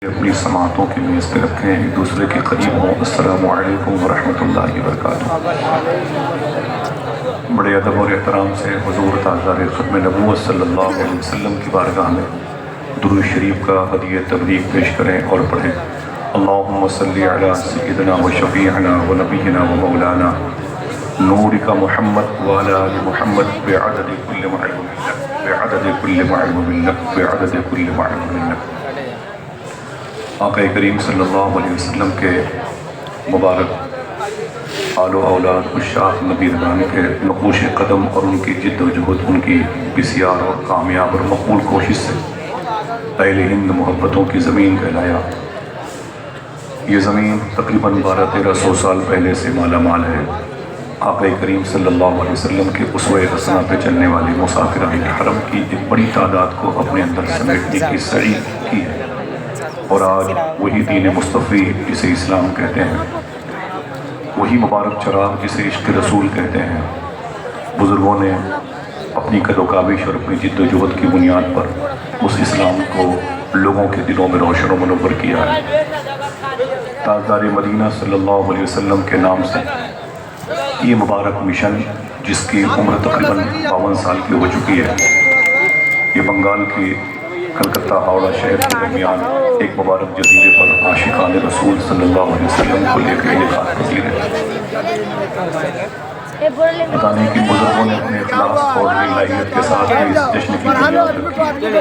اپنی سماعتوں کی میز پہ رکھیں، ایک دوسرے کے قریب ہوں۔ السلام علیکم ورحمۃ اللہ وبرکاتہ۔ بڑے ادب اور احترام سے حضور تاجدار ختم نبوت صلی اللہ علیہ وسلم کی بارگاہ میں درود شریف کا ہدیہ تبلیغ پیش کریں اور پڑھیں۔ اللہم صلی علی سیدنا و شفیعنا و نبینا و مولانا نورک محمد وعلی آل محمد بعدد کل معلوم لک بعدد کل معلوم لک بعدد کل معلوم لک۔ آقا کریم صلی اللہ علیہ وسلم کے مبارک آل و اولاد عشاق نبی رضوان کے نقوش قدم اور ان کی جد و جہد، ان کی بسیار اور کامیاب اور مقبول کوشش سے اہل ہند محبتوں کی زمین کہلایا۔ یہ زمین تقریباً 1200-1300 سال پہلے سے مالا مال ہے۔ آقا کریم صلی اللہ علیہ وسلم کے اسوہ حسنہ پہ چلنے والے مسافران حرم کی ایک بڑی تعداد کو اپنے اندر سمیٹنے کی سعی کی ہے، اور آج وہی دین مصطفی جسے اسلام کہتے ہیں، وہی مبارک چراغ جسے عشق رسول کہتے ہیں، بزرگوں نے اپنی قد و کاوش اور اپنی جد و جہد کی بنیاد پر اس اسلام کو لوگوں کے دلوں میں روشن و منور کیا ہے۔ تاجدار مدینہ صلی اللہ علیہ وسلم کے نام سے یہ مبارک مشن، جس کی عمر تقریباً 52 سال کی ہو چکی ہے، یہ بنگال کی کلکتہ ہاوڑہ شہر کے درمیان ایک مبارک جزیرے پر عاشقان رسول صلی اللہ علیہ وسلم کو لے کے انعقاد پذیر ہے۔ پتہ نہیں کہ بزرگوں نے اپنے اخلاص اور الہیت کے ساتھ اس جشن کی بنیاد رکھی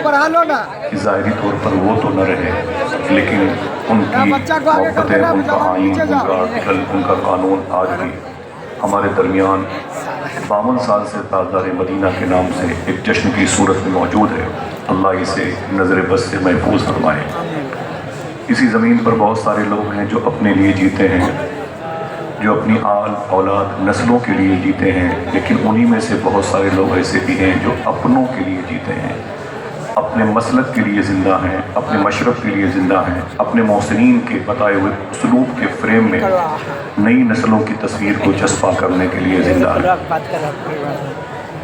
کہ ظاہری طور پر وہ تو نہ رہے، لیکن ان کی محبتیں، ان کا آئین، ان کا عقل، ان کا قانون آج بھی ہمارے درمیان 52 سال سے تاجدار مدینہ کے نام سے ایک جشن کی صورت میں موجود ہے۔ اللہ اسے نظر بس سے محفوظ فرمائے۔ اسی زمین پر بہت سارے لوگ ہیں جو اپنے لیے جیتے ہیں، جو اپنی آل اولاد نسلوں کے لیے جیتے ہیں، لیکن انہی میں سے بہت سارے لوگ ایسے بھی ہیں جو اپنوں کے لیے جیتے ہیں، اپنے مسلک کے لیے زندہ ہیں، اپنے مشرب کے لیے زندہ ہیں، اپنے محسنین کے بتائے ہوئے اسلوب کے فریم میں نئی نسلوں کی تصویر کو چسپاں کرنے کے لیے زندہ ہیں۔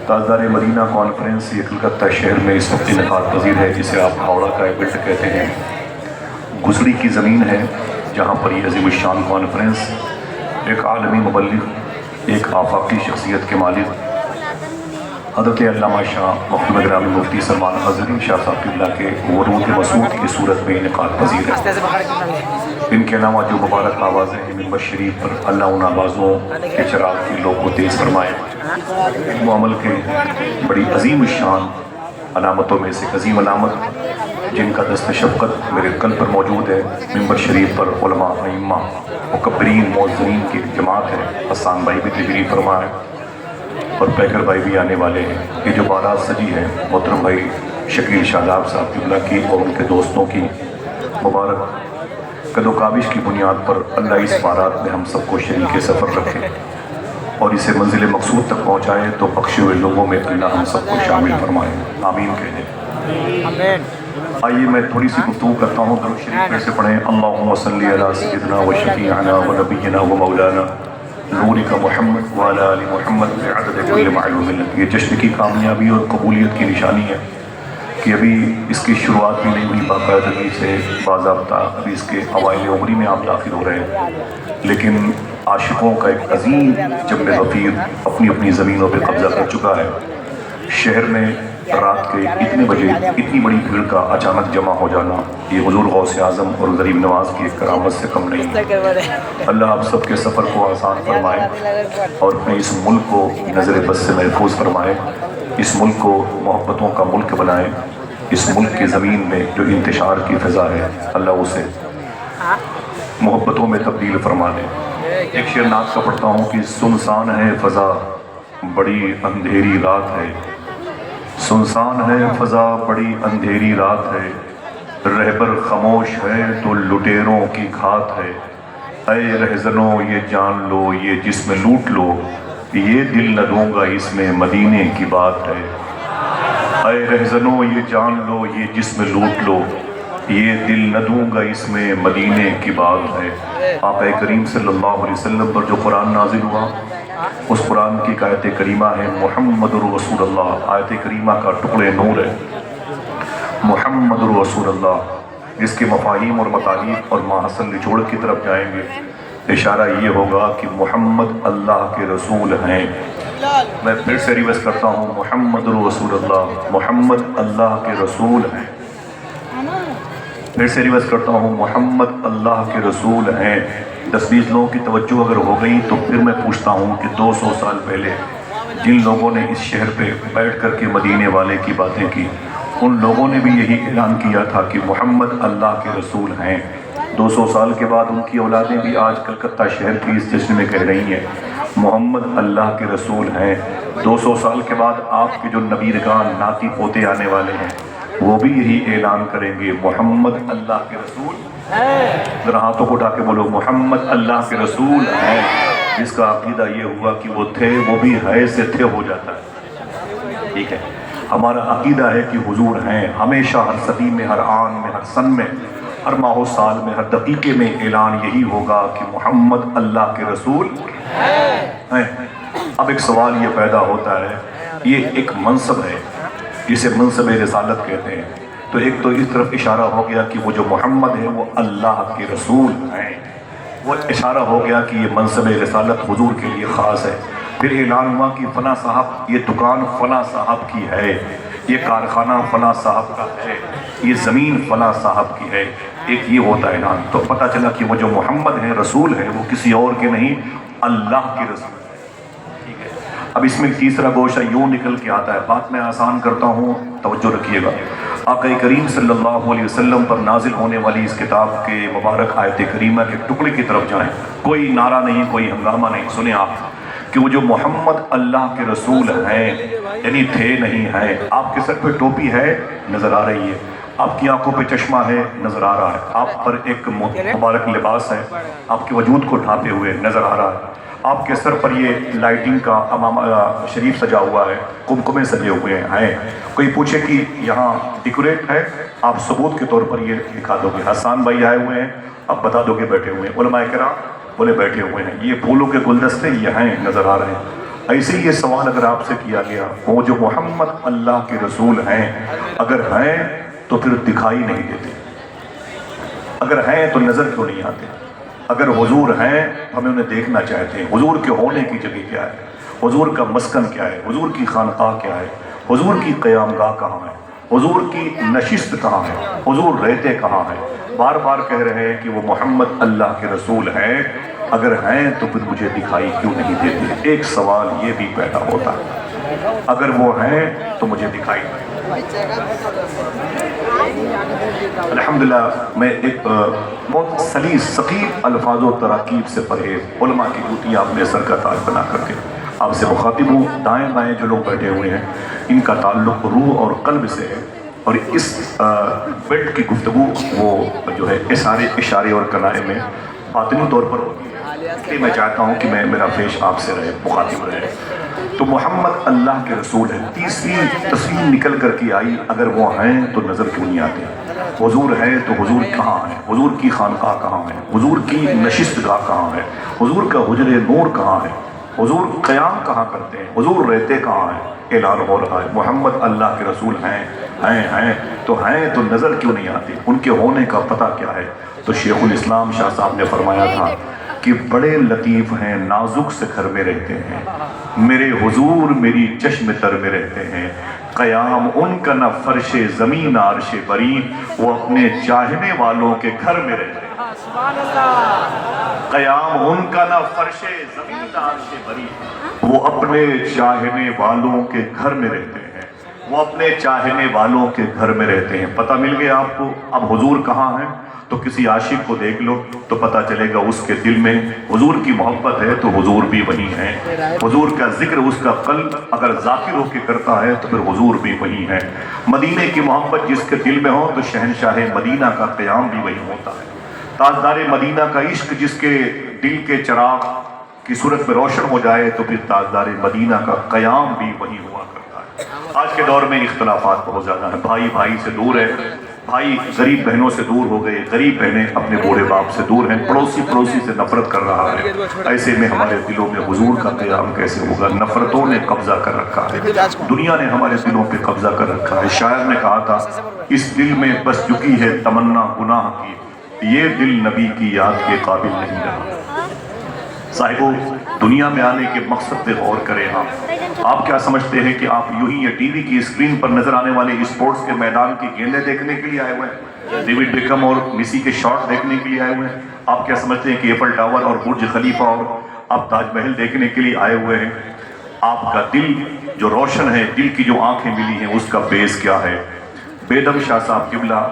تاجدار مدینہ کانفرنس یہ کلکتہ شہر میں اس وقت انعقاد پذیر ہے، جسے آپ ہاوڑہ کا ایونٹ کہتے ہیں۔ گزری کی زمین ہے جہاں پر یہ عظیم الشان کانفرنس ایک عالمی مبلغ، ایک آفاقی شخصیت کے مالک حضرت علامہ شاہ مخدوم گرامی مفتی سلمان حضری شاہ صاحب قبلہ کے ورود مسعود کی صورت میں انعقاد پذیر ہے۔ ان کے علاوہ جو مبارک آوازیں ہیں ممبر شریف پر، اللہ ان آوازوں کے چراغ کی لو کو تیز فرمائے۔ علم و عمل کے بڑی عظیم الشان علامتوں میں سے عظیم علامت جن کا دست شفقت میرے قلب پر موجود ہے، ممبر شریف پر علماء، ائمہ، مکبرین، معززین کی ایک جماعت ہے۔ حسان بھائی بھی تشریف فرمائے اور پیکر بھائی بھی آنے والے ہیں۔ یہ جو بارات سجی ہے محترم بھائی شکیل شاداب صاحب قبلہ کی اور ان کے دوستوں کی مبارک قد و کاوش کی بنیاد پر اللہ اس بارات میں ہم سب کو شریک سفر رکھے اور اسے منزل مقصود تک پہنچائے، تو بخشے ہوئے لوگوں میں اللہ ہم سب کو شامل فرمائے، آمین کہہ دیں۔ آئیے میں تھوڑی سی گفتگو کرتا ہوں، درود شریف میں سے پڑھیں۔ اللہم صلی علی سیدنا و شفیعنا و نبینا و مولانا نورک محمد وعلی آل محمد بعدد کل معلوم لک۔ یہ جشن کی کامیابی اور قبولیت کی نشانی ہے کہ ابھی اس کی شروعات بھی نہیں ہوئی باقاعدگی سے، باضابطہ ابھی اس کے اوائل عمری میں آپ داخل ہو رہے ہیں، لیکن عاشقوں کا ایک عظیم جمع غفیر اپنی اپنی زمینوں پہ قبضہ کر چکا ہے۔ شہر میں رات کے اتنے بجے اتنی بڑی بھیڑ کا اچانک جمع ہو جانا، یہ حضور غوث اعظم اور غریب نواز کی ایک کرامت سے کم نہیں۔ اللہ آپ سب کے سفر کو آسان فرمائے اور اپنے اس ملک کو نظر بس سے محفوظ فرمائے، اس ملک کو محبتوں کا ملک بنائے، اس ملک کی زمین میں جو انتشار کی فضا ہے اللہ اسے محبتوں میں تبدیل فرما دے۔ ایک شعر نعت کا پڑھتا ہوں کہ سنسان ہے فضا بڑی اندھیری رات ہے، سنسان ہے فضا بڑی اندھیری رات ہے، رہبر خاموش ہے تو لٹیروں کی گھات ہے، اے رہزنوں یہ جان لو یہ جسم لوٹ لو، یہ دل نہ دوں گا اس میں مدینے کی بات ہے، اے رہزنوں یہ جان لو یہ جسم لوٹ لو، یہ دل نہ دوں گا اس میں مدینے کی بات ہے۔ آقا کریم صلی اللہ علیہ وسلم پر جو قرآن نازل ہوا، اس قرآن کی آیت کریمہ ہے محمد رسول اللہ، آیت کریمہ کا ٹکڑے نور ہے، محمد رسول اللہ۔ اس کے مفاہیم اور مطالب اور ماحصل نچوڑ کی طرف جائیں گے، اشارہ یہ ہوگا کہ محمد اللہ کے رسول ہیں۔ میں پھر سے ریوائز کرتا ہوں، محمد رسول اللہ، محمد اللہ کے رسول ہیں۔ پھر سے ریوائز کرتا ہوں، محمد اللہ کے رسول ہیں۔ 10-20 لوگوں کی توجہ اگر ہو گئی تو پھر میں پوچھتا ہوں کہ 200 سال پہلے جن لوگوں نے اس شہر پہ بیٹھ کر کے مدینے والے کی باتیں کی، ان لوگوں نے بھی یہی اعلان کیا تھا کہ محمد اللہ کے رسول ہیں۔ 200 سال کے بعد ان کی اولادیں بھی آج کلکتہ شہر کی اس جشن میں کہہ رہی ہیں محمد اللہ کے رسول ہیں۔ 200 سال کے بعد آپ کے جو نبیرگان ناتی پوتے آنے والے ہیں وہ بھی یہی اعلان کریں گے محمد اللہ کے رسول ہیں۔ ذرا ہاتھوں کو اٹھا کے بولو، محمد اللہ کے رسول ہیں۔ جس کا عقیدہ یہ ہوا کہ وہ تھے، وہ بھی ہے سے تھے ہو جاتا ہے، ٹھیک ہے۔ ہمارا عقیدہ ہے کہ حضور ہیں، ہمیشہ ہر صدی میں، ہر آن میں، ہر سن میں، ہر ماہ و سال میں، ہر دقیقے میں اعلان یہی ہوگا کہ محمد اللہ کے رسول ہیں۔ اب ایک سوال یہ پیدا ہوتا ہے، یہ ایک منصب ہے جسے منصب رسالت کہتے ہیں، تو ایک تو اس طرف اشارہ ہو گیا کہ وہ جو محمد ہے وہ اللہ کے رسول ہیں، وہ اشارہ ہو گیا کہ یہ منصب رسالت حضور کے لیے خاص ہے۔ پھر اعلان ہوا کہ فلاں صاحب، یہ دکان فلاں صاحب کی ہے، یہ کارخانہ فلاں صاحب کا ہے، یہ زمین فلاں صاحب کی ہے، ایک یہ ہوتا ہے اعلان۔ تو پتہ چلا کہ وہ جو محمد ہیں، رسول ہیں، وہ کسی اور کے نہیں، اللہ کے رسول ہیں، ٹھیک ہے۔ اب اس میں تیسرا گوشہ یوں نکل کے آتا ہے، بات میں آسان کرتا ہوں، توجہ رکھیے گا۔ آقا کریم صلی اللہ علیہ وسلم پر نازل ہونے والی اس کتاب کے مبارک آیت کریمہ کے ٹکڑے کی طرف جائیں، کوئی نعرہ نہیں، کوئی ہنگامہ نہیں، سنیں آپ کہ وہ جو محمد اللہ کے رسول ہیں، یعنی تھے نہیں ہیں۔ آپ کے سر پہ ٹوپی ہے، نظر آ رہی ہے، آپ کی آنکھوں پہ چشمہ ہے، نظر آ رہا ہے، آپ پر ایک مبارک لباس ہے، آپ کے وجود کو ڈھانپے ہوئے نظر آ رہا ہے، آپ کے سر پر یہ لائٹنگ کا امام شریف سجا ہوا ہے، قمقمے سجے ہوئے ہیں۔ کوئی پوچھے کہ یہاں ڈیکوریٹ ہے، آپ ثبوت کے طور پر یہ دکھا دو گے۔ حسان بھائی آئے ہوئے ہیں، آپ بتا دو گے بیٹھے ہوئے ہیں، علماء کرام بولے بیٹھے ہوئے ہیں، یہ پھولوں کے گلدستے یہ ہیں، نظر آ رہے ہیں۔ ایسے یہ سوال اگر آپ سے کیا گیا، وہ جو محمد اللہ کے رسول ہیں، اگر ہیں تو پھر دکھائی نہیں دیتے، اگر ہیں تو نظر کیوں نہیں آتے؟ اگر حضور ہیں ہمیں انہیں دیکھنا چاہتے ہیں۔ حضور کے ہونے کی جگہ کیا ہے؟ حضور کا مسکن کیا ہے؟ حضور کی خانقاہ کیا ہے؟ حضور کی قیام گاہ کہاں ہے؟ حضور کی نشست کہاں ہے؟ حضور رہتے کہاں ہیں؟ بار بار کہہ رہے ہیں کہ وہ محمد اللہ کے رسول ہیں، اگر ہیں تو پھر مجھے دکھائی کیوں نہیں دیتے؟ ایک سوال یہ بھی پیدا ہوتا ہے، اگر وہ ہیں تو مجھے دکھائی نہیں۔ الحمدللہ میں ایک بہت سلیس ثقیل الفاظ و تراکیب سے پرہیز، علماء کی جوتی آپ نے سر کا تاج بنا کر کے آپ سے مخاطب ہوں۔ دائیں بائیں جو لوگ بیٹھے ہوئے ہیں ان کا تعلق روح اور قلب سے ہے، اور اس بیلٹ کی گفتگو وہ جو ہے اشارے اور کنائے میں باطنی طور پر ہوتی ہے، کہ میں چاہتا ہوں کہ میرا پیش آپ سے رہے، مخاطب رہے۔ تو محمد اللہ کے رسول ہیں۔ تیسری تصویر نکل کر کے آئی، اگر وہ ہیں تو نظر کیوں نہیں آتے؟ حضور ہے تو حضور کہاں ہے؟ حضور کی خانقاہ کہاں ہے؟ حضور کی نشست گاہ کہاں ہے؟ حضور کا حجر نور کہاں ہے؟ حضور قیام کہاں کرتے ہیں؟ حضور رہتے کہاں ہیں؟ اعلان ہو رہا ہے محمد اللہ کے رسول ہیں تو نظر کیوں نہیں آتی؟ ان کے ہونے کا پتہ کیا ہے؟ تو شیخ الاسلام شاہ صاحب نے فرمایا تھا کہ بڑے لطیف ہیں، نازک سے گھر میں رہتے ہیں، میرے حضور میری چشم تر میں رہتے ہیں، قیام ان کا نہ فرش زمین عرش بری، وہ اپنے چاہنے والوں کے گھر میں رہتے ہیں۔ قیام ان کا نہ فرش زمین عرش بری، وہ اپنے چاہنے والوں کے گھر میں رہتے ہیں، وہ اپنے چاہنے والوں کے گھر میں رہتے ہیں۔ پتہ مل گیا آپ کو اب حضور کہاں ہیں؟ تو کسی عاشق کو دیکھ لو تو پتہ چلے گا اس کے دل میں حضور کی محبت ہے تو حضور بھی وہی ہیں۔ حضور کا ذکر اس کا قلب اگر ذاکر ہو کے کرتا ہے تو پھر حضور بھی وہی ہیں۔ مدینے کی محبت جس کے دل میں ہو تو شہنشاہ مدینہ کا قیام بھی وہی ہوتا ہے۔ تاجدار مدینہ کا عشق جس کے دل کے چراغ کی صورت میں روشن ہو جائے تو پھر تاجدار مدینہ کا قیام بھی وہی ہوا کرتا ہے۔ آج کے دور میں اختلافات بہت زیادہ ہیں، بھائی بھائی سے دور ہے، भाई गरीब बहनों से दूर हो गए, गरीब बहनें अपने बूढ़े बाप से दूर हैं, पड़ोसी से नफरत कर रहा है। ऐसे में हमारे दिलों में हुजूर का क़याम कैसे होगा? नफरतों ने कब्जा कर रखा है, दुनिया ने हमारे दिलों पे कब्जा कर रखा है। शायर ने कहा था, इस दिल में बस चुकी है तमन्ना गुनाह की, ये दिल नबी की याद के काबिल नहीं रहा। साहिबो, दुनिया में आने के मकसद पे गौर करें। आप क्या समझते हैं कि आप यूं ही ये टीवी की स्क्रीन पर नजर आने वाले स्पोर्ट्स के मैदान की गेंदें देखने के लिए आए हुए हैं, डेविड बेकम और मेसी के शॉट देखने के लिए आए हुए हैं? आप क्या समझते हैं कि एफल टावर और बुर्ज खलीफा और आप ताजमहल देखने के लिए आए हुए हैं? आपका दिल जो रोशन है, दिल की जो आंखें मिली हैं, उसका बेस क्या है? बेदम शाह साहब किबला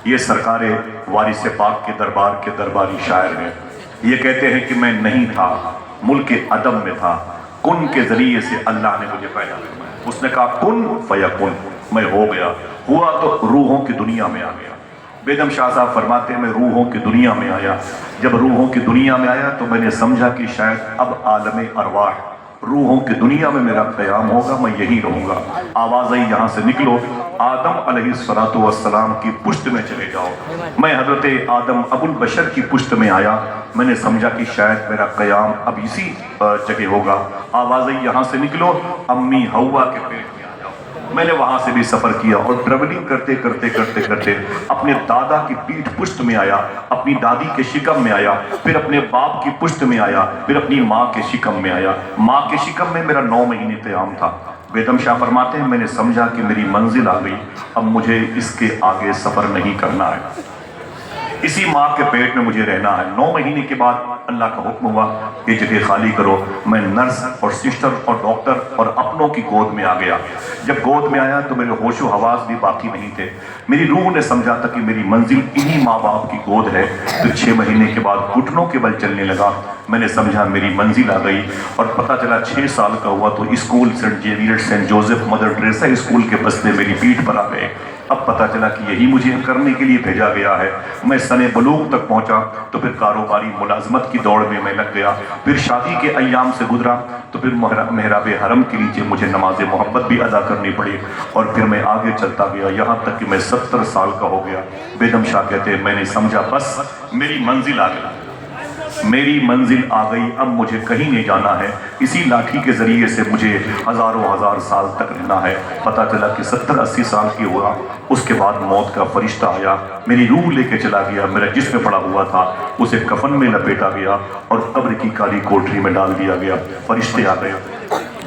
ये सरकारे वारिस पाक के दरबार के दरबारी शायर हैं। ये कहते हैं कि मैं नहीं था, मुल्क अदम में था, कुन के जरिए से अल्लाह ने मुझे पैदा किया। उसने कहा कुन फयकुन, मैं हो गया, हुआ तो रूहों की दुनिया में आ गया। बेदम शाह साहब फरमाते हैं, मैं रूहों की दुनिया में आया। जब रूहों की दुनिया में आया तो मैंने समझा कि शायद अब आलम अरवाह, रूहों की दुनिया में मेरा क़याम होगा, मैं यहीं रहूंगा। आवाज़ आई, यहाँ से निकलो, आदम अलैहिस्सलातु वस्सलाम की पुश्त में चले जाओ। मैं हज़रत आदम अबुल बशर की पुश्त में आया। मैंने समझा कि शायद मेरा क़याम अब इसी जगह होगा। आवाज़ आई, यहाँ से निकलो, अम्मी हव्वा के पेट में आ जाओ। मैंने वहाँ से भी सफ़र किया और ट्रेवलिंग करते करते करते करते अपने दादा की पीठ पुश्त में आया, अपनी दादी के शिकम में आया, फिर अपने बाप की पुश्त में आया, फिर अपनी माँ के शिकम में आया। माँ के शिकम में मेरा 9 महीने क़याम था। बेदम शाह फरमाते हैं, मैंने समझा कि मेरी मंजिल आ गई, अब मुझे इसके आगे सफ़र नहीं करना है, इसी माँ के पेट में मुझे रहना है। 9 महीने के बाद अल्लाह का हुक्म हुआ, ये जगह खाली करो। मैं नर्स और सिस्टर और डॉक्टर और अपनों की गोद में आ गया। जब गोद में आया तो मेरे होशो हवास भी बाकी नहीं थे। मेरी रूह ने समझा था कि मेरी मंजिल इन्हीं माँ बाप की गोद है। तो 6 महीने के बाद घुटनों के बल चलने लगा। मैंने समझा मेरी मंजिल आ गई और पता चला 6 साल का हुआ तो school saint Xavier saint Joseph mother Teresa school के बस्ते मेरी पीठ पर आ गए। अब पता चला कि यही मुझे करने के लिए भेजा गया है। मैं सने बलूग तक पहुंचा तो फिर कारोबारी मुलाजमत की दौड़ में मैं लग गया। फिर शादी के अय्याम से गुजरा तो फिर मेहराब हरम के नीचे मुझे नमाज मोहब्बत भी अदा करनी पड़ी और फिर मैं आगे चलता गया, यहाँ तक कि मैं 70 साल का हो गया। बेदम शाह कहते हैं, मैंने समझा बस मेरी मंजिल आ गई, मेरी मंजिल आ गई, अब मुझे कहीं नहीं जाना है। इसी लाठी के जरिए से मुझे हजारों हजार साल तक रहना है। पता चला कि 70-80 साल की हुआ, उसके बाद मौत का फरिश्ता आया, मेरी रूह लेके चला गया। मेरा जिस्म पड़ा हुआ था उसे कफन में लपेटा गया और कब्र की काली कोठरी में डाल दिया गया। फरिश्ते आ गए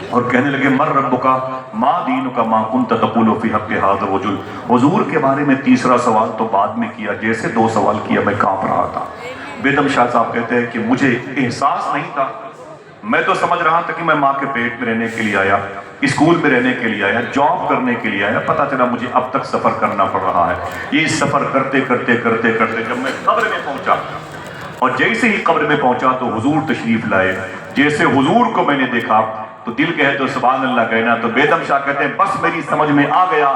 और कहने लगे, मर रब्बुका माँ दीनुका माँ कुंत तक़ूलु फ़ी हक़्क़ि हाज़ा रजुल। हुजूर के बारे में तीसरा सवाल तो बाद में किया, जैसे 2 सवाल किया मैं कांप रहा था। बेदम शाह साहब कहते हैं कि मुझे एहसास नहीं था, मैं तो समझ रहा था कि मैं माँ के पेट में रहने के लिए आया, स्कूल में रहने के लिए आया, जॉब करने के लिए आया। पता चला मुझे अब तक सफ़र करना पड़ रहा है। ये सफ़र करते करते करते करते जब मैं कब्र में पहुंचा और जैसे ही कब्र में पहुंचा तो हुजूर तशरीफ लाए। जैसे हुजूर को मैंने देखा तो दिल कहे तो सुभान अल्लाह कहना। तो बेदम शाह कहते हैं, बस मेरी समझ में आ गया,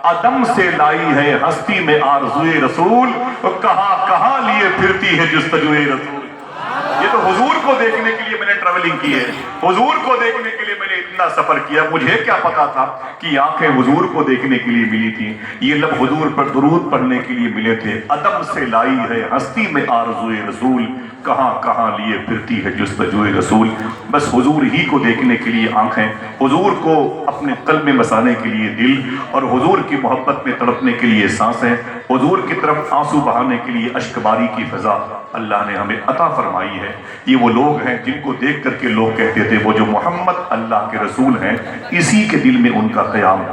अदम से लाई है हस्ती में आरज़ुए रसूल, कहाँ कहाँ लिए फिरती है जुस्तजुए रसूल। ये तो हुजूर को देखने के लिए मैंने ट्रैवलिंग की है, हुजूर को देखने के लिए मैंने इतना सफर किया। मुझे क्या पता था कि आंखें हुजूर को देखने के लिए मिली थी, ये लब हुजूर पर दुरूद पढ़ने के लिए मिले थे। अदम से लाई है हस्ती में आरज़ुए रसूल, कहाँ कहाँ लिए फिरती है जुस्तजुए रसूल। बस हुजूर ही को देखने के लिए आंखें, हुजूर को अपने कल्ब में बसाने के लिए दिल और हुजूर की मोहब्बत में तड़पने के लिए सांसें, हुजूर की तरफ आंसू बहाने के लिए अश्कबारी की फिजा अल्लाह ने हमें अता फरमाई है। ये वो लोग हैं जिनको देख करके लोग कहते थे वो जो मोहम्मद अल्लाह के रसूल हैं, इसी के दिल में उनका क़याम।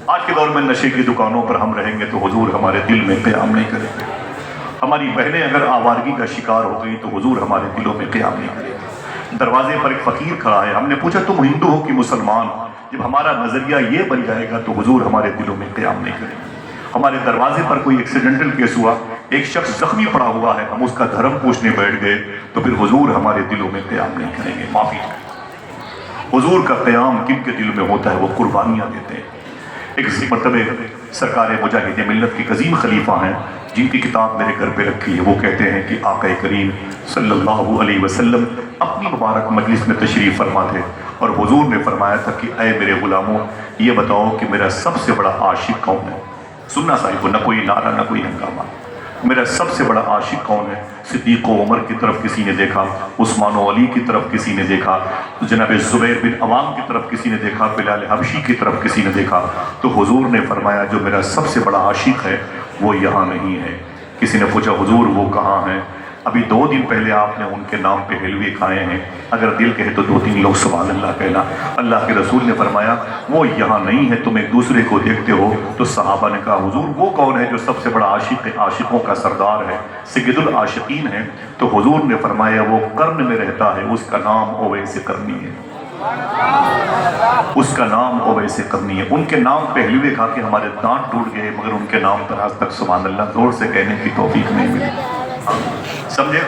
आज के दौर में नशे की दुकानों पर हम रहेंगे तो हुजूर हमारे दिल में क़याम नहीं करेंगे। हमारी बहनें अगर आवारगी का शिकार हो गई तो हुजूर हमारे दिलों में क़याम नहीं करेंगे। दरवाजे पर एक फ़कीर खड़ा है, हमने पूछा तुम हिंदू हो कि मुसलमान? जब हमारा नज़रिया ये बन जाएगा तो हुजूर हमारे दिलों में क़याम नहीं करेंगे। हमारे दरवाजे पर कोई एक्सीडेंटल केस हुआ, एक शख्स जख्मी पड़ा हुआ है, हम उसका धर्म पूछने बैठ गए तो फिर हुजूर हमारे दिलों में क़याम नहीं करेंगे। माफ़ी चाहें। हुजूर का क़याम किन के दिल में होता है? वो कुर्बानियाँ देते हैं। एक मरतबे सरकार मुजाहिद मिल्लत के अज़ीम खलीफा हैं जिनकी किताब मेरे घर पे रखी है, वो कहते हैं कि आक़ा करीम सल्लल्लाहु अलैहि वसल्लम अपनी मुबारक मजलिस में तशरीफ़ फरमा थे और हुजूर ने फरमाया था कि ऐ मेरे ग़ुलामों, ये बताओ कि मेरा सबसे बड़ा आशिक कौन है? सुनना साहिब, न कोई नारा न कोई हंगामा। मेरा सबसे बड़ा आशिक कौन है? सिद्दीक़ व उमर की तरफ किसी ने देखा, उस्मान व अली की तरफ किसी ने देखा, जनाब ज़ुबैर बिन अवाम की तरफ किसी ने देखा, बिलाल हबशी की तरफ किसी ने देखा। तो हुजूर ने फरमाया जो मेरा सबसे बड़ा आशिक है वो यहाँ नहीं है। किसी ने पूछा हुजूर वो कहाँ हैं? अभी 2 दिन पहले आपने उनके नाम पे हलवे खाए हैं, अगर दिल कहे तो 2-3 लोग सुभान अल्लाह कहना। अल्लाह के रसूल ने फरमाया वो यहाँ नहीं है, तुम एक दूसरे को देखते हो। तो सहाबा ने कहा हुजूर वो कौन है जो सबसे बड़ा आशिक है, आशिकों का सरदार है, सय्यदुल आशिकीन है? तो हुजूर ने फरमाया वो कर्न में रहता है, उसका नाम ओवैस करनी है, उसका नाम ओवैस करनी है। उनके नाम पे हलवे खा के हमारे दांत टूट गए, मगर उनके नाम पर आज तक सुभान अल्लाह जोर से कहने की तौफीक नहीं मिली। समझे?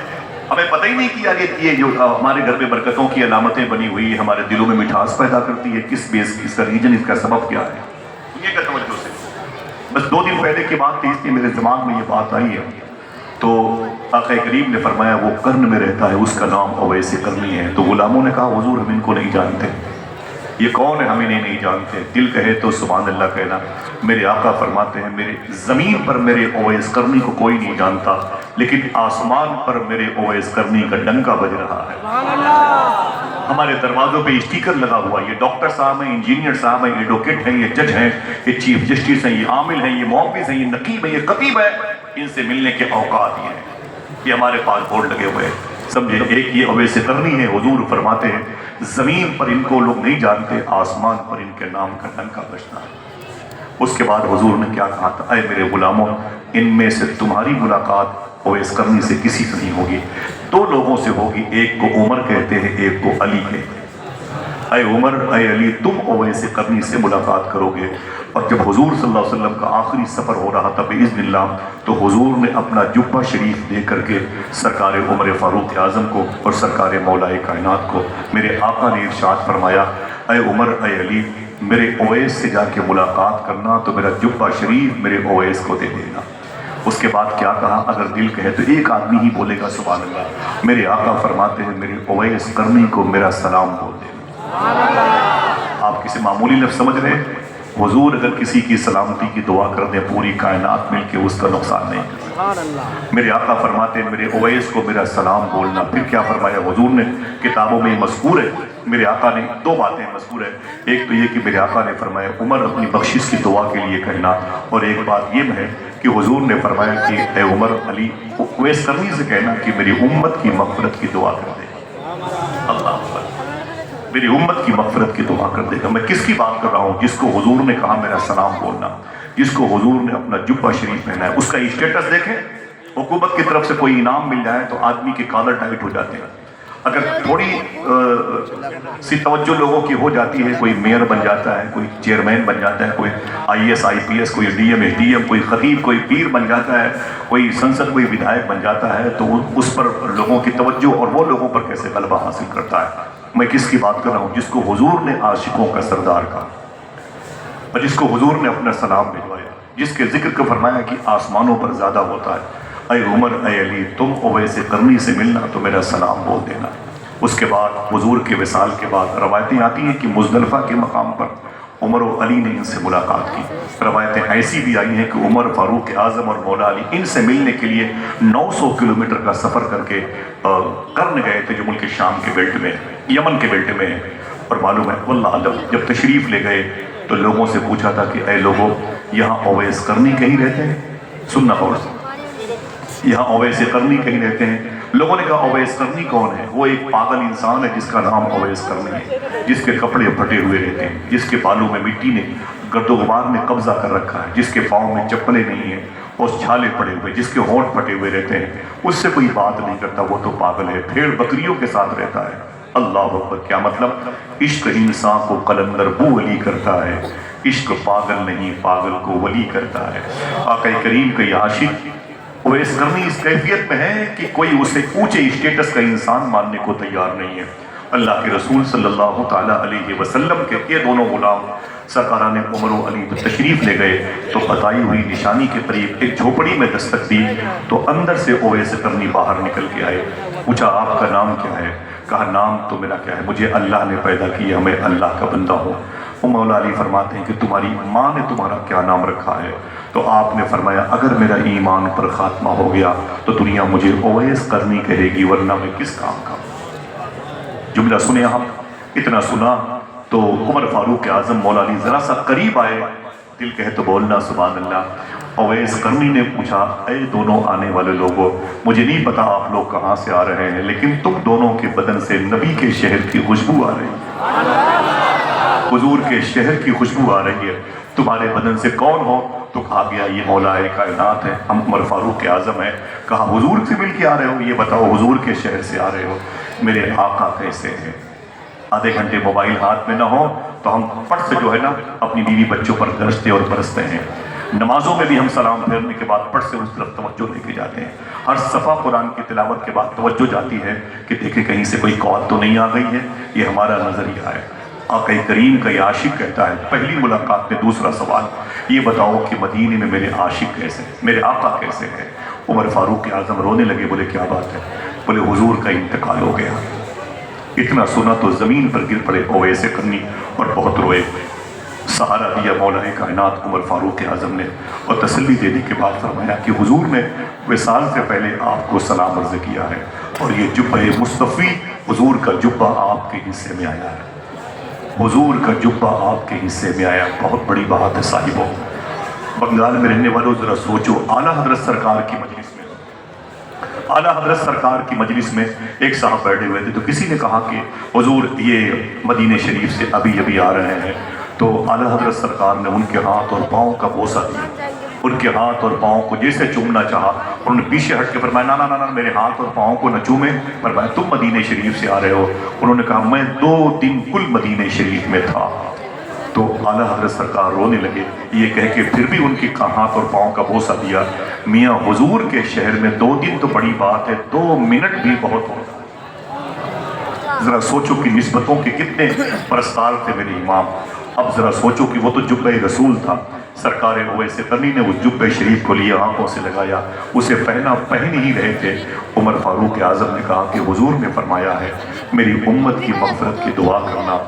हमें पता ही नहीं कि यार ये जो हमारे घर में बरकतों की अलामतें बनी हुई है, हमारे दिलों में मिठास पैदा करती है, किस बेस, इसका रीजन, इसका सबब क्या है? ये का तवज्जो से बस 2 दिन पहले की बात थी, इसलिए मेरे दिमाग में ये बात आई है। तो आक़ा करीम ने फरमाया वो कर्न में रहता है, उसका नाम ओवैस करनी है। तो गुलामों ने कहा हुजूर हम इनको नहीं जानते, ये कौन है, हम इन्हें नहीं जानते। दिल कहे तो सुभान अल्लाह कहना। मेरे आका फरमाते हैं मेरे ज़मीन पर मेरे ओवैस करनी को कोई नहीं जानता, लेकिन आसमान पर मेरे ओवैस करनी का डंका बज रहा है। हमारे दरवाजों पे स्टिकर लगा हुआ, ये डॉक्टर साहब हैं, इंजीनियर साहब हैं, एडवोकेट हैं, ये जज हैं, ये चीफ जस्टिस हैं, ये आमिल हैं, ये मुहफ़्फ़िज़ हैं, ये नकीब हैं, ये खतीब है, इनसे मिलने के औकात ये हैं। ये हमारे पास बोर्ड लगे हुए हैं, समझे? एक ये ओवैस करनी है। हुजूर फरमाते हैं जमीन पर इनको लोग नहीं जानते, आसमान पर इनके नाम का डंका बजता है। उसके बाद हुजूर ने क्या कहा था? ऐ मेरे गुलामों, इनमें से तुम्हारी मुलाकात ओवैस करनी से किसी से नहीं होगी, 2 लोगों से होगी। एक को उमर कहते हैं, एक को अली कहते हैं। ऐ उमर ऐ अली, तुम ओवैस करनी से मुलाकात करोगे। और जब हुजूर सल्लल्लाहु अलैहि वसल्लम का आखिरी सफ़र हो रहा था बिइज़्निल्लाह, तो हुजूर ने अपना जुब्बा शरीफ दे करके सरकार उमर फ़ारूक आज़म को और सरकार मौलाए कायनात को मेरे आका ने इरशाद फरमाया, ऐ उमर ऐ अली, मेरे ओवैस से जाके मुलाकात करना, तो मेरा जुब्बा शरीफ मेरे ओवैस को दे देना। उसके बाद क्या कहा? अगर दिल कहे तो एक आदमी ही बोलेगा सुभान अल्लाह। मेरे आका फरमाते हैं मेरे ओवैस करनी को मेरा सलाम बोल देना। आप किसी मामूली लफ्ज़ समझ रहे हैं? हुजूर अगर किसी की सलामती की दुआ कर दे, पूरी कायनात मिलके उसका नुकसान नहीं करती। मेरे आका फरमाते हैं मेरे ओवैस को मेरा सलाम बोलना। फिर क्या फरमाया हुजूर ने? किताबों में मज़कूर है, मेरे आका ने 2 बातें मज़कूर है। एक तो ये कि मेरे आका ने फरमाया उमर अपनी बख्शिश की दुआ के लिए कहना, और एक बात ये है कि हुजूर ने फरमाया कि ए उमर अली, ओवैस करनी से कहना कि मेरी उम्मत की मग़फ़िरत की दुआ कर दे। अल्लाह अकबर, मेरी उम्मत की मग़फ़िरत की दुआ कर देगा। मैं किसकी बात कर रहा हूँ? जिसको हुजूर ने कहा मेरा सलाम बोलना, जिसको हुजूर ने अपना जुब्बा शरीफ पहना है। उसका स्टेटस देखें, हुकूमत की तरफ से कोई इनाम मिल जाए तो आदमी के कॉलर टाइट हो जाते हैं। अगर थोड़ी सी तवज्जो लोगों की हो जाती है, कोई मेयर बन जाता है, कोई चेयरमैन बन जाता है, कोई IAS IPS, कोई DM SDM, कोई खतीब, कोई पीर बन जाता है, कोई संसद, कोई विधायक बन जाता है, तो उस पर लोगों की तवज्जो और वो लोगों पर कैसे गलबा हासिल करता है। मैं किसकी बात कर रहा हूँ? जिसको हुजूर ने आशिकों का सरदार कहा और जिसको हुजूर ने अपना सलाम भिजवाया, जिसके जिक्र को फरमाया कि आसमानों पर ज़्यादा होता है। ऐ उमर ऐ अली, तुम ओवैस करनी से मिलना तो मेरा सलाम बोल देना। उसके बाद हुजूर के विसाल के बाद रवायतें आती हैं कि मुज़दलिफ़ा के मकाम पर उमर और अली ने इनसे मुलाकात की। रवायतें ऐसी भी आई हैं कि उमर, फ़ारूक आज़म और मौला अली इनसे मिलने के लिए 900 किलोमीटर का सफ़र करके कर्न गए थे, जो मुल्क शाम के बेल्ट में, यमन के बेल्ट में है। और मालूम है वल्लाह आलम, जब तशरीफ़ ले गए तो लोगों से पूछा था कि ऐ लोगों, यहाँ ओवैस करनी कहीं रहते हैं? सुनना और यहाँ ओवैस करनी कहीं रहते हैं? लोगों ने कहा ओवैस करनी कौन है? वो एक पागल इंसान है जिसका नाम ओवैस करनी है, जिसके कपड़े फटे हुए रहते हैं, जिसके बालों में मिट्टी ने, गर्दोगुबार ने कब्जा कर रखा है, जिसके पाँव में चप्पलें नहीं है और छाले पड़े हुए, जिसके होंठ फटे हुए रहते हैं, उससे कोई बात नहीं करता, वो तो पागल है, भेड़ बकरियों के साथ रहता है। अल्लाह अकबर, क्या मतलब? इश्क इंसान को कलंदर बू वली करता है, इश्क पागल नहीं, पागल को वली करता है। आका करीम का ये आशिक ओवैस करनी इस कैफियत में है कि कोई उसे ऊंचे स्टेटस का इंसान मानने को तैयार नहीं है। अल्लाह के रसूल सल्लल्लाहु ताला अलैहि वसल्लम के ये दोनों गुलाम सरकारा ने उमर और अली तशरीफ़ ले गए तो बताई हुई निशानी के करीब एक झोपड़ी में दस्तक दी तो अंदर से ओवैस करनी बाहर निकल के आए। पूछा आपका नाम क्या है? कहा नाम तो मेरा क्या है, मुझे अल्लाह ने पैदा किया, मैं अल्लाह का बंदा हूँ। मौला अली फरमाते हैं कि तुम्हारी माँ ने तुम्हारा क्या नाम रखा है? तो आपने फरमाया अगर मेरा ईमान पर खात्मा हो गया तो दुनिया मुझे ओवैस करनी कहेगी, वरना मैं किस काम का। जुमला सुने हम, इतना सुना तो उमर फारूक आजम मौला अली जरा सा करीब आए, दिल कहे तो बोलना सुभान अल्लाह। ओवैस करनी ने पूछा, ऐ दोनों आने वाले लोगों, मुझे नहीं पता आप लोग कहाँ से आ रहे हैं, लेकिन तुम दोनों के बदन से नबी के शहर की खुशबू आ रही है, हुजूर के शहर की खुशबू आ रही है, तुम्हारे बदन से कौन हो? तो कहा गया ये मौलाए कायनात है, हम उमर फारूक आजम है। कहा हुजूर से मिल के आ रहे हो? ये बताओ हुजूर के शहर से आ रहे हो, मेरे आका कैसे हैं? आधे घंटे मोबाइल हाथ में ना हो तो हम फट से जो है ना अपनी बीवी बच्चों पर गरजते और बरसते हैं। नमाजों में भी हम सलाम फेरने के बाद फट से उस तरफ तवज्जो लेके जाते हैं। हर सफ़ा कुरान की तिलावत के बाद तवज्जो जाती है कि देखे कहीं से कोई कॉल तो नहीं आ गई है। ये हमारा नजरिया है। आक़ा करीम का ये आशिक कहता है, पहली मुलाकात में दूसरा सवाल, ये बताओ कि मदीने में मेरे आशिक कैसे, मेरे आका कैसे हैं? उमर फारूक आजम रोने लगे, बोले क्या बात है? बोले हुजूर का इंतकाल हो गया। इतना सुना तो ज़मीन पर गिर पड़े ओवैस करनी और बहुत रोए। सहारा दिया मौलाए कायनात उमर फारूक आजम ने और तसल्ली देने के बाद फरमाया कि हुजूर ने विसाल से पहले आपको सलाम अर्ज़ किया है और ये जुब्बे मुस्तफ़ी हुजूर का जुब्बा आपके हिस्से में आया है, हुजूर का जुब्बा आपके हिस्से में आया। बहुत बड़ी बात है साहिबों। बंगाल में रहने वालों जरा सोचो, आला हजरत सरकार की मजलिस में, आला हजरत सरकार की मजलिस में एक साहब बैठे हुए थे, तो किसी ने कहा कि हुजूर ये मदीने शरीफ से अभी अभी आ रहे हैं। तो आला हजरत सरकार ने उनके हाथ और पाँव का बोसा दिया, उनके हाथ और पाँव को जैसे चूमना चाहा, उन्होंने पीछे हट के फरमाया ना ना ना ना मेरे हाथ और पाँव को न चूमे। फरमाया तुम मदीने शरीफ से आ रहे हो? उन्होंने कहा मैं 2 दिन कुल मदीने शरीफ में था। तो आला हजरत सरकार रोने लगे, ये कह के फिर भी उनके हाथ और पाँव का बोसा दिया। मियाँ हुजूर के शहर में 2 दिन तो बड़ी बात है, 2 मिनट भी बहुत होता है। जरा सोचो कि निस्बतों के कितने परस्तार थे मेरे इमाम। अब जरा सोचो कि वो तो जुब्बे रसूल था, सरकार ओवैस करनी ने उस जुब्बे शरीफ को लिया, आंखों से लगाया, उसे पहन ही रहे थे। उमर फारूक आजम ने कहा कि हुजूर ने फरमाया है मेरी उम्मत की मग़फ़िरत की दुआ करना।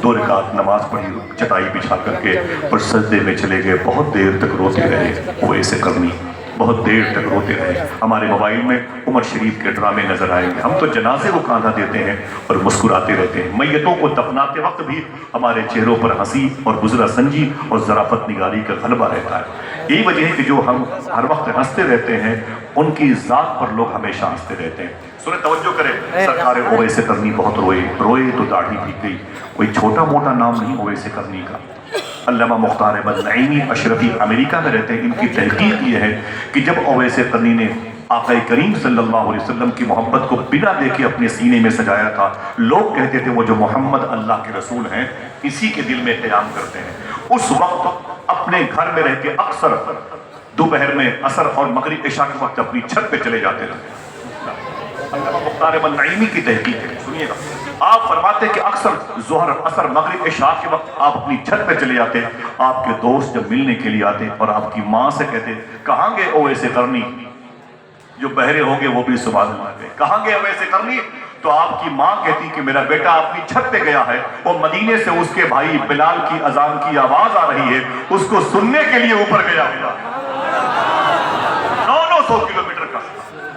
2 रकात नमाज पढ़ी, चटाई बिछा करके और सजदे में चले गए। बहुत देर तक रोते रहे ओवैस करनी, बहुत देर तक रोते रहे। हमारे मोबाइल में उमर शरीफ के ड्रामे नजर आएंगे। हम तो जनाजे को कांधा देते हैं और मुस्कुराते रहते हैं। मैयतों को दफनाते वक्त भी हमारे चेहरों पर हंसी और गुजरा संजी और ज़राफ़त निगारी का गलबा रहता है। यही वजह है कि जो हम हर वक्त हंसते रहते हैं, उनकी ज़ात पर लोग हमेशा हंसते रहते हैं। सुने, तवज्जो करें, सरकार ओवैस करनी बहुत रोए तो दाढ़ी भीग गई। कोई छोटा मोटा नाम नहीं ओवैस करनी का। अल्लामा मुख्तार अहमद नईमी अशरफी अमेरिका में रहते हैं। इनकी तहकीक ये है कि जब ओवैस करनी ने आक़ा करीम सल्लल्लाहु अलैहि वसल्लम की मोहब्बत को बिना देखे अपने सीने में सजाया था, लोग कहते थे वो जो मोहम्मद अल्लाह के रसूल हैं इसी के दिल में क़याम करते हैं। उस वक्त अपने घर में रह के अक्सर दोपहर में असर और मगरिब इशा के वक्त अपनी छत पे चले जाते थे। अल्लामा मुख्तार अहमद नईमी की तहकीक है, सुनिएगा। आप फरमाते कि अक्सर ज़ोहर असर मगरिब इशा के वक्त आप अपनी छत पे चले जाते। आपके दोस्त जब मिलने के लिए आते और आपकी माँ से कहते कहाँ गए ओवैस करनी, जो बहरे होंगे वो भी सुभान अल्लाह गए, कहाँ गए ओवैस करनी? तो आपकी माँ कहती कि मेरा बेटा अपनी छत पे गया है, वो मदीने से उसके भाई बिलाल की अजान की आवाज आ रही है, उसको सुनने के लिए ऊपर गया हुआ 900 किलोमीटर का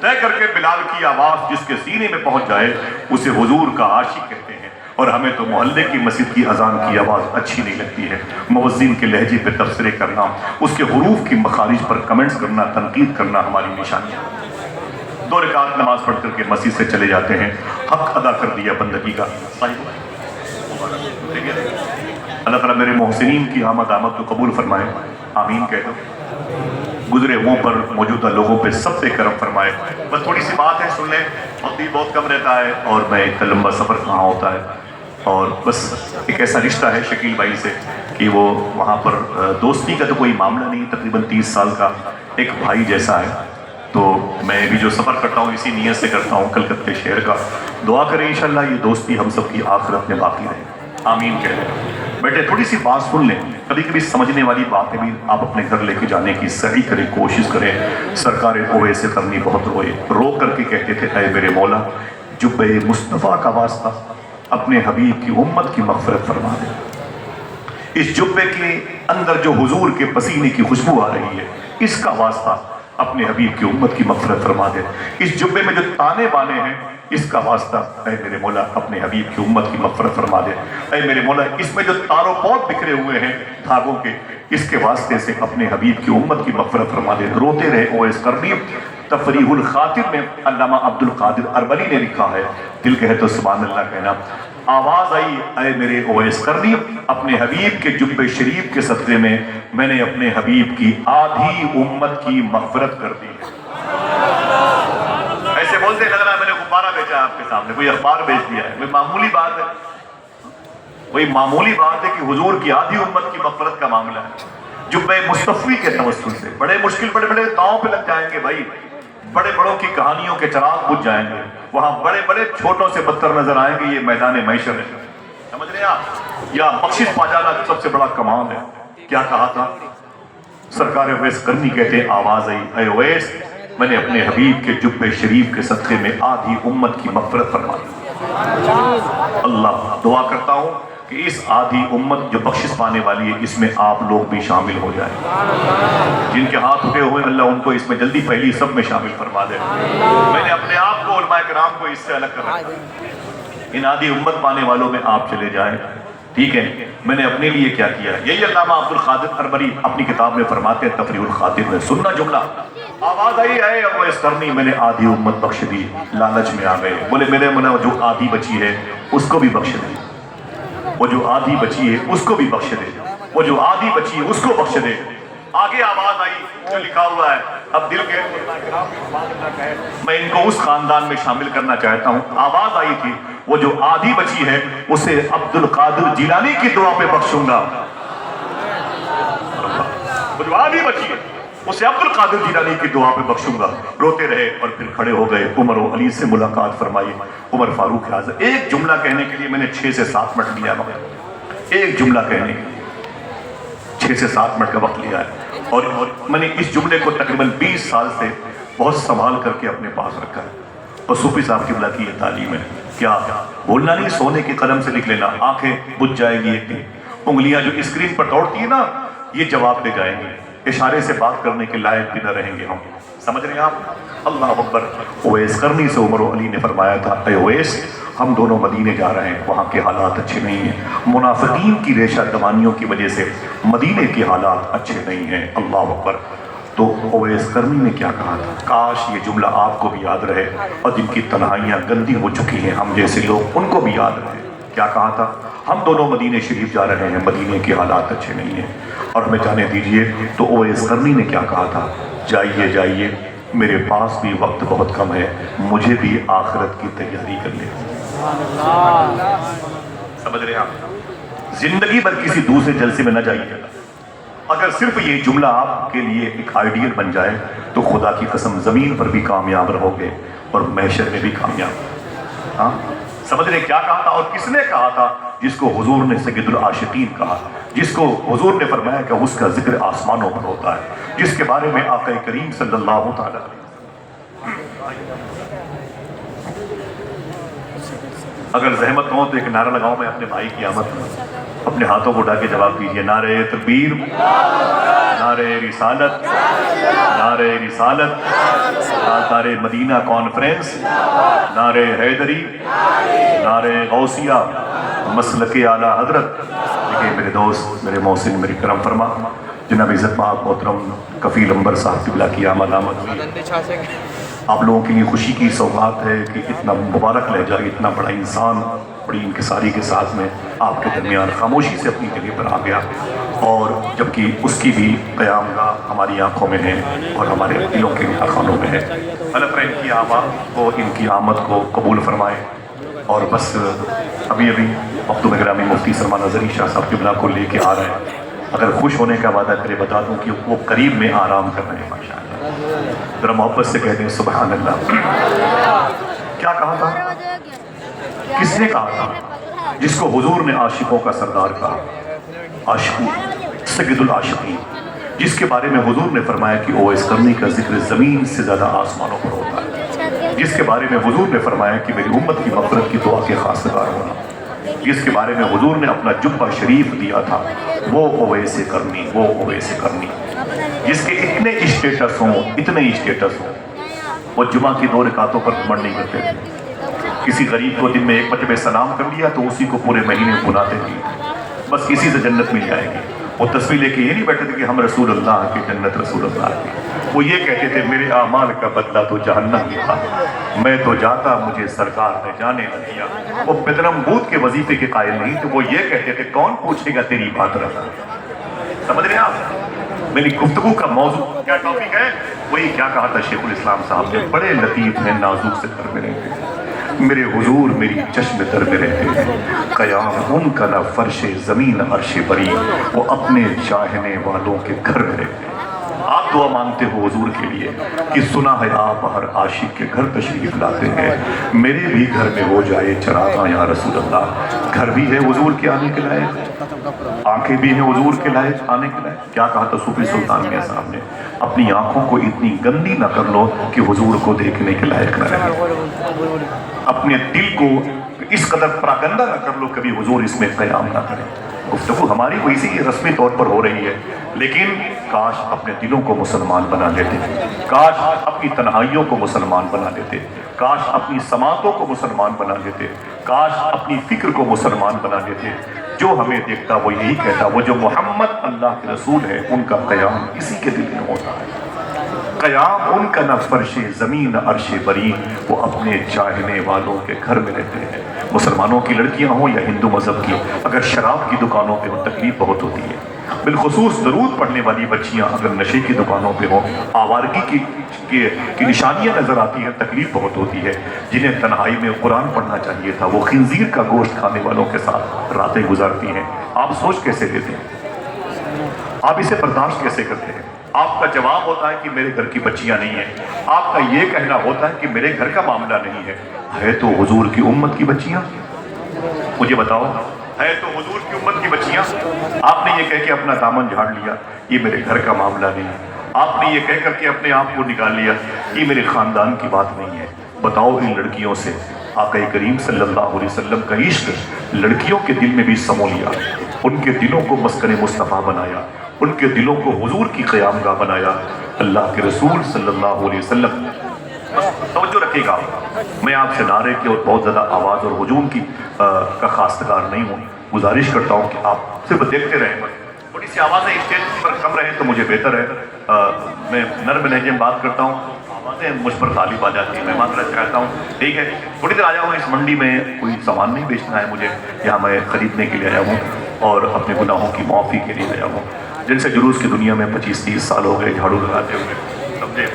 तय करके बिलाल की आवाज जिसके सीने में पहुंच जाए उसे हुजूर का आशिक कहते हैं। और हमें तो मोहल्ले की मस्जिद की अजान की आवाज़ अच्छी नहीं लगती है। मुअज्जिन के लहजे पे तबसरे करना, उसके हुरूफ की मखारिज पर कमेंट्स करना, तनकीद करना हमारी निशानियाँ। 2 रकात नमाज पढ़ करके मस्जिद से चले जाते हैं, हक अदा कर दिया बंदगी का। अल्लाह ताला मेरे मोहसिनीन की आमद को कबूल फरमाए, आमीन कह दो। गुजरे मुँह पर मौजूदा लोगों पे सब पे करम फरमाए। बस थोड़ी सी बात है, सुन लें, वक्त भी बहुत कम रहता है और मैं इतना लंबा सफ़र कहाँ होता है। और बस एक ऐसा रिश्ता है शकील भाई से कि वो वहाँ पर दोस्ती का तो कोई मामला नहीं, तकरीबन 30 साल का एक भाई जैसा है। तो मैं भी जो सफ़र करता हूँ इसी नीयत से करता हूँ कलकत्ते शहर का। दुआ करें इंशाल्लाह ये दोस्ती हम सब की आखिरत में बाकी रहे, आमीन कह रहे। बेटे थोड़ी सी बात सुन लें, कभी कभी समझने वाली बातें भी आप अपने घर लेके जाने की सही करें, कोशिश करें। सरकार ओवैस करनी बहुत रो करके कहते थे, ऐ मेरे मौला जुब्बे मुस्तफ़ा का वास्ता अपने हबीब की उम्मत की मग़फ़िरत फरमा दे। اس जुब्बे के अंदर जो हुजूर के पसीने की खुशबू आ रही है, इसका वास्ता अपने हबीब की उम्मत की मग़फ़िरत फरमा दे। इस जुब्बे में जो ताने बाने हैं, इसका वास्ता ऐ मेरे मौला अपने हबीब की उम्मत की मग़फ़िरत फरमा दे। ऐ मेरे मौला इसमें जो तारों पौध बिखरे हुए हैं धागों के, इसके वास्ते से अपने हबीब की उम्मत की मग़फ़िरत फरमा दे। रोते रहे ओवैस करनी। तफ़रीहुल ख़ातिर में अल्लामा अब्दुल क़ादिर अरबली ने लिखा है, दिल कहे तो सुभान अल्लाह कहना। आवाज़ आई ऐ मेरे ओवैस करनी, अपने हबीब के जुब्बे शरीफ के सदक़े में मैंने अपने हबीब की आधी उम्मत की मग़फ़िरत कर दी। ऐसे बोलते लग रहा है मैंने गुब्बारा बेचा आपके सामने, कोई अखबार बेच दिया है। कोई मामूली बात है, कोई मामूली बात है कि हुजूर की आधी उम्मत की मग़फ़िरत का मामला है। जुब्बे मुस्तफ़ी के तवस्सुल से बड़े मुश्किल बड़े बड़े दांव पे लग जाएंगे भाई, बड़े बड़ों की कहानियों के चिराग बुझ जाएंगे, वहां बड़े बड़े छोटों से बदतर नजर आएंगे। ये मैदान महशर है, समझ रहे हैं आप? या बख्शिश पा जाना सबसे बड़ा कमाल है। क्या कहा था सरकार अवैस करनी? कहते आवाज आई ऐ अवैस, मैंने अपने हबीब के जुब्बे शरीफ के सदक़े में आधी उम्मत की मग़फ़िरत फरमा दी। अल्लाह दुआ करता हूँ कि इस आधी उम्मत जो बख्शिश पाने वाली है, इसमें आप लोग भी शामिल हो जाए। जिनके हाथ उठे हुए अल्लाह उनको इसमें जल्दी पहली सब में शामिल फरमा दे। मैंने अपने आप को उलमाए किराम को इससे अलग कर रखा। इन आधी उम्मत पाने वालों में आप चले जाएं, ठीक है? मैंने अपने लिए क्या किया, यही अल्लामा अब्दुल क़ादिर अरबली अपनी किताब में फरमाते हैं तफ़रीहुल ख़ातिर में। सुनना जुमला, आवाज़ आई है अवैस करनी, मैंने आधी उम्मत बख्श दी। लालच में आ गए, बोले मेरे मन जो आधी बची है उसको भी बख्श दे, वो जो आधी बची है उसको भी बख्श दे, वो जो आधी बची है उसको बख्श दे। आगे आवाज आई जो लिखा हुआ है, अब दिल के मैं इनको उस खानदान में शामिल करना चाहता हूँ। आवाज आई थी वो जो आधी बची है उसे अब्दुल कादिर जिलानी की दुआ पे बख्शूंगा। वो जो आधी बची है उसे अब्दुल कादिर जिलानी की दुआ पे बख्शूंगा। रोते रहे और फिर खड़े हो गए। उमर और अली से मुलाकात फरमाई। उमर फारूक आज़म, एक जुमला कहने के लिए मैंने 6 से 7 मिनट लिया, मगर एक जुमला कहने के लिए 6 से 7 मिनट का वक्त लिया है। और मैंने इस जुमले को तकरीबन 20 साल से बहुत संभाल करके अपने पास रखा है। और सूफी साहब की की ये तालीम है, क्या बोलना नहीं, सोने की कलम से लिख लेना, आंखें बुझ जाएगी, उंगलियां जो स्क्रीन पर दौड़ती है ना, ये जवाब दे जाएंगे, इशारे से बात करने के लायक भी न रहेंगे हम। समझ रहे हैं आप? अल्लाह अकबर। ओवैस करनी से उमर अली ने फरमाया था, ऐ ओवैस, हम दोनों मदीने जा रहे हैं, वहाँ के हालात अच्छे नहीं हैं। मुनाफिकीन की रेशा दमानियों की वजह से मदीने के हालात अच्छे नहीं हैं। अल्लाह अकबर। तो ओवैस करनी ने क्या कहा था? काश ये जुमला आपको भी याद रहे, और जिनकी तन्हाइयाँ गंदी हो चुकी हैं हम जैसे लोग, उनको भी याद रहे। क्या कहा था? हम दोनों मदीने शरीफ जा रहे हैं, मदीने के हालात अच्छे नहीं हैं और हमें जाने दीजिए। तो ओवैस करनी ने क्या कहा था? जाइए जाइए, मेरे पास भी वक्त बहुत कम है, मुझे भी आखिरत की तैयारी कर ले। समझ रहे हैं आप? जिंदगी भर किसी दूसरे जलसे में न जाइए। अगर सिर्फ ये जुमला आपके लिए एक आइडियल बन जाए तो खुदा की कसम जमीन पर भी कामयाब रहोगे और महशर में भी कामयाब। हाँ, समझ रहे क्या कहा था और किसने कहा था? जिसको हुजूर ने सैयदुल आशिकीन कहा, जिसको हुजूर ने फरमाया कि उसका जिक्र आसमानों पर होता है, जिसके बारे में आका करीम सल्लल्लाहु तआला अगर जहमत हो तो एक नारा लगाऊं मैं अपने भाई की आमद में। अपने हाथों को उठा के जवाब दीजिए, नारे तकबीर, नारे रिसालत, नारे रिसालत, नारे मदीना कॉन्फ्रेंस, नारे हैदरी, नारे गौसिया, मसलके आला हजरत। देखिए मेरे दोस्त, मेरे मोहसिन, मेरी करम फरमा जनाब इज़्ज़त माब मोहतरम कफ़ील अंबर साहब क़िबला की आमद हुई। आप लोगों के लिए खुशी की सौगात है कि इतना मुबारक लहजा, इतना बड़ा इंसान बड़ी इंकिसारी के साथ में आपके दरमियान खामोशी से अपनी जगह पर आ गया, और जबकि उसकी भी क़यामगाह हमारी आँखों में है और हमारे दिलों के खानों में है। अल्लाह ताला इनकी आमद को, इनकी आमद को कबूल फरमाए। और बस अभी अभी मखदूम ग्रामी मुफ्ती सलमान अज़हरी शाह साहब क़िबला को लेके आ रहे हैं। अगर खुश होने का वादा करे बता दूं कि वो करीब में आराम कर रहे हैं माशाअल्लाह। जरा मोहब्बत से कहते हैं सुभान अल्लाह। क्या कहा था? किसने कहा था? जिसको हुजूर ने आशिकों का सरदार कहा, आशिक सैयदुल आशिकीन, जिसके बारे में हुजूर ने फरमाया कि ओवैस करनी का जिक्र ज़मीन से ज़्यादा आसमानों पर होता है, जिसके बारे में हुजूर ने फरमाया कि मेरी उम्मत की मग़फ़िरत की दुआ के खासदार होना, جس کے بارے میں حضور نے اپنا جبہ شریف دیا تھا، وہ اویس کرنی، وہ اویس کرنی، جس کے اتنے اسٹیٹس ہوں، اتنے اسٹیٹس ہوں، وہ جمعہ کی 2 رکعتوں پر گھمنڈ نہیں کرتے تھے۔ کسی غریب کو دن میں 1 مرتبہ سلام کر لیا تو اسی کو پورے مہینے بناتے تھے، بس اسی سے جنت مل جائے گی۔ وہ تصویر لے کے یہ نہیں بیٹھے تھے کہ ہم رسول اللہ کی جنت، رسول اللہ کی، وہ یہ کہتے تھے میرے اعمال کا بدلہ تو جہنم ہی تھا، میں تو جاتا مجھے سرکار نے جانے نہ دیا۔ وہ بدنمبود کے وظیفے کے قائل نہیں تو وہ یہ کہتے تھے کون پوچھے گا تیری بات رہا۔ سمجھ رہے ہیں آپ؟ میری گفتگو کا موضوع کیا ٹاپک ہے؟ وہی کیا کہا تھا شیخ الاسلام صاحب نے، بڑے لطیف ہیں، نازک سے گھر میں رہتے ہیں، میرے حضور میری چشم در میں رہتے ہیں، قیام ان کا نہ فرش زمین عرش بری، وہ اپنے چاہنے والوں کے گھر میں رہتے ہیں۔ آپ دعا مانگتے ہو حضور کے لیے کہ سنا ہے آپ ہر عاشق کے گھر تشریف لاتے ہیں، میرے بھی گھر میں ہو جائے چراغاں یا رسول اللہ۔ گھر بھی ہے حضور کے آنے کے لائق، آنکھیں بھی ہیں حضور کے لائق آنے کے لائق۔ کیا کہا تھا صوفی سلطان میاں صاحب نے، اپنی آنکھوں کو اتنی گندی نہ کر لو کہ حضور کو دیکھنے کے لائق نہ رہے، اپنے دل کو اس قدر پراگندہ نہ کر لو کبھی حضور اس میں قیام نہ کرے۔ گفتگو ہماری کوئی سی رسمی طور پر ہو رہی ہے، لیکن کاش اپنے دلوں کو مسلمان بنا لیتے، کاش اپنی تنہائیوں کو مسلمان بنا لیتے، کاش اپنی سماعتوں کو مسلمان بنا لیتے، کاش اپنی فکر کو مسلمان بنا لیتے۔ جو ہمیں دیکھتا وہ یہی کہتا، وہ جو محمد اللہ کے رسول ہے ان کا قیام اسی کے دل میں ہوتا ہے۔ قیام ان کا نہ فرش زمین عرش بری، وہ اپنے چاہنے والوں کے گھر میں رہتے ہیں۔ مسلمانوں کی لڑکیاں ہوں یا ہندو مذہب کی، اگر شراب کی دکانوں پہ ہوں تکلیف بہت ہوتی ہے، بالخصوص درود پڑھنے والی بچیاں اگر نشے کی دکانوں پہ ہوں، آوارگی کی نشانیاں نظر آتی ہیں، تکلیف بہت ہوتی ہے۔ جنہیں تنہائی میں قرآن پڑھنا چاہیے تھا وہ خنزیر کا گوشت کھانے والوں کے ساتھ راتیں گزارتی ہیں۔ آپ سوچ کیسے لیتے ہیں؟ آپ اسے برداشت کیسے کرتے ہیں؟ آپ کا جواب ہوتا ہے کہ میرے گھر کی بچیاں نہیں ہیں، آپ کا یہ کہنا ہوتا ہے کہ میرے گھر کا معاملہ نہیں ہے۔ ہے تو حضور کی امت کی بچیاں، مجھے بتاؤ، ہے تو حضور کی امت کی بچیاں؟ آپ نے یہ کہہ کے اپنا دامن جھاڑ لیا یہ میرے گھر کا معاملہ نہیں ہے، آپ نے یہ کہہ کر کے اپنے آپ کو نکال لیا یہ میرے خاندان کی بات نہیں ہے۔ بتاؤ ان لڑکیوں سے آقا کریم صلی اللہ علیہ وسلم کا عشق لڑکیوں کے دل میں بھی سمو لیا، ان کے دلوں کو مسکن مصطفیٰ بنایا، ان کے دلوں کو حضور کی قیام گاہ بنایا۔ اللہ کے رسول صلی اللہ علیہ وسلم، توجہ رکھیے گا، میں آپ سے نعرے کی اور بہت زیادہ آواز اور ہجوم کی کا خواستگار نہیں ہوں، گزارش کرتا ہوں کہ آپ صرف دیکھتے رہیں، تھوڑی سی آوازیں اسٹیج پر کم رہیں تو مجھے بہتر ہے۔ میں نرم لہجے میں بات کرتا ہوں، آوازیں مجھ پر غالب آ جاتی ہیں، میں معذرت چاہتا ہوں، ٹھیک ہے؟ تھوڑی دیر آیا ہوں، اس منڈی میں کوئی سامان نہیں بیچنا ہے مجھے، یہاں میں خریدنے کے لیے آیا ہوں اور اپنے گناہوں کی معافی کے لیے آیا ہوں۔ جن سے جلوس کی دنیا میں 25-30 سال ہو گئے جھاڑو لگاتے ہوئے، سمجھے؟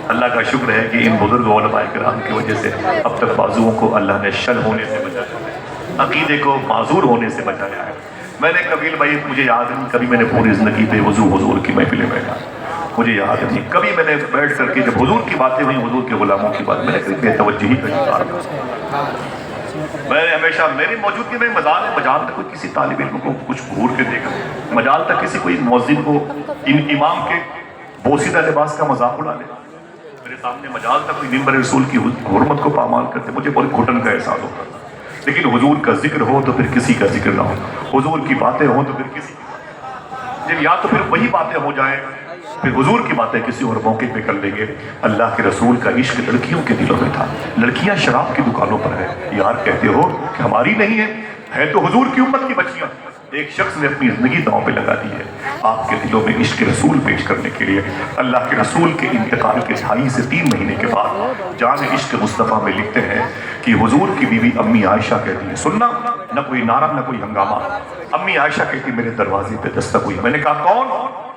اللہ کا شکر ہے کہ ان بزرگ علماء کرام کی وجہ سے اب تک بازوؤں کو اللہ نے شل ہونے سے بچایا، عقیدے کو معذور ہونے سے بچایا ہے۔ میں نے کبھی بھائی مجھے یاد نہیں کبھی میں نے پوری زندگی بے وضو حضور کی محفلیں بیٹھا، مجھے یاد نہیں کبھی میں نے بیٹھ کر کے جب حضور کی باتیں ہوئیں، حضور کے غلاموں کی بات، میں نے کبھی بے توجہی کا شکار تھا۔ میں نے ہمیشہ میری موجودگی میں مجال تک کوئی کسی طالب علم کو کچھ گھور کے دیکھا، مجال تک کسی کوئی مؤذن کو امام کے بوسیدہ لباس کا مذاق اڑا لے، میرے سامنے مجال تک کوئی ممبر رسول کی حرمت کو پامال کرتے، مجھے بڑی گھٹن کا احساس ہوتا تھا۔ لیکن حضور کا ذکر ہو تو پھر کسی کا ذکر نہ ہو، حضور کی باتیں ہوں تو پھر کسی کی، جب یا تو پھر وہی باتیں ہو جائیں پھر حضور کی باتیں کسی اور موقع پہ کر لیں گے۔ اللہ کے رسول کا عشق لڑکیوں کے دلوں میں تھا، لڑکیاں شراب کی دکانوں پر ہیں، یار کہتے ہو کہ ہماری نہیں ہے تو حضور کی امت کی بچیاں۔ ایک شخص نے اپنی زندگی داؤں پہ لگا دی ہے آپ کے دلوں میں عشق رسول پیش کرنے کے لیے۔ اللہ کے رسول کے انتقال کے 2.5 سے 3 مہینے کے بعد جان عشق مصطفیٰ میں لکھتے ہیں کہ حضور کی بیوی امی عائشہ کہتی ہے، سننا نہ کوئی نعرہ نہ کوئی ہنگامہ، امی عائشہ کہتی میرے دروازے پہ دستک ہوئی، میں نے کہا کون؟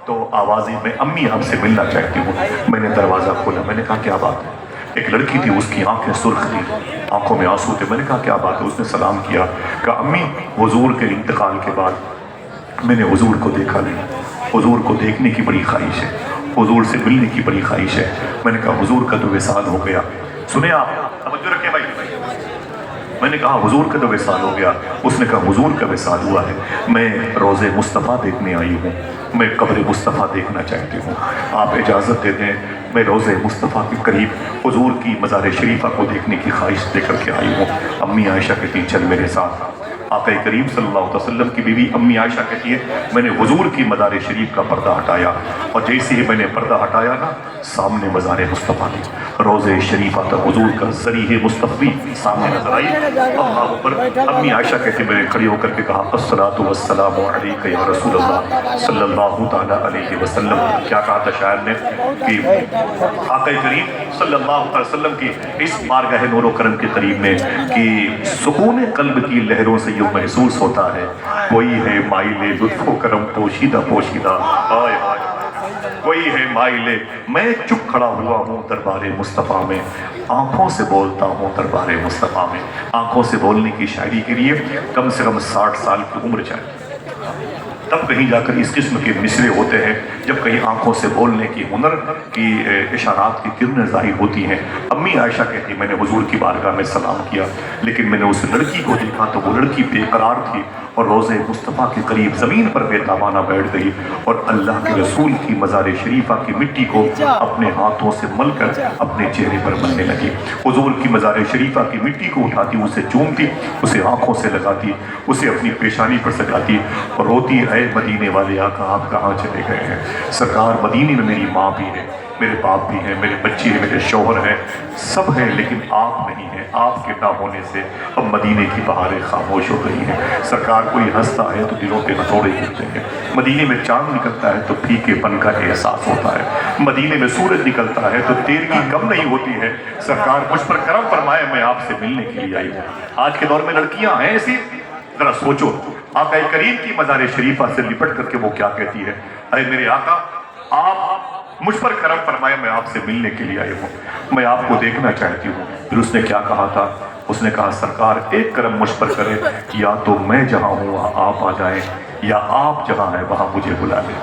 تو آوازیں میں امی آپ سے ملنا چاہتی ہوں۔ میں نے دروازہ کھولا، میں نے کہا کیا بات ہے؟ ایک لڑکی تھی، اس کی آنکھیں سرخ تھی، آنکھوں میں آنسو تھے، میں نے کہا کیا بات ہے؟ اس نے سلام کیا، کہا امی حضور کے انتقال کے بعد میں نے حضور کو دیکھا نہیں، حضور کو دیکھنے کی بڑی خواہش ہے، حضور سے ملنے کی بڑی خواہش ہے۔ میں نے کہا حضور کا تو وصال ہو گیا، سنیں آپ توجہ رکھیں بھائی، میں نے کہا حضور کا تو وصال ہو گیا، اس نے کہا حضور کا وصال ہوا ہے، میں روضہ مصطفیٰ دیکھنے آئی ہوں، میں قبر مصطفیٰ دیکھنا چاہتی ہوں، آپ اجازت دے دیں میں روضہ مصطفیٰ کے قریب حضور کی مزار شریفہ کو دیکھنے کی خواہش دے کر کے آئی ہوں۔ امی عائشہ کہتی چل میرے ساتھ، आका करीम सल्लल्लाहु अलैहि वसल्लम की बीवी अम्मी आयशा कहती है मैंने हुजूर की मज़ार शरीफ का पर्दा हटाया और जैसे ही मैंने पर्दा हटाया ना सामने मज़ार मुस्तफ़ा थी, रोज़े शरीफा तक हुजूर का ज़रीए मुस्तफ़ी सामने नजर आई। अल्लाह अकबर। अम्मी आयशा कहती मैंने खड़ी होकर के कहा अस्सलातु वस्सलामु अलैका या रसूल अल्लाह सल्लल्लाहु ताला अलैहि वसल्लम। क्या कहा था शायर ने कि आका करीम सल्लल्लाहु अलैहि वसल्लम की इस बारगाह नूर करम के करीब में कि सुकून कल्ब की लहरों से यूँ महसूस होता है कोई है माइले लुत्फ़ो करम पोशीदा पोशीदा। आय आय कोई है माइले, मैं चुप खड़ा हुआ हूँ दरबारे मुस्तफ़ा में, आंखों से बोलता हूँ दरबारे मुस्तफ़ा में। आंखों से बोलने की शायरी के लिए कम से कम 60 साल की उम्र चाहिए, तब कहीं जाकर इस किस्म के मिसरे होते हैं जब कहीं आंखों से बोलने की हुनर की इशारात की किरणें ज़ाहिर होती हैं। अम्मी आयशा कहती मैंने हुजूर की बारगाह में सलाम किया, लेकिन मैंने उस लड़की को देखा तो वो लड़की बेकरार थी और रोज़े मुस्तफ़ा के करीब ज़मीन पर बेतावाना बैठ गई और अल्लाह के रसूल की मज़ार शरीफा की मिट्टी को अपने हाथों से मलकर अपने चेहरे पर मलने लगी। हुजूर की मज़ार शरीफा की मिट्टी को उठाती, उसे चूमती, उसे आँखों से लगाती, उसे अपनी पेशानी पर सजाती और रोती है मदीने वाले आका आप कहाँ चले गए हैं सरकार। मदीने में मेरी माँ भी है, मेरे बाप भी हैं, मेरे बच्चे हैं, मेरे शौहर हैं, सब हैं, लेकिन आप नहीं हैं। आपके ना होने से अब मदीने की बहारें खामोश हो गई हैं सरकार। कोई हंसता है तो दिलों के हथौड़े गिरते हैं, मदीने में चांद निकलता है तो फीकेपन का एहसास होता है, मदीने में सूरज निकलता है तो तेरगी कम नहीं होती है सरकार। मुझ पर करम फरमाए, मैं आपसे मिलने के लिए आई हूँ। आज के दौर में लड़कियां हैं ऐसी, जरा सोचो आका करीम की मज़ार शरीफा से लिपट करके वो क्या कहती है, अरे मेरे आका आप मुझ पर करम फरमाए, मैं आपसे मिलने के लिए आई हूँ, मैं आपको देखना चाहती हूँ। फिर उसने क्या कहा था, उसने कहा सरकार एक करम मुझ पर करें, या तो मैं जहाँ हूँ वहाँ आप आ जाएं, या आप जहाँ हैं वहाँ मुझे बुला लें।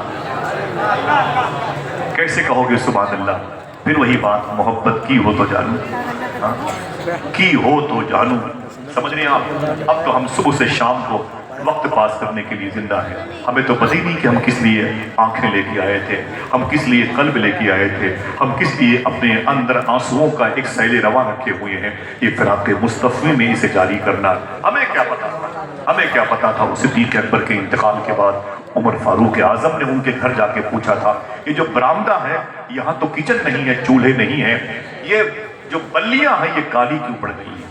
कैसे कहोगे सुभान अल्लाह। फिर वही बात, मोहब्बत की हो तो जानू, की हो तो जानू। समझ रहे हैं आप। अब तो हम सुबह से शाम को वक्त पास करने के लिए जिंदा है, हमें तो पता ही नहीं कि हम किस लिए आंखें लेके आए थे, हम किस लिए कल्ब लेके आए थे, हम किस लिए अपने अंदर आंसुओं का एक सैले रवा रखे हुए हैं। ये फिराक़ मुस्तफ़ी में इसे जारी करना हमें क्या पता था, हमें क्या पता था। उस सिद्दीक़ अकबर के इंतकाल के बाद उमर फारूक आज़म ने उनके घर जाके पूछा था, ये जो बरामदा है यहाँ तो किचन नहीं है, चूल्हे नहीं है, ये जो बल्लियाँ हैं ये काली क्यों पड़ गई है,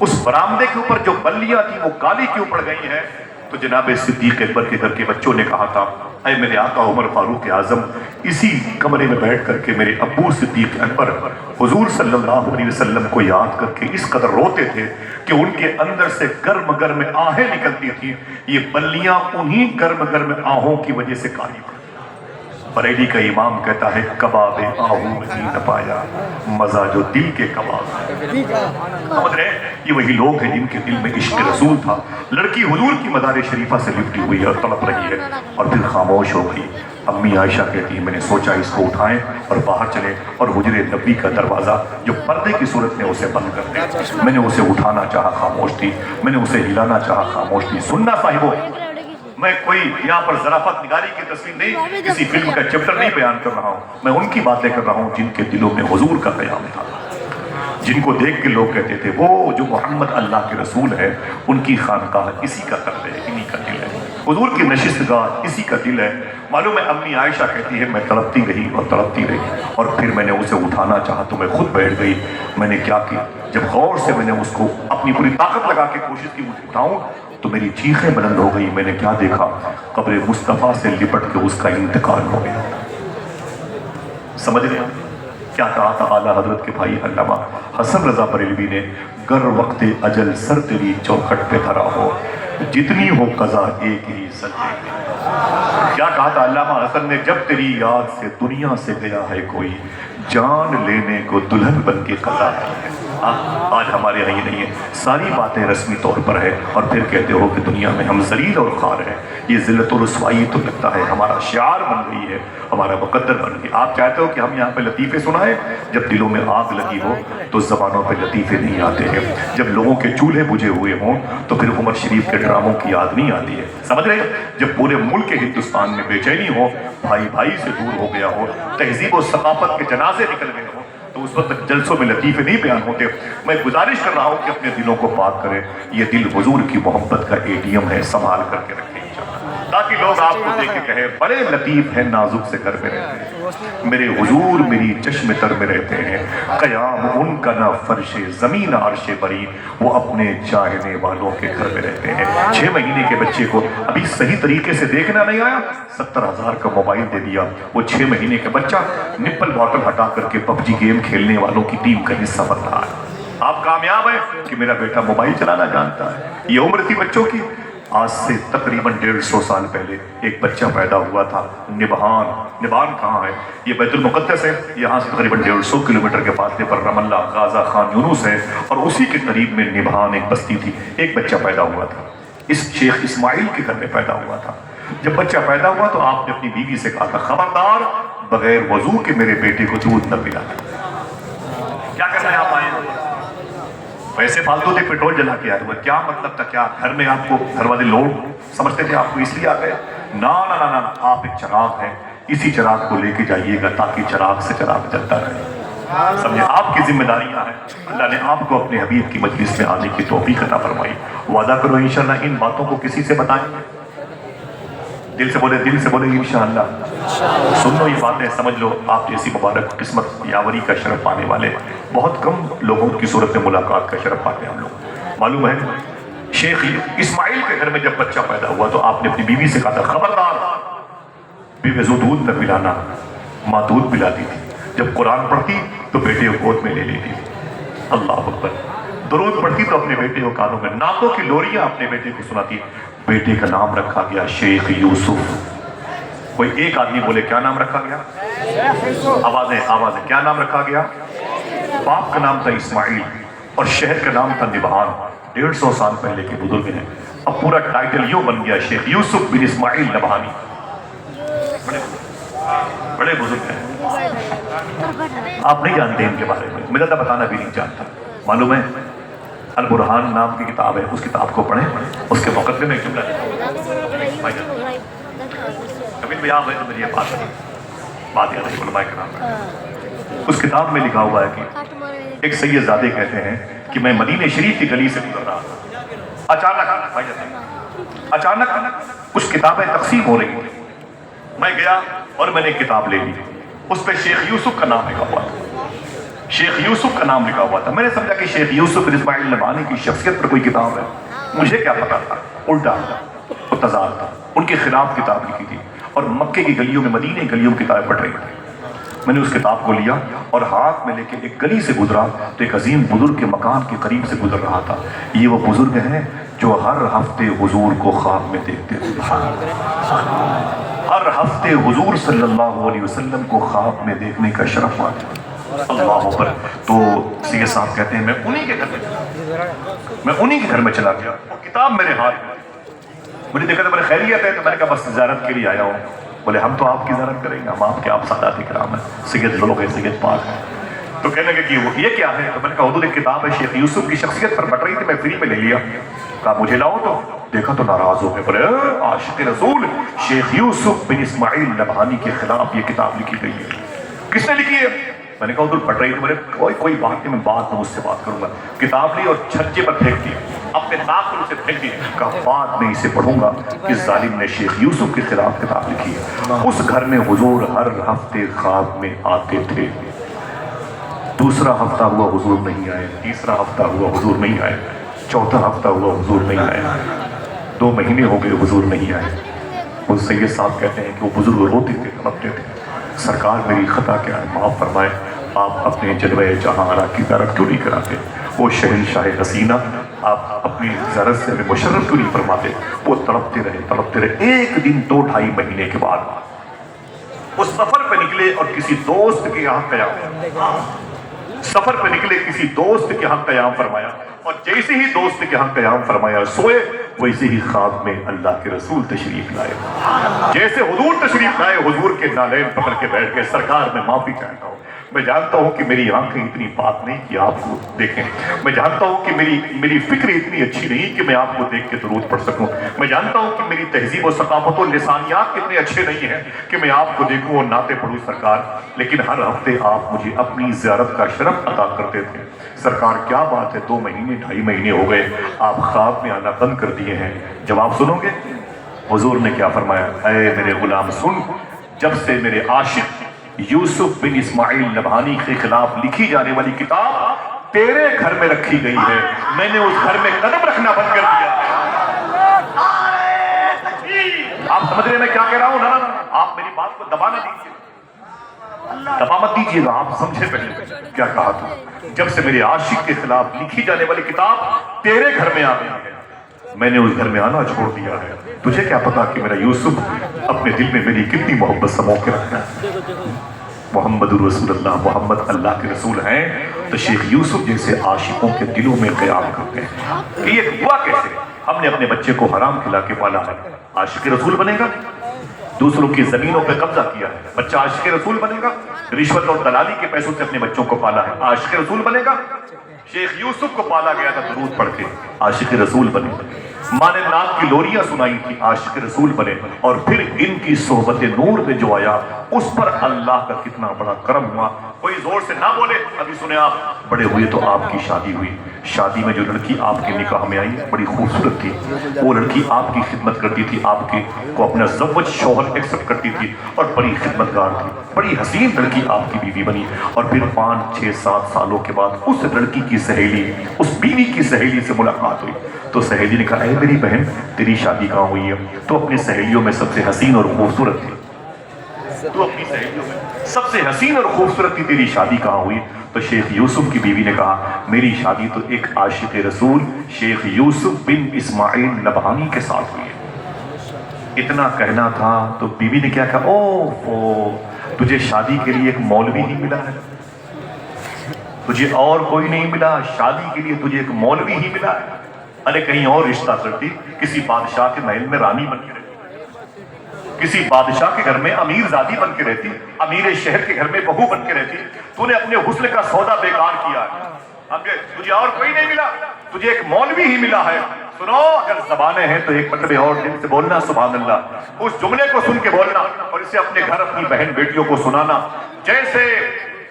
उस बरामदे के ऊपर जो बल्लियां थी वो काली क्यों पड़ गई हैं। तो जनाब सिद्दीक़ अकबर के घर के बच्चों ने कहा था, अरे मेरे आका उमर फारूक आज़म इसी कमरे में बैठ करके मेरे अब्बू सिद्दीक़ अकबर हुजूर सल्लल्लाहु अलैहि वसल्लम को याद करके इस कदर रोते थे कि उनके अंदर से गर्म गर्म आहें निकलती थी। ये बल्लियां उन्हीं गर्म गर्म आहों की वजह से काली पड़। बरेली का इमाम कहता है कबाब आहू नहीं न पाया मजा जो दिल के कबाब। समझ रहे, ये वही लोग हैं जिनके दिल में इश्क रसूल था। लड़की हुजूर की मज़ार शरीफा से लिपटी हुई है और तड़प रही है और फिर खामोश हो गई। अम्मी आयशा कहती है मैंने सोचा इसको उठाएं और बाहर चले और हुजरे नबी का दरवाज़ा जो पर्दे की सूरत में उसे बंद कर दे। मैंने उसे उठाना चाहा, खामोश थी, मैंने उसे हिलाना चाहा, खामोश थी। सुनना साहिबो, मैं कोई यहाँ पर ज़राफ़त निगारी की तस्वीर नहीं, किसी फिल्म का चैप्टर नहीं बयान कर रहा हूँ, मैं उनकी बातें कर रहा हूँ जिनके दिलों में हुजूर का क़याम था, जिनको देख के लोग कहते थे वो जो मोहम्मद अल्लाह के रसूल है, उनकी खानकाह इसी का कल्ब है, इन्हीं का दिल है, हुजूर की नशिस्तगाह इसी का दिल है। मालूम है अम्मी आयशा कहती है मैं तड़पती रही और तड़पती रही और फिर मैंने उसे उठाना चाहा तो मैं खुद बैठ गई। मैंने क्या किया, जब गौर से मैंने उसको अपनी पूरी ताकत लगा के कोशिश की उसे उठाऊं तो मेरी चीखें बुलंद हो गई। मैंने क्या देखा, कब्र मुस्तफ़ा से लिपट के उसका इंतकाल हो गया। समझ रहे हैं क्या कहा था आला हजरत के भाई अल्लामा हसन रजा बरेलवी ने, गर वक्त अजल सर तेरी चौखट पे धरा हो, जितनी हो कज़ा एक ही सजदे में। क्या कहा था अल्लामा हसन ने, जब तेरी याद से दुनिया से गया है कोई, जान लेने को दुल्हन बन के कज़ा है। आज हमारे यहाँ ये नहीं है, सारी बातें रस्मी तौर पर है और फिर कहते हो कि दुनिया में हम जलील और खार हैं। ये ज़िल्लत और रुसवाई तो लगता है हमारा शिआर बन गई है, हमारा मुकद्दर बन गई। आप चाहते हो कि हम यहाँ पे लतीफ़े सुनाएं, जब दिलों में आग लगी हो तो ज़बानों पे लतीफ़े नहीं आते हैं। जब लोगों के चूल्हे बुझे हुए हों तो फिर उमर शरीफ के ड्रामों की याद नहीं आती है। समझ रहे हैं, जब पूरे मुल्क हिंदुस्तान में बेचैनी हो, भाई भाई से दूर हो गया हो, तहजीब और सकाफत के जनाजे निकल गए हो, تو اس وقت تک جلسوں میں لطیفے نہیں بیان ہوتے. میں گزارش کر رہا ہوں کہ اپنے دلوں کو پاک کریں. یہ دل حضور کی محبت کا ATM ہے, سنبھال کر کے رکھیں تاکہ لوگ آپ کو دیکھ کے کہیں بڑے لطیف ہیں, نازک سے گھر میں رہتے ہیں. میرے حضور میری چشم تر میں رہتے ہیں. قیام ان کا نہ فرش زمین عرش بری, وہ اپنے چاہنے والوں کے گھر میں رہتے ہیں. 6 مہینے کے بچے کو ابھی صحیح طریقے سے دیکھنا نہیں آیا, 70,000 کا موبائل دے دیا. وہ 6 مہینے کے بچہ نپل باٹل ہٹا کر کے PUBG گیم کھیلنے والوں کی ٹیم کا حصہ بن رہا ہے. آپ کامیاب ہیں کہ میرا بیٹا موبائل چلانا جانتا ہے. یہ عمر تھی بچوں کی. آج سے تقریباً 150 سال پہلے ایک بچہ پیدا ہوا تھا, نبان کہاں ہے؟ یہ بیت المقدس ہے. یہاں سے تقریباً 150 کلومیٹر کے فاصلے پر رم اللہ, غازہ, خان یونس ہے, اور اسی کے قریب میں نبان ایک بستی تھی. ایک بچہ پیدا ہوا تھا, اس شیخ اسماعیل کے گھر میں پیدا ہوا تھا. جب بچہ پیدا ہوا تو آپ نے اپنی بیوی سے کہا تھا, خبردار بغیر وضو کے میرے بیٹے کو دودھ نہ پلانا. کیا کرنا ہے آپ آئے ہو؟ ویسے فالتو تھے, پیٹرول جلا کے آئے ہوئے. کیا مطلب تھا؟ کیا گھر میں آپ کو گھر والے لوگ سمجھتے تھے آپ کو اس لیے آ گئے؟ نا نا نا نا, آپ ایک چراغ ہیں, اسی چراغ کو لے کے جائیے گا تاکہ چراغ سے چراغ جلتا رہے. سمجھے, آپ کی ذمہ داریاں ہیں. اللہ نے آپ کو اپنے حبیب کی مجلس میں آنے کی توفیق عطا فرمائی. وعدہ کرو انشاءاللہ ان باتوں کو کسی سے بتائیں. دل سے بولے انشاءاللہ. سن لو یہ باتیں, سمجھ لو. آپ جیسی مبارک قسمت یاوری کا شرف پانے والے بہت کم لوگوں کی صورت میں ملاقات کا شرف پاتے ہیں ہم لوگ. معلوم ہے شیخ اسماعیل کے گھر میں جب بچہ پیدا ہوا تو آپ نے اپنی بیوی سے کہا تھا, خبردار بے وضو دودھ نہ پلانا. ماں دودھ پلاتی تھی. جب قرآن پڑھتی تو بیٹے کو گود میں لے لیتی تھی. اللہ اکبر. درود پڑھتی تو اپنے بیٹے کو کانوں میں, نعتوں کی لوریاں اپنے بیٹے کو سناتی. بیٹے کا نام رکھا گیا شیخ یوسف. کوئی ایک آدمی بولے کیا نام رکھا گیا؟ آوازیں. کیا نام رکھا گیا؟ باپ کا نام تھا اسماعیل اور شہر کا نام تھا نبہان. 150 سال پہلے کے بزرگ ہیں. اب پورا ٹائٹل یوں بن گیا, شیخ یوسف بن اسماعیل نبہانی. بڑے بزرگ ہیں. آپ نہیں جانتے ان کے بارے میں, میں زیادہ بتانا بھی نہیں چاہتا. معلوم ہے البرہان نام کی کتاب ہے, اس کتاب کو پڑھیں. اس کے مقدمے میں ایک جملہ کبھی بھی آپ ہے تو مجھے یہ بات یاد ہے علماء کرام. اس کتاب میں لکھا ہوا ہے کہ ایک سید زادے کہتے ہیں کہ میں مدینہ شریف کی گلی سے گزر رہا تھا. اچانک کچھ کتابیں تقسیم ہو رہی تھیں. میں گیا اور میں نے ایک کتاب لے لی. اس پہ شیخ یوسف کا نام لکھا ہوا تھا. شیخ یوسف کا نام لکھا ہوا تھا. میں نے سمجھا کہ شیخ یوسف بن اسماعیل نبہانی کی شخصیت پر کوئی کتاب ہے. مجھے کیا پتا تھا, الٹا وہ تضاد تھا. ان کے خلاف کتاب لکھی تھی اور مکے کی گلیوں میں, مدینے کی گلیوں میں کتابیں پڑھ رہی تھی. میں نے اس کتاب کو لیا اور ہاتھ میں لے کے ایک گلی سے گزرا تو ایک عظیم بزرگ کے مکان کے قریب سے گزر رہا تھا. یہ وہ بزرگ ہیں جو ہر ہفتے حضور کو خواب میں دیکھتے تھے. ہر ہفتے حضور صلی اللہ علیہ وسلم کو خواب میں دیکھنے کا شرف پاتے. اللہ اکبر. تو سید صاحب کہتے ہیں میں انہی کے گھر میں چلا گیا. وہ کتاب میرے ہاتھ میں. مجھے دیکھا تھا, میرے خیریت ہے, تو میں نے کہا بس زیارت کے لیے آیا ہوں. بولے ہم تو آپ کی زیارت کریں گے, ہم آپ کے, آپ سادات کرام ہیں, سید لوگ ہیں, سید پاک ہیں. تو کہنے لگے کہ یہ کیا ہے؟ تو میں نے کہا حضور ایک کتاب ہے شیخ یوسف کی شخصیت پر بٹ رہی تھی, میں فری میں لے لیا. کہا مجھے لاؤ. تو دیکھا تو ناراض ہو گئے. بولے عاشق رسول شیخ یوسف بن اسماعیل نبہانی کے خلاف یہ کتاب لکھی گئی ہے. کس نے لکھی ہے؟ میں نے کہا حضور پڑھ رہی تھی. بولے کوئی بات نہیں, میں بعد میں اس سے بات کروں گا. کتاب لی اور چھجے پر پھینک دی, اپنے ناک پر اسے پھینک دی. کہا بعد میں اسے پڑھوں گا. اس ظالم نے شیخ یوسف کے خلاف کتاب لکھی ہے. اس گھر میں حضور ہر ہفتے خواب میں آتے تھے. دوسرا ہفتہ ہوا حضور نہیں آئے, تیسرا ہفتہ ہوا حضور نہیں آئے, چوتھا ہفتہ ہوا حضور نہیں آئے, 2 مہینے ہو گئے حضور نہیں آئے. وہ سید صاحب کہتے ہیں کہ وہ بزرگ روتے تھے, تڑپتے تھے, سرکار میری خطا کیا ہے, معاف فرمائے, آپ اپنے جلوہ جہاں آرا کی زیارت کیوں نہیں کراتے؟ وہ شہنشاہ حسینہ آپ اپنی زیارت سے مشرف کیوں نہیں فرماتے؟ وہ تڑپتے رہے. ایک دن 2-2.5 مہینے کے بعد اس سفر پہ نکلے اور کسی دوست کے یہاں قیام فرمایا. اور جیسے ہی دوست کے ہاں قیام فرمایا سوئے, ویسے ہی خواب میں اللہ کے رسول تشریف لائے. جیسے حضور تشریف لائے, حضور کے نالین پکڑ کے بیٹھ گئے, سرکار میں معافی چاہتا ہوں, میں جانتا ہوں کہ میری آنکھیں اتنی پاک نہیں کہ آپ کو دیکھیں، میں جانتا ہوں کہ میری فکر اتنی اچھی نہیں کہ میں آپ کو دیکھ کے درود پڑھ سکوں، میں جانتا ہوں کہ میری تہذیب و ثقافت و لسانیات اتنے اچھے نہیں ہیں کہ میں آپ کو دیکھوں اور نعتیں پڑھوں سرکار، لیکن ہر ہفتے آپ مجھے اپنی زیارت کا شرف عطا کرتے تھے۔ سرکار کیا بات ہے 2 مہینے 2.5 مہینے ہو گئے آپ خواب میں آنا بند کر دیے ہیں، جواب سنو گے؟ حضور نے کیا فرمایا؟ اے میرے غلام سن، جب سے میرے عاشق یوسف بن اسماعیل نبہانی کے خلاف لکھی جانے والی کتاب تیرے گھر میں رکھی گئی ہے، میں نے اس گھر میں قدم رکھنا بند کر دیا۔ آپ سمجھ رہے ہیں میں کیا کہہ رہا ہوں؟ نا آپ میری بات کو دبا نہ دیجیے، دبا مت دیجیے گا، آپ سمجھے پہلے کیا کہا تھا؟ جب سے میرے عاشق کے خلاف لکھی جانے والی کتاب تیرے گھر میں آ گئی ہے، میں نے اس گھر میں آنا چھوڑ دیا ہے۔ تجھے کیا پتا کہ میرا یوسف اپنے دل میں میری کتنی محبت سمو کے رکھتا ہے۔ محمد رسول اللہ، محمد اللہ کے رسول ہیں تو شیخ یوسف جیسے عاشقوں کے دلوں میں قیام کرتے ہیں کہ یہ ہوا کیسے؟ ہم نے اپنے بچے کو حرام کھلا کے پالا ہے، عاشق رسول بنے گا؟ دوسروں کی زمینوں پہ قبضہ کیا ہے، بچہ عاشق رسول بنے گا؟ رشوت اور دلالی کے پیسوں سے اپنے بچوں کو پالا ہے، عاشق رسول بنے گا؟ شیخ یوسف کو پالا گیا تھا درود پڑھ کے، عاشق رسول بنے۔ ماں نے نعت کی لوریاں سنائی تھی، عاشق رسول بنے۔ اور پھر ان کی صحبت نور میں جو آیا اس پر اللہ کا کتنا بڑا کرم ہوا۔ کوئی زور سے نہ بولے، ابھی سنے آپ بڑے ہوئے تو آپ کی شادی ہوئی، شادی میں جو لڑکی آپ کے نکاح میں آئی بڑی خوبصورت تھی، وہ لڑکی آپ کی خدمت کرتی تھی، آپ کے کو اپنا زوج شوہر ایکسپٹ کرتی تھی اور بڑی خدمتگار تھی، بڑی حسین لڑکی آپ کی بیوی بنی۔ اور پھر 5 6 7 سالوں کے بعد اس لڑکی کی سہیلی، اس بیوی کی سہیلی سے ملاقات ہوئی تو سہیلی نے کہا اے میری بہن تیری شادی کہاں ہوئی ہے؟ تو اپنی سہیلیوں میں سب سے حسین اور خوبصورت تھی، تو اپنی سہیلیوں میں سب سے حسین اور خوبصورت تھی، تیری شادی کہاں ہوئی؟ تو شیخ یوسف کی بیوی نے کہا میری شادی تو ایک عاشق رسول شیخ یوسف بن اسماعیل نبہانی کے ساتھ ہوئی ہے۔ اتنا کہنا تھا تو بیوی نے کیا کہا اوہ تجھے شادی کے لیے ایک مولوی ہی ملا ہے، تجھے اور کوئی نہیں ملا، شادی کے لیے تجھے ایک مولوی ہی ملا ہے؟ ارے کہیں اور رشتہ کرتی، کسی بادشاہ کے محل میں رانی بن کے رہتی، کسی بادشاہ کے گھر میں امیر زادی بن کے رہتی، امیر شہر کے گھر میں بہو بن کے رہتی۔ تو نے اپنے حسن کا سودا بیکار کیا ہے، تجھے اور کوئی نہیں ملا، تجھے ایک مولوی ہی ملا ہے۔ سنو اگر زبانیں ہیں تو ایک مرتبہ اور دل سے بولنا سبحان اللہ، اس جملے کو سن کے بولنا اور اسے اپنے گھر اپنی بہن بیٹیوں کو سنانا، جیسے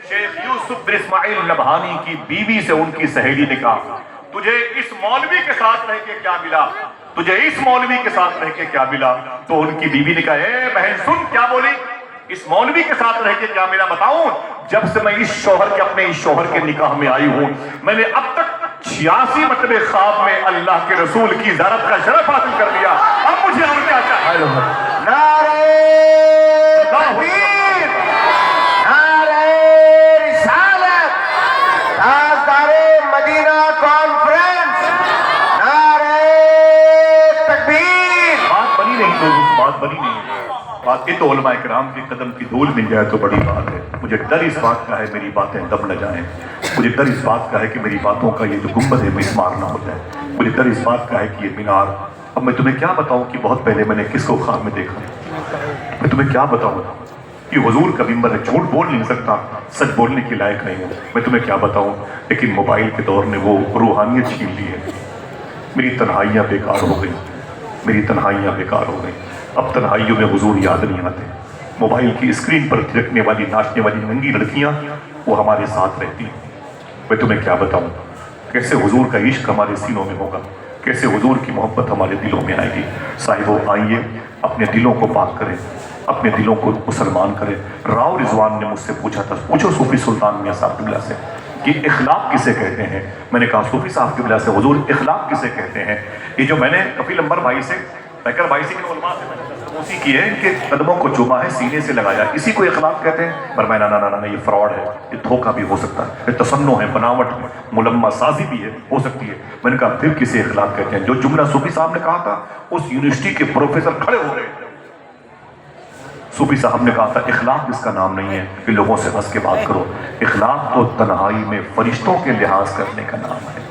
شیخ یوسف بن اسماعیل نبہانی کی بیوی سے ان کی سہیلی نے کہا تجھے اس مولوی کے ساتھ رہ کے کیا ملا، تجھے اس مولوی کے ساتھ رہ کے کیا ملا؟ تو ان کی بیوی نے کہا اے بہن سن، کیا بولی؟ اس مولوی کے ساتھ رہ کے کیا ملا بتاؤں؟ جب سے میں اس شوہر کے اپنے اس شوہر کے نکاح میں آئی ہوں میں نے اب تک 86 مرتبہ خواب میں اللہ کے رسول کی زیارت کا شرف حاصل کر لیا، اب مجھے اور کیا چاہیے؟ نعرہ تکبیر، نعرہ رسالت، تاجدار مدینہ کانفرنس، نعرہ تکبیر۔ بات بنی نہیں دوست، بات بنی نہیں، بات یہ تو علماء کرام کے قدم کی دھول مل جائے تو بڑی بات ہے۔ مجھے ڈر اس بات کا ہے میری باتیں دب نہ جائیں، مجھے ڈر اس بات کا ہے کہ میری باتوں کا یہ جو گنبد ہے مسمار نہ ہو جائے، مجھے ڈر اس بات کا ہے کہ یہ مینار، اب میں تمہیں کیا بتاؤں کہ بہت پہلے میں نے کس کو خواب میں دیکھا، میں تمہیں کیا بتاؤں کہ حضور کا منبر ہے، جھوٹ بول نہیں سکتا، سچ بولنے کی لائق نہیں ہوں، میں تمہیں کیا بتاؤں، لیکن موبائل کے دور نے وہ روحانیت چھین لی ہے، میری تنہائیاں بیکار ہو گئی، میری تنہائیاں بیکار ہو گئی، اب تنہائیوں میں حضور یاد نہیں آتے، موبائل کی اسکرین پر تھرکنے والی ناچنے والی ننگی لڑکیاں وہ ہمارے ساتھ رہتی ہیں، میں تمہیں کیا بتاؤں کیسے حضور کا عشق ہمارے سینوں میں ہوگا، کیسے حضور کی محبت ہمارے دلوں میں آئے گی۔ صاحبو آئیے اپنے دلوں کو پاک کریں، اپنے دلوں کو مسلمان کریں۔ راؤ رضوان نے مجھ سے پوچھا تھا، پوچھو صوفی سلطان میاں صاحب قبلہ سے کہ اخلاق کسے کہتے ہیں؟ میں نے کہا صوفی صاحب قبلہ سے حضور اخلاق کسے کہتے ہیں؟ یہ جو میں نے کفیل انور بھائی سے پیکر بھائی سے علماء سے اسی کی ہے، ان کے قدموں کو چوما ہے، سینے سے لگایا، اسی کو اخلاق کہتے ہیں؟ فرمایا نا یہ فراڈ ہے، یہ دھوکہ بھی ہو سکتا ہے، یہ تصنع ہے، بناوٹ ہے، ملمہ سازی بھی ہے، ہو سکتی ہے۔ میں نے کہا پھر کسے اخلاق کہتے ہیں؟ جو جملہ صوفی صاحب نے کہا تھا اس یونیورسٹی کے پروفیسر کھڑے ہو رہے تھے، صوفی صاحب نے کہا تھا اخلاق اس کا نام نہیں ہے کہ لوگوں سے ہنس کے بات کرو، اخلاق تو تنہائی میں فرشتوں کے لحاظ کرنے کا نام ہے۔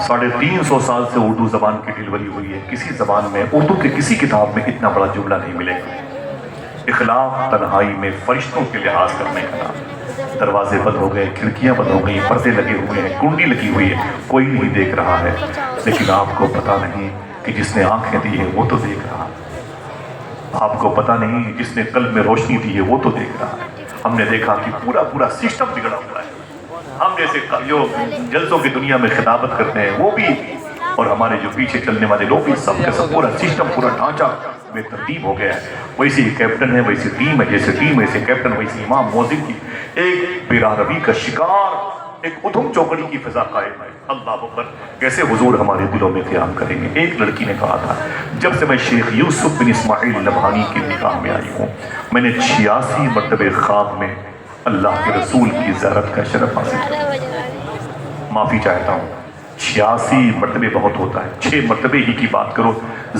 350 سال سے اردو زبان کی ڈلیوری ہوئی ہے، کسی زبان میں اردو کے کسی کتاب میں اتنا بڑا جملہ نہیں ملے گا۔ اخلاق تنہائی میں فرشتوں کے لحاظ کرنے کا نام ہے۔ دروازے بند ہو گئے، کھڑکیاں بند ہو گئی، پردے لگے ہوئے ہیں، کنڈی لگی ہوئی ہے، کوئی نہیں دیکھ رہا ہے، لیکن آپ کو پتہ نہیں کہ جس نے آنکھیں دی ہیں وہ تو دیکھ رہا ہے۔ آپ کو پتہ نہیں جس نے قلب میں روشنی دی ہے وہ تو دیکھ رہا ہے۔ ہم نے دیکھا کہ پورا سسٹم بگڑا ہوا ہے۔ ہم جیسے جو جلسوں کی دنیا میں خطابت کرتے ہیں وہ بھی، اور ہمارے جو پیچھے چلنے والے لوگ بھی، سب کا سب پورا سسٹم، پورا ڈھانچہ بے ترتیب ہو گیا ہے۔ ویسے ہی کیپٹن ہے، ویسے ٹیم ہے، جیسے ٹیم ویسے کیپٹن، ویسے امام مؤذن کی ایک بے روی کا شکار، ایک ادھم چوکڑی کی فضا قائم ہے۔ اللہ اکبر، کیسے حضور ہمارے دلوں میں قیام کریں گے۔ ایک لڑکی نے کہا تھا، جب سے میں شیخ یوسف بن اسماعیل نبہانی کے نکاح میں آئی ہوں، میں نے 86 مرتبہ خواب میں اللہ کے رسول کی زیارت کا شرف حاصل کیا۔ معافی چاہتا ہوں، 86 مرتبے بہت ہوتا ہے، 6 مرتبے ہی کی بات کرو،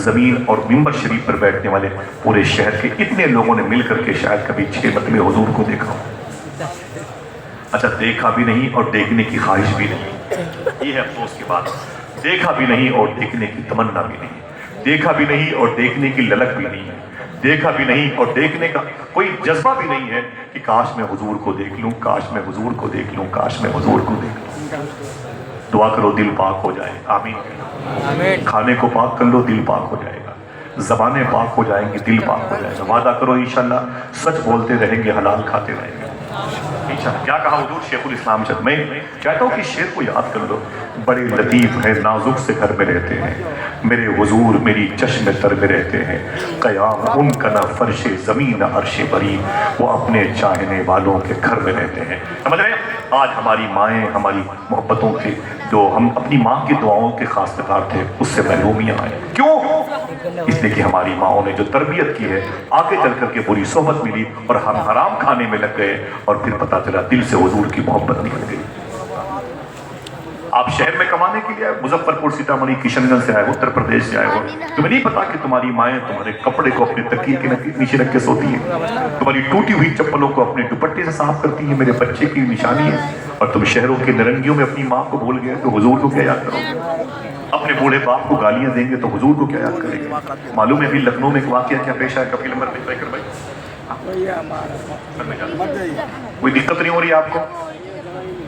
زمین اور منبر شریف پر بیٹھنے والے پورے شہر کے اتنے لوگوں نے مل کر کے شاید کبھی 6 مرتبے حضور کو دیکھا ہو۔ اچھا، دیکھا بھی نہیں اور دیکھنے کی خواہش بھی نہیں، یہ ہے افسوس کی بات۔ دیکھا بھی نہیں اور دیکھنے کی تمنا بھی نہیں، دیکھا بھی نہیں اور دیکھنے کی للک بھی نہیں ہے، دیکھا بھی نہیں اور دیکھنے کا کوئی جذبہ بھی نہیں ہے کہ کاش میں حضور کو دیکھ لوں، کاش میں حضور کو دیکھ لوں، کاش میں حضور کو دیکھ لوں۔ دعا کرو دل پاک ہو جائے، آمین۔ کھانے کو پاک کر لو، دل پاک ہو جائے گا، زبانیں پاک ہو جائیں گی، دل پاک ہو جائے گا۔ وعدہ کرو انشاءاللہ سچ بولتے رہیں گے، حلال کھاتے رہیں گے انشاءاللہ۔ کیا کہا حضور شیخ الاسلام شد، میں کہتا ہوں کہ شیخ کو یاد کر لو، بڑے لطیف ہیں، نازک سے گھر میں رہتے ہیں، میرے حضور میری چشم تر میں رہتے ہیں، قیام ان کا نہ فرش زمین نہ عرش بری، وہ اپنے چاہنے والوں کے گھر میں رہتے ہیں۔ سمجھ رہے ہیں؟ آج ہماری مائیں ہماری محبتوں کے، جو ہم اپنی ماں کی دعاؤں کے خواستگار تھے، اس سے محرومیاں آئیں۔ کیوں؟ اس لیے کہ ہماری ماؤں نے جو تربیت کی ہے، آگے چل کر کے بری صحبت ملی اور ہم حرام کھانے میں لگ گئے، اور پھر پتہ چلا دل سے حضور کی محبت نکل گئی۔ آپ شہر میں کمانے کے لیے آئے، مظفر پور، سیتامڑھی، کشن گنج سے آئے ہو، اتر پردیش سے آئے ہو، تمہیں نہیں پتا کہ تمہاری مائیں تمہارے کپڑے کو اپنے تکیے کے نیچے رکھ کے سوتی ہیں، تمہاری ٹوٹی ہوئی چپلوں کو اپنے دوپٹے سے صاف کرتی ہیں، میرے بچے کی نشانی ہے، اور تم شہروں کے نرنگیوں میں اپنی ماں کو بھول گئے تو حضور کو کیا یاد کرو گے؟ اپنے بوڑھے باپ کو گالیاں دیں گے تو حضور کو کیا یاد کریں گے؟ معلوم ہے ابھی لکھنؤ میں ایک واقعہ کیا پیش آیا، کفیل نمبر پہ کر بھائی، کوئی دقت نہیں ہو رہی آپ کو؟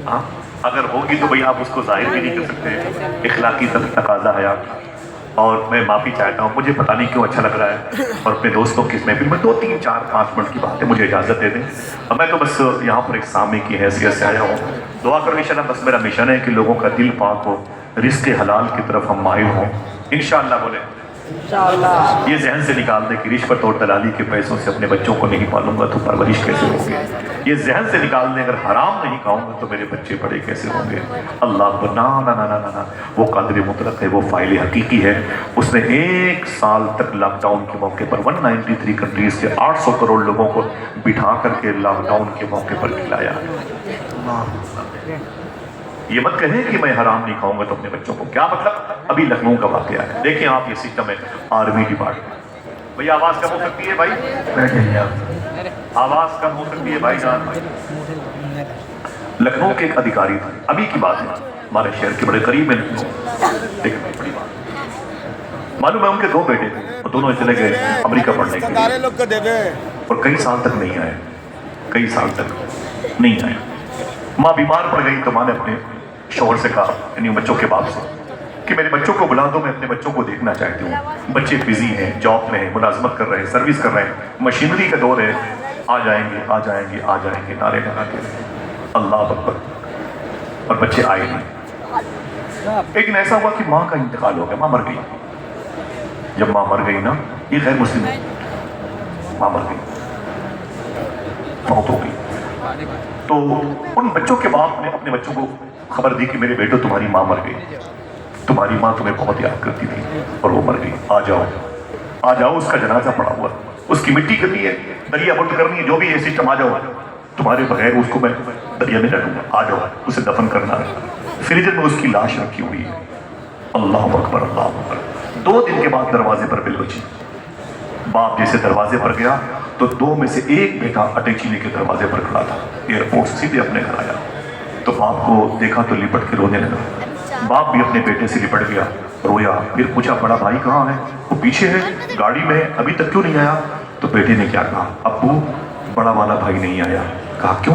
ہاں، اگر ہوگی تو بھئی آپ اس کو ظاہر بھی نہیں کر سکتے، اخلاقی تقاضا ہے آپ۔ اور میں معافی چاہتا ہوں، مجھے پتہ نہیں کیوں اچھا لگ رہا ہے، اور اپنے دوستوں کی اس محفل میں 2 3 4 5 منٹ کی بات ہے، مجھے اجازت دے دیں۔ اب میں تو بس یہاں پر ایک سامع کی حیثیت سے آیا ہوں، دعا کرو انشاءاللہ، بس میرا مشن ہے کہ لوگوں کا دل پاک ہو، رزق حلال کی طرف ہم مائل ہوں انشاءاللہ۔ بولے یہ ذہن سے نکال دے کہ رشوت اور دلالی کے پیسوں سے اپنے بچوں کو نہیں پالوں گا تو پرورش کیسے ہوگی، یہ ذہن سے نکال دے اگر حرام نہیں کھاؤں گا تو میرے بچے بڑے کیسے ہوں گے۔ اللہ اکبر، نا نا نا نا نا، وہ قادر مطلق ہے، وہ فاعل حقیقی ہے۔ اس نے 1 سال تک لاک ڈاؤن کے موقع پر 193 کنٹریز کے 800 کروڑ لوگوں کو بٹھا کر کے لاک ڈاؤن کے موقع پر کھلایا۔ یہ مت کہیں کہ میں حرام نہیں کھاؤں گا تو اپنے بچوں کو، کیا مطلب؟ ابھی لکھنؤ کا واقعہ ہے، دیکھیں آپ یہ سسٹم ہے، آرمی ڈپارٹمنٹ، بھئی آواز کم ہو سکتی ہے بھائی، بیٹھیں آپ، آواز کم ہو سکتی ہے بھائی جان۔ لکھنؤ کے ایک ادھیکاری تھے، ابھی کی بات ہے، ہمارے شہر کے بڑے قریب میں لکھنؤ، دیکھیں بڑی بات، معلوم ہے ان کے 2 بیٹے تھے اور دونوں چلے گئے امریکہ پڑھنے کے لیے، اور کئی سال تک نہیں آئے، کئی سال تک نہیں آئے۔ ماں بیمار پڑ گئی تو ماں نے اپنے شوہر سے کہا، یعنی بچوں کے باپ سے، کہ میرے بچوں کو بلا دو، میں اپنے بچوں کو دیکھنا چاہتی ہوں، بچے بزی ہیں، جاب میں ہیں، ملازمت کر رہے ہیں، سروس کر رہے ہیں، مشینری کا دور ہے، آ جائیں گے آ جائیں گے آ جائیں گے، نعرے لگا کے اللہ اکبر، اور بچے آئے نہیں۔ ایک دن ایسا ہوا کہ ماں کا انتقال ہو گیا، ماں مر گئی۔ جب ماں مر گئی نا، یہ غیر مسلم ہے، ماں مر گئی، موت ہو گئی، تو ان بچوں کے باپ نے اپنے بچوں کو خبر دی کہ میرے بیٹو تمہاری ماں مر گئی، تمہاری ماں تمہیں بہت یاد کرتی تھی اور وہ مر گئی، آ جاؤ آ جاؤ، اس کا جنازہ پڑا ہوا، اس کی مٹی کرنی ہے، دریا بلٹ کرنی ہے، جو بھی ہے سسٹم، آ جاؤ، تمہارے بغیر اس کو میں دریا میں ڈالوں گا، آ جاؤ، اسے دفن کرنا ہے۔ فریزر میں اس کی لاش رکھی ہوئی ہے، اللہ اکبر اللہ اکبر۔ 2 دن کے بعد دروازے پر بل بجی، باپ جیسے دروازے پر گیا تو 2 میں سے ایک بیٹا اٹیچی لے کے دروازے پر کھڑا تھا، ایئرپورٹ سے سیدھے اپنے گھر آیا، تو باپ کو دیکھا تو لپٹ کے رونے لگا، باپ بھی اپنے بیٹے سے لپٹ گیا، رویا، پھر پوچھا بڑا بھائی کہاں ہے؟ وہ پیچھے ہے، گاڑی میں ہے، ابھی تک کیوں نہیں آیا؟ तो बेटे ने क्या कहा, अब्बू बड़ा वाला भाई नहीं आया। कहा क्यों?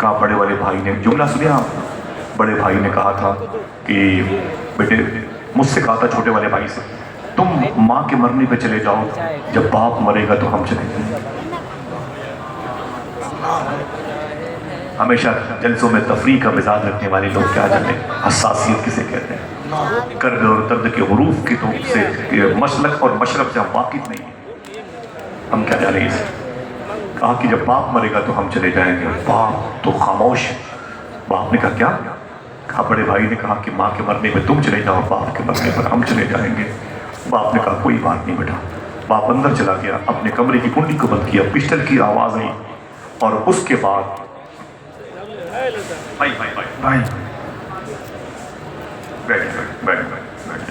कहा बड़े वाले भाई ने, जुमला सुनिए आप, बड़े भाई ने कहा था कि बेटे, मुझसे कहा था छोटे वाले भाई से, तुम माँ के मरने पे चले जाओ, जब बाप मरेगा तो हम चले जाएंगे। हमेशा जलसों में तफरीह का मिजाज रखने वाले लोग क्या जाते हैं हसासियत किसे कहते हैं। कर्द और दर्द के हुरूफ की तो से मसलक और मशरब से हम वाकिफ नहीं है, हम क्या जाने इसे। कहा कि जब बाप मरेगा तो हम चले जाएंगे। बाप तो खामोश। बाप ने कहा क्या? कहा बड़े भाई ने कहा कि माँ के मरने पे तुम चले जाओ, बाप के मरने पर हम चले जाएंगे। बाप ने कहा कोई बात नहीं बेटा। बाप अंदर चला गया, अपने कमरे की कुंडी को बंद किया, पिस्टल की आवाज आई और उसके बाद भाई भाई भाई भाई बैठ बैठ बैठ बैठ।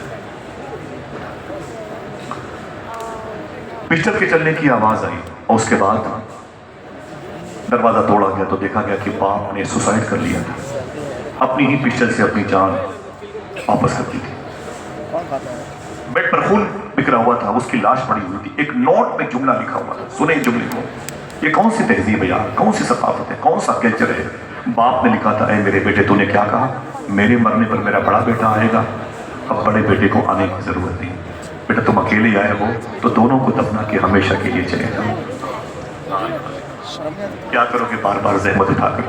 पिस्टल के चलने की आवाज आई और उसके बाद दरवाजा तोड़ा गया तो देखा गया कि बाप ने सुसाइड कर लिया था, अपनी ही पिस्टल से अपनी जान वापस कर दी थी। बेड पर खून बिखरा हुआ था, उसकी लाश पड़ी हुई थी। एक नोट में जुमला लिखा हुआ था, सुने जुमले को। ये कौन सी तहजीब है यार, कौन सी सकाफत है, कौन सा कल्चर है। बाप ने लिखा था, ऐ मेरे बेटे तूने क्या कहा, मेरे मरने पर मेरा बड़ा बेटा आएगा, अब बड़े बेटे को आने की जरूरत नहीं। बेटा तुम अकेले आए हो तो दोनों को दफना के हमेशा के लिए चले जाओ। क्या करोगे बार बार जहमत उठाकर।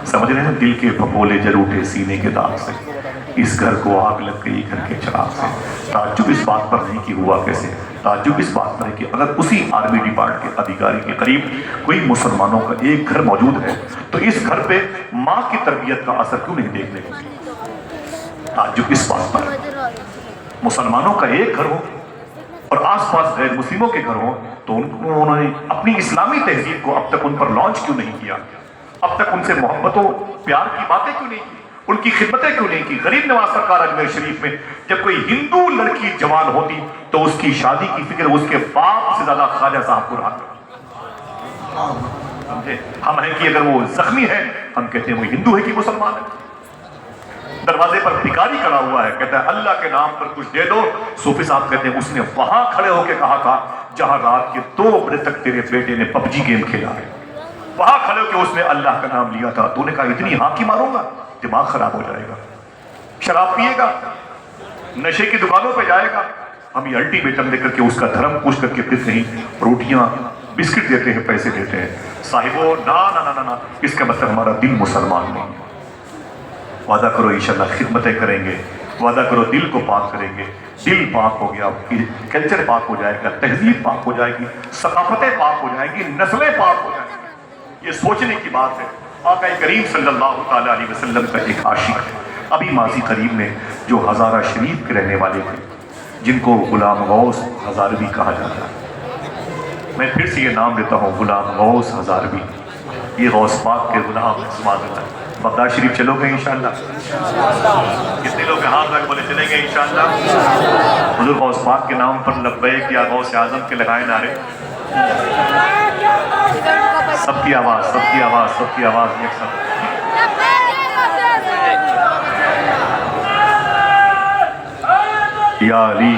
समझ रहे हैं, दिल के फपोले जल उठे सीने के दाग से, इस घर को आग लग गई घर के चिराग से। ताज्जुब इस बात पर नहीं कि हुआ कैसे, ताज्जुब इस बात पर है कि अगर उसी आर्मी डिपार्टमेंट के अधिकारी के करीब कोई मुसलमानों का एक घर मौजूद है तो इस घर पे माँ की तरबियत का असर क्यों नहीं देखने को मिला। ताज्जुब इस बात पर है, मुसलमानों का एक घर हो और आसपास गैर मुस्लिमों के घर हो तो उन्होंने अपनी इस्लामी तहजीब को अब तक उन पर लॉन्च क्यों नहीं किया, अब तक उनसे मोहब्बतों प्यार की बातें क्यों नहीं की, उनकी खिदमतें क्यों नहीं की। गरीब नवाज सरकार अजमेर शरीफ में जब कोई हिंदू लड़की जवान होती तो उसकी शादी की फिक्र उसके बाप से ज्यादा ख्वाजा साहब को रहा। समझे, हम हैं कि अगर वो जख्मी है हम कहते हैं वो हिंदू है कि मुसलमान है। दरवाजे पर भिखारी खड़ा हुआ है, कहता है अल्लाह के नाम पर कुछ दे दो। सूफी साहब कहते हैं उसने वहां खड़े होकर कहा था जहां रात के 2 बजे तक तेरे बेटे ने पबजी गेम खेला है, वहां खड़े होकर उसने अल्लाह का नाम लिया था। तूने कहा इतनी हाकी मारूंगा दिमाग खराब हो जाएगा। शराब पिएगा, नशे की दुकानों पे जाएगा, हम ये अल्टीमेटम देकर के उसका धर्म पूछ करके फिर नहीं रोटियां बिस्किट देते हैं, पैसे देते हैं। साहिबो ना ना ना ना ना, इसका मतलब हमारा दिल मुसलमान नहीं है। वादा करो इंशाल्लाह खिदमतें करेंगे, वादा करो दिल को पाक करेंगे। दिल पाक हो गया, कल्चर पाक हो जाएगा, तहजीब पाक हो जाएगी, सकाफतें पाक हो जाएंगी, नस्लें पाक हो जाएंगी। ये सोचने की बात है। आका करीम सल्लल्लाहु ताला अलैहि वसल्लम का एक आशिक है, अभी माजी करीब में, जो हज़ारा शरीफ के रहने वाले थे, जिनको गुलाम गौस हज़ारवी कहा जाता है। मैं फिर से ये नाम लेता हूँ, गुलाम गौस हज़ारवी। ये गौस पाक के गुलाम है। सुभान बगदाद शरीफ चलोगे इंशाअल्लाह? कितने लोग हाथ लग बोले चलेंगे इंशाअल्लाह? हुजूर गौस पाक के नाम पर लब्बैक या गौस आज़म के लगाए नारे। सबकी आवाज, सबकी आवाज, सबकी आवाज एक साथ। या अली,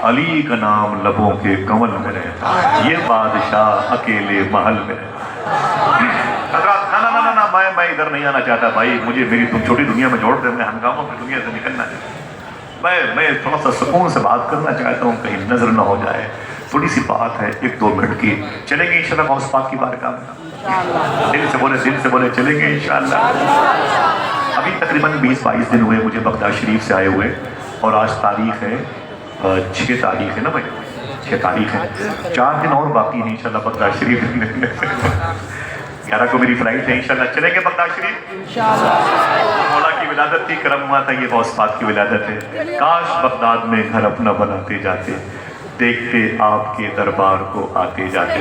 अली का नाम लबों के कमल में रहता, ये बादशाह अकेले महल में रहता। ना ना ना ना, मैं इधर नहीं आना चाहता भाई, मुझे मेरी तुम छोटी दुनिया में जोड़ दे, मैं हंगामों की दुनिया से निकलना चाहता हूँ। मैं थोड़ा सा सुकून से बात करना चाहता हूँ, कहीं नजर ना हो जाए। थोड़ी सी बात है 1-2 मिनट की, चलेंगे इंशाल्लाह गौस पाक की बारगाह में। दिल से बोले चलेंगे इंशाल्लाह। अभी तकरीबन 20-22 दिन हुए मुझे बगदाद शरीफ से आए हुए और आज तारीख है 6 तारीख है ना भाई, 6 तारीख है, 4 दिन और बाकी है इंशाल्लाह बगदाद शरीफ। 11 को मेरी फ्लाइट है इंशाल्लाह, चलेंगे बगदाद शरीफ इंशाल्लाह। मौला की विलादत थी, करम हुआ था, ये गौस पाक की विलादत है। काश बगदाद में घर अपना बनाते जाते, देखते आपके दरबार को आते जाते।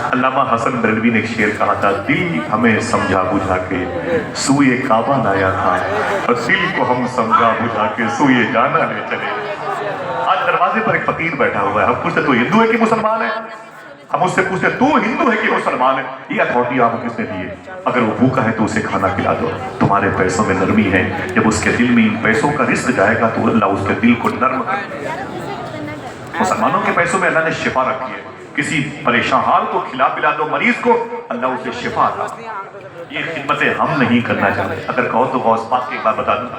अल्लामा हसन बरेलवी ने एक शेर कहा था, दिल हमें समझा बुझा के सूए काबा लाया था और दिल को हम समझा बुझा के सूए जाना ले चले। आज दरवाजे पर एक फकीर बैठा हुआ है, हम पूछते तू हिंदू है कि मुसलमान है? हम उससे पूछते तू हिंदू है कि मुसलमान है? ये अथॉरिटी आपको किसने दी है? अगर वो भूखा है तो उसे खाना खिला दो, तुम्हारे पैसों में नरमी है। जब उसके दिल में इन पैसों का रिस्क जाएगा तो अल्लाह उसके दिल को नर्म कर। مسلمانوں کے پیسوں میں اللہ نے شفا رکھی ہے. کسی پریشان حال کو کھلا پلا دو مریض کو, اللہ اسے شفا عطا. یہ خدمتیں ہم نہیں کرنا چاہتے. اگر کہو تو غوث پاک کی ایک بات بتا دوں,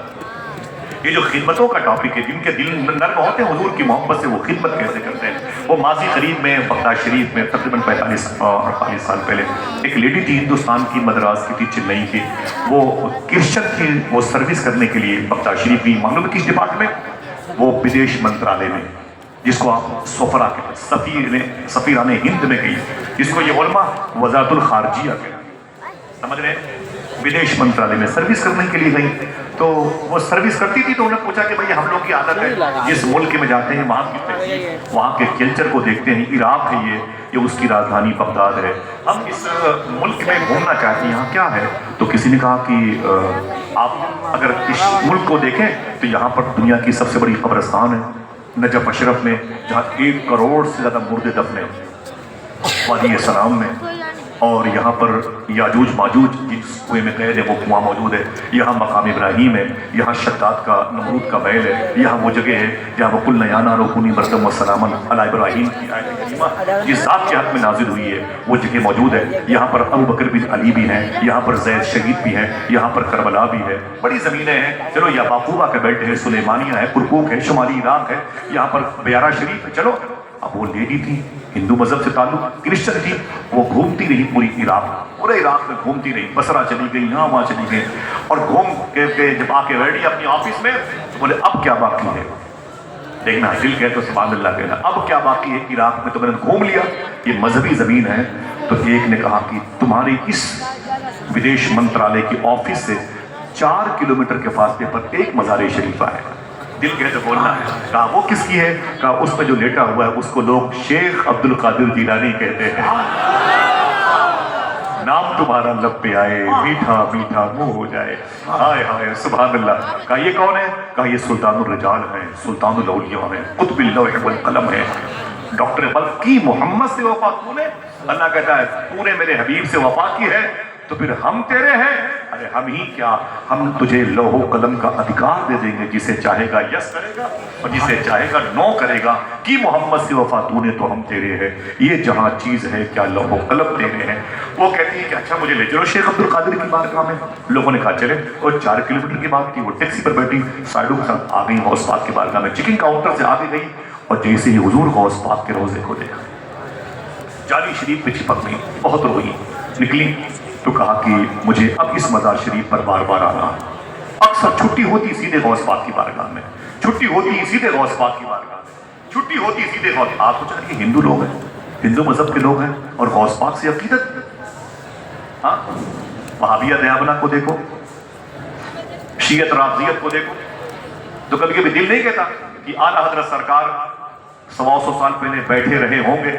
یہ جو خدمتوں کا ٹاپک ہے, جن کے دل نرم ہوتے ہیں حضور کی محبت سے, وہ خدمت کیسے کرتے ہیں. وہ ماضی قریب میں بغداد شریف میں تقریباً 45 سال پہلے ایک لیڈی تھی, ہندوستان کی, مدراس کی تھی, چنئی کی. وہ کرسچن تھی, وہ سروس کرنے کے لیے بغداد شریف بھی. معلوم ہے کس ڈپارٹمنٹ؟ وہ بدیش منترالے میں, جس کو آپ سفرا کہتے ہیں, سفیران ہند میں گئی, جس کو یہ علماء وزارت الخارجیہ کہتے ہیں. سمجھ رہے ہیں؟ بدیش منترالے میں سروس کرنے کے لیے گئی. تو وہ سروس کرتی تھی, تو انہوں نے پوچھا کہ بھئی ہم لوگ کی عادت ہے جس ملک میں جاتے ہیں وہاں کی تہذیب, وہاں کے کلچر کو دیکھتے ہیں. عراق ہے یہ اس کی راجدھانی بغداد ہے, ہم اس ملک میں گھومنا چاہتے ہیں, یہاں کیا ہے؟ تو کسی نے کہا کہ آپ اگر اس ملک کو دیکھیں تو یہاں پر دنیا کی سب سے بڑی قبرستان ہے نجف اشرف میں, جہاں 1 کروڑ سے زیادہ مردے دفن ہیں وادی سلام میں. اور یہاں پر یاجوج ماجوج جس کنویں میں قید ہے وہ کنواں موجود ہے. یہاں مقام ابراہیم ہے, یہاں شداد کا نمرود کا محل ہے. یہاں وہ جگہ ہے جہاں وہ قلنا یا نار کونی بردم وسلاما علی ابراہیم کی آیت کریمہ جس ذات کے حق میں نازل ہوئی ہے, وہ جگہ موجود ہے. یہاں پر ابو بکر بن علی بھی ہیں, یہاں پر زید شہید بھی ہیں, یہاں پر کربلا بھی ہے. بڑی زمینیں ہیں. چلو یا باقوبہ کا بیلٹ ہے, سلیمانیہ ہے, کرکوک ہے, شمالی عراق ہے, یہاں پر بیارہ شریف ہے. چلو اب وہ لیڈی تھی, ہندو مذہب سے تعلق, کرسچن تھی, وہ گھومتی رہی پورے عراق میں گھومتی رہی. بصرہ چلی گئی, یہاں وہاں چلی گئی, اور گھوم کے جب آ کے بیٹھی اپنی آفس میں تو بولے اب کیا باقی ہے. دیکھنا دل کہے تو سبحان اللہ کہنا, اب کیا باقی ہے عراق میں, تو میں نے گھوم لیا, یہ مذہبی زمین ہے. تو ایک نے کہا کہ تمہاری اس ودیش منترالے کی آفس سے 4 کلومیٹر کے فاصلے پر ایک مزار شریفہ ہے. دل کہے تو بولنا ہے. کہا وہ کس کی ہے؟ کہا اس میں جو لیٹا ہوا ہے اس کو لوگ شیخ عبد القادر جیلانی کہتے ہیں. نام تمہارا لب پہ آئے, میٹھا میٹھا منہ ہو جائے. ہائے ہائے سبحان اللہ. کہا یہ کون ہے؟ کہا یہ سلطان الرجال ہیں, سلطان الاولیاء ہیں, قطب اللوح والقلم ہیں, ڈاکٹر بلقی محمد سے وفا تو نے. اللہ کہتا ہے تو نے میرے حبیب سے وفا کی ہے تو پھر ہم تیرے ہیں. ارے ہم ہی کیا, ہم تجھے لوح و قلم کا ادھکار دے دیں گے, جسے چاہے گا یس کرے گا اور جسے چاہے گا نو کرے گا. کی محمد سے وفا تو نے تو ہم تیرے ہیں, یہ جہاں چیز ہے کیا لوح و قلم تیرے ہیں. وہ کہتی ہے کہ اچھا مجھے لے چلو شیخ عبد القادر کی بارگاہ میں. لوگوں نے کہا چلے, اور 4 کلومیٹر کی بات تھی. وہ ٹیکسی پر بیٹھی, سائڈوں کے ساتھ آ گئی غوث پاک کی بارگاہ میں. چیکنگ کاؤنٹر سے آگے گئی اور جیسے ہی حضور غوث پاک کے روضے کو دیکھا, جالی شریف میں چپک گئی, بہت روئی, نکلی تو کہا کہ مجھے اب اس مزار شریف پر بار بار آنا. اکثر چھٹی ہوتی سیدھے غوث پاک کی بارگاہ میں, چھٹی ہوتی سیدھے غوث پاک کی بارگاہ میں, چھٹی ہوتی سیدھے غوث. آپ کو چاہیے ہندو لوگ ہیں, ہندو مذہب کے لوگ ہیں, اور غوث پاک سے عقیدت. ہاں وہابیہ دیابنا کو دیکھو, شیعت رافضیت کو دیکھو, تو کبھی کبھی دل نہیں کہتا کہ اعلیٰ حضرت سرکار 100 سال پہلے بیٹھے رہے ہوں گے,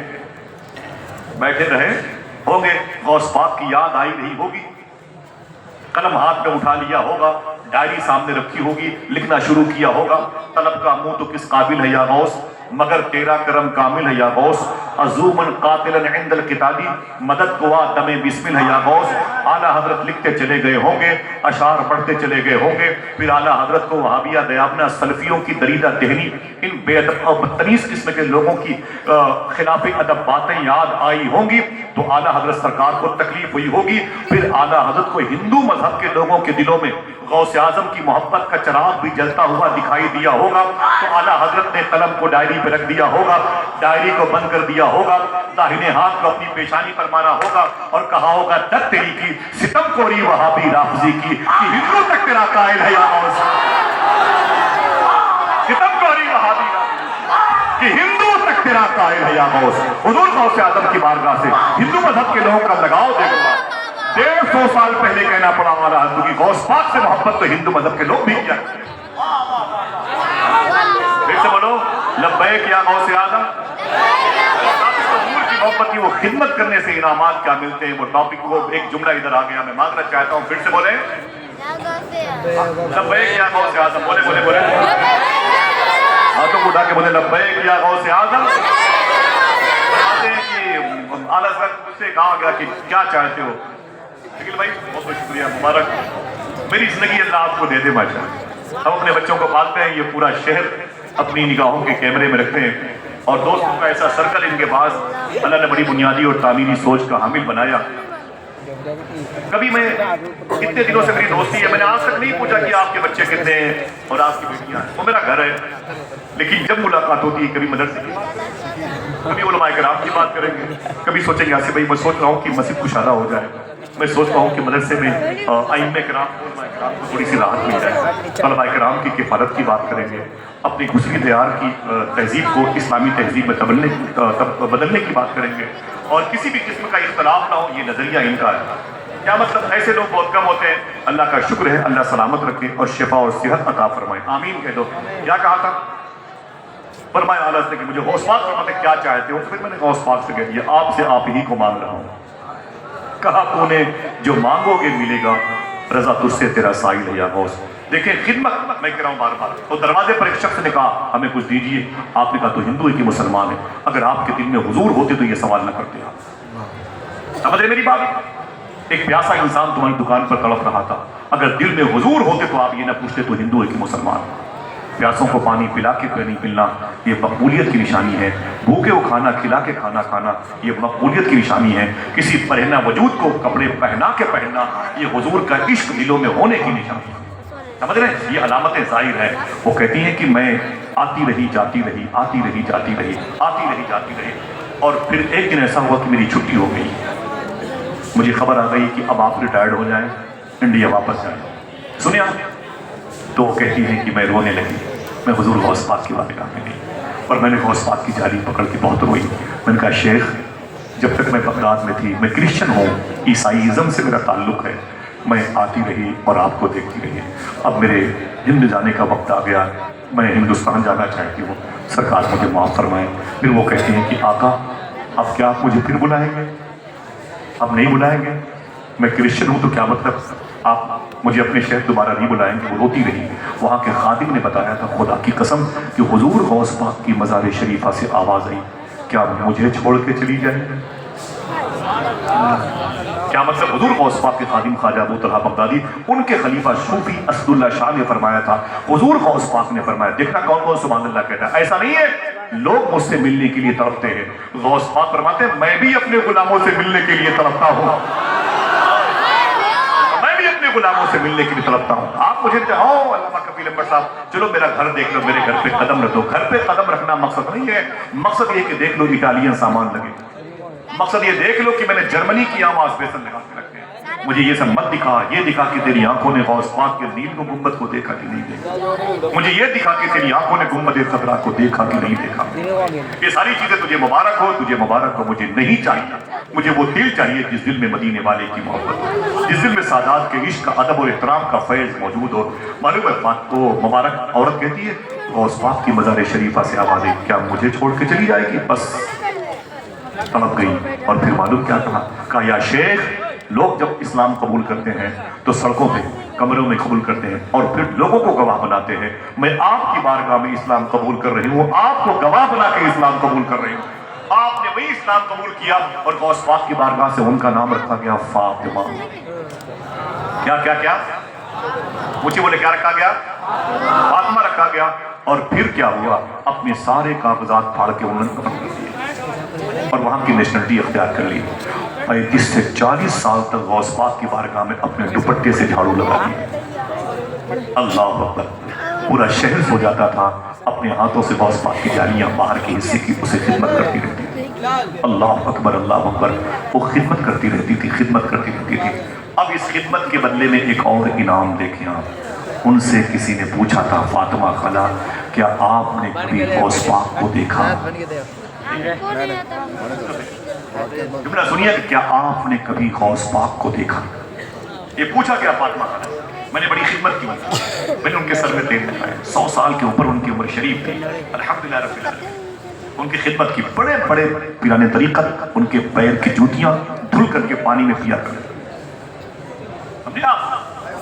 غوث پاک کی یاد آئی نہیں ہوگی, قلم ہاتھ میں اٹھا لیا ہوگا, ڈائری سامنے رکھی ہوگی, لکھنا شروع کیا ہوگا. طلب کا منہ تو کس قابل ہے یا غوث, مگر تیرا کرم کامل ہے یا غوث. عزومن قاتلن عند القتابی, مدد گوا دم بسمل ہے یا غوث. اعلیٰ حضرت لکھتے چلے گئے ہوں گے, اشعار پڑھتے چلے گئے ہوں گے, پھر اعلیٰ حضرت کو وہابیہ دیابنا سلفیوں کی دریدہ دہنی, ان بے ادب اور بدتمیز قسم کے لوگوں کی خلاف ادب باتیں یاد آئی ہوں گی, تو اعلیٰ حضرت سرکار کو تکلیف ہوئی ہوگی. پھر اعلیٰ حضرت کو ہندو مذہب کے لوگوں کے دلوں میں غوث اعظم کی محبت کا چراغ بھی جلتا ہوا دکھائی دیا ہوگا, تو اعلیٰ حضرت نے قلم کو ڈائری پہ رکھ دیا ہوگا, ڈائری کو بند کر دیا ہوگا, داہنے ہاتھ کو اپنی پیشانی پر مارا ہوگا اور کہا ہوگا دت تیری کی ستم کوری وہابی رافضی کی, کہ ہندو تک تیرا قائل ہے یا غوث, ستم کوری وہابی رافضی کہ ہندو تک تیرا قائل ہے یا غوث. حضور غوث اعظم کی بارگاہ سے ہندو مذہب کے لوگوں کا لگاؤ دیکھو. 150 سال پہلے کہنا پڑا والا ہے کیونکہ غوث پاک سے محبت تو ہندو مذہب کے لوگ بھی کیا کرتے ہیں. پھر سے بولو لبیک یا غوث اعظم. حضور کی محبت کی وہ خدمت کرنے سے انعامات کیا ملتے ہیں, وہ ٹاپک, وہ ایک جملہ ادھر آ گیا, میں مانگنا چاہتا ہوں پھر سے بولیں لبیک یا غوث اعظم. بولے بولے بولے, ہاتھوں کو اٹھا کے بولے لبیک یا غوث اعظم. بتاتے ہیں کہ اعلیٰ حضرت سے کہا گیا کہ کیا چاہتے ہو. لیکن بھائی بہت بہت شکریہ, مبارک, میری زندگی اللہ آپ کو دے دے ماشاءاللہ. ہم اپنے بچوں کو پالتے ہیں, یہ پورا شہر اپنی نگاہوں کے کیمرے میں رکھتے ہیں. اور دوستوں کا ایسا سرکل ان کے پاس اللہ نے بڑی بنیادی اور تعمیری سوچ کا حامل بنایا. کبھی میں کتنے دنوں سے میری دوستی ہے، میں نے آج تک نہیں پوچھا کہ آپ کے بچے کتنے ہیں اور آپ کی بیٹیاں ہیں، وہ میرا گھر ہے. لیکن جب ملاقات ہوتی ہے کبھی مدرسے کی، کبھی علماء کرام کی بات کریں گے، کبھی سوچیں گے آصف بھائی میں سوچ رہا ہوں کہ مسجد کشادہ ہو جائے، میں سوچ رہا ہوں کہ مدرسے میں ائمہ کرام علماء کرام کو تھوڑی سی راحت مل جائے، علماء کرام کی کفالت کی بات کریں گے، اپنی گزری دیار کی تہذیب کو اسلامی تہذیب میں بدلنے کی بات کریں گے، اور کسی بھی قسم کا اختلاف نہ ہو. یہ نظریہ ان کا ہے. کیا مطلب؟ ایسے لوگ بہت کم ہوتے ہیں. اللہ کا شکر ہے، اللہ سلامت رکھے اور شفا اور صحت عطا فرمائے. آمین کہہ دو. کیا کہا تھا؟ فرمایا اعلیٰ سے کہ مجھے غوث پاک فرماتے کیا چاہتے ہو؟ پھر میں نے غوث پاک سے کہہ دیا آپ سے آپ ہی کو مانگ رہا ہوں. کہا تو نے جو مانگو گے ملے گا، رضا تجھ سے تیرا سائل ہے یا غوث. دیکھیں خدمت میں کہہ رہا ہوں بار بار. تو دروازے پر ایک شخص نے کہا ہمیں کچھ دیجئے. آپ نے کہا تو ہندو ہے کہ مسلمان ہے؟ اگر آپ کے دل میں حضور ہوتے تو یہ سوال نہ کرتے آپ. سمجھ رہے میری بات؟ ایک پیاسا انسان تمہاری دکان پر تڑپ رہا تھا، اگر دل میں حضور ہوتے تو آپ یہ نہ پوچھتے تو ہندو ہے کہ مسلمان. پیاسوں کو پانی پلا کے نہیں پلنا یہ مقبولیت کی نشانی ہے. بھوکے کو کھانا کھلا کے کھانا کھانا یہ مقبولیت کی نشانی ہے. کسی پرہنہ وجود کو کپڑے پہنا کے پہننا یہ حضور کا عشق دلوں میں ہونے کی نشانی ہے. سمجھ رہے ہیں؟ یہ علامتیں ظاہر ہیں. وہ کہتی ہیں کہ میں آتی رہی جاتی رہی، آتی رہی جاتی رہی، آتی رہی جاتی رہی، اور پھر ایک دن ایسا ہوا کہ میری چھٹی ہو گئی. مجھے خبر آ گئی کہ اب آپ ریٹائرڈ ہو جائیں، انڈیا واپس جائیں. سنیا تو وہ کہتی ہیں کہ میں رونے لگی. میں حضور غوث پاک کی بارگاہ میں گئی اور میں نے غوث پاک کی جاری پکڑ کے بہت روئی. میں نے کہا شیخ جب تک میں بغداد میں تھی، میں کرسچن ہوں، عیسائیزم سے میرا تعلق ہے، میں آتی رہی اور آپ کو دیکھتی رہی. اب میرے ہند جانے کا وقت آ گیا، میں ہندوستان جانا چاہتی ہوں، سرکار مجھے معاف فرمائیں. پھر وہ کہتی ہیں کہ آقا اب کیا آپ مجھے پھر بلائیں گے؟ اب نہیں بلائیں گے؟ میں کرسچن ہوں تو کیا مطلب آپ مجھے اپنے شہر دوبارہ نہیں بلائیں گے؟ وہ روتی رہی. وہاں کے خادم نے بتایا تھا خدا کی قسم کہ حضور غوث پاک کی مزار شریفہ سے آواز آئی کیا مجھے چھوڑ کے چلی جائیں گے؟ کیا مطلب؟ حضور غوث پاک کے خادم خواجہ ابو طلحہ بغدادی ان کے خلیفہ صوفی اسد اللہ شاہ نے فرمایا تھا، حضور غوث پاک نے فرمایا. دیکھنا کون کون سبحان اللہ کہتا ہے. ایسا نہیں ہے لوگ مجھ سے ملنے کے لیے تڑپتے ہیں، غوث پاک فرماتے ہیں میں بھی اپنے غلاموں سے ملنے کے لیے تڑپتا ہوں، میں بھی اپنے غلاموں سے ملنے کے لیے تڑپتا ہوں. آپ مجھے چاہو علامہ کفیل احمد صاحب چلو میرا گھر دیکھ لو، میرے گھر پہ قدم رکھو. گھر پہ قدم رکھنا مقصد نہیں ہے، مقصد یہ کہ دیکھ لو اٹالین سامان لگے، مقصد یہ دیکھ لو کہ میں نے جرمنی کی آواز بیسن لگا کے رکھے. مجھے یہ سب مت دکھا، یہ دکھا کہ تیری آنکھوں نے غوث پاک کے نیل کو گنبد کو دیکھا کہ نہیں دیکھا. مجھے یہ دکھا کہ تیری آنکھوں نے گنبد خضرا کو دیکھا کہ نہیں دیکھا. یہ ساری چیزیں تجھے مبارک ہو، تجھے مبارک ہو. مجھے نہیں چاہیے، مجھے وہ دل چاہیے جس دل میں مدینے والے کی محبت ہو، جس دل میں سادات کے عشق کا ادب اور احترام کا فیض موجود ہو. معلوم ہے بات کو مبارک عورت کہتی ہے غوث پاک کی مزار شریفہ سے آواز آئی کیا مجھے چھوڑ کے چلی جائے گی؟ بس تڑپ گئی. اور پھر معلوم کیا کہا یا شیخ لوگ جب اسلام قبول کرتے ہیں تو سڑکوں پہ کمروں میں قبول کرتے ہیں اور پھر لوگوں کو گواہ بناتے ہیں. میں آپ کی بارگاہ میں اسلام قبول کر رہی ہوں، آپ کو گواہ بنا کے اسلام قبول کر رہی ہوں. آپ نے وہی اسلام قبول کیا اور غوث پاک کی بارگاہ سے ان کا نام رکھا گیا فاطمہ. کیا کیا کیا مجھے بولے کیا رکھا گیا؟ فاطمہ رکھا گیا. اور پھر کیا ہوا؟ اپنے سارے کاغذات پھاڑ کے انہوں نے کفن کر دیے اور وہاں کی نیشنلٹی اختیار کر لی. 35 سے 40 سال تک غوث پاک کی بارگاہ میں اپنے دوپٹے سے جھاڑو لگا دی. اللہ اکبر. پورا شہر سو جاتا تھا، اپنے ہاتھوں سے غوث پاک کی جالیاں باہر کے حصے کی اسے خدمت کرتی رہتی تھی. اللہ اکبر اللہ اکبر. وہ خدمت کرتی رہتی تھی، خدمت کرتی رہتی تھی. اب اس خدمت کے بدلے میں ایک اور انعام دیکھیں آپ. ان سے کسی نے پوچھا تھا فاطمہ خالہ کیا آپ نے کبھی غوث پاک کو دیکھا؟ جملہ سنیے کہ کیا آپ نے کبھی غوث پاک کو دیکھا؟ یہ پوچھا کیا فاطمہ خالہ. میں نے بڑی خدمت کی، میں نے ان کے سر میں تیل لگائے. 100 سال کے اوپر ان کی عمر شریف تھی. الحمدللہ رب العالمین. ان کی خدمت کی. بڑے بڑے پیرانے طریقت ان کے پیر کی جوتیاں دھل کر کے پانی میں پیا کرتے.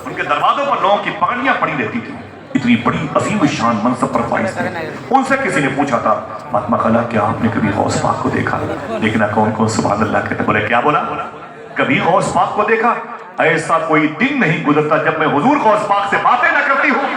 ان کے دروازوں پر لوگوں کی پگڑیاں پڑی رہتی تھی. اتنی بڑی عظیم الشان منصب پر فائز تھے. ان سے کسی نے پوچھا تھا فاطمہ خالہ کیا آپ نے کبھی غوث پاک کو دیکھا؟ دیکھنا کون کون سبحان اللہ کہتے. بولے کیا بولا؟ کبھی غوث پاک کو دیکھا؟ ایسا کوئی دن نہیں گزرتا جب میں حضور غوث پاک سے باتیں نہ کرتی ہوں.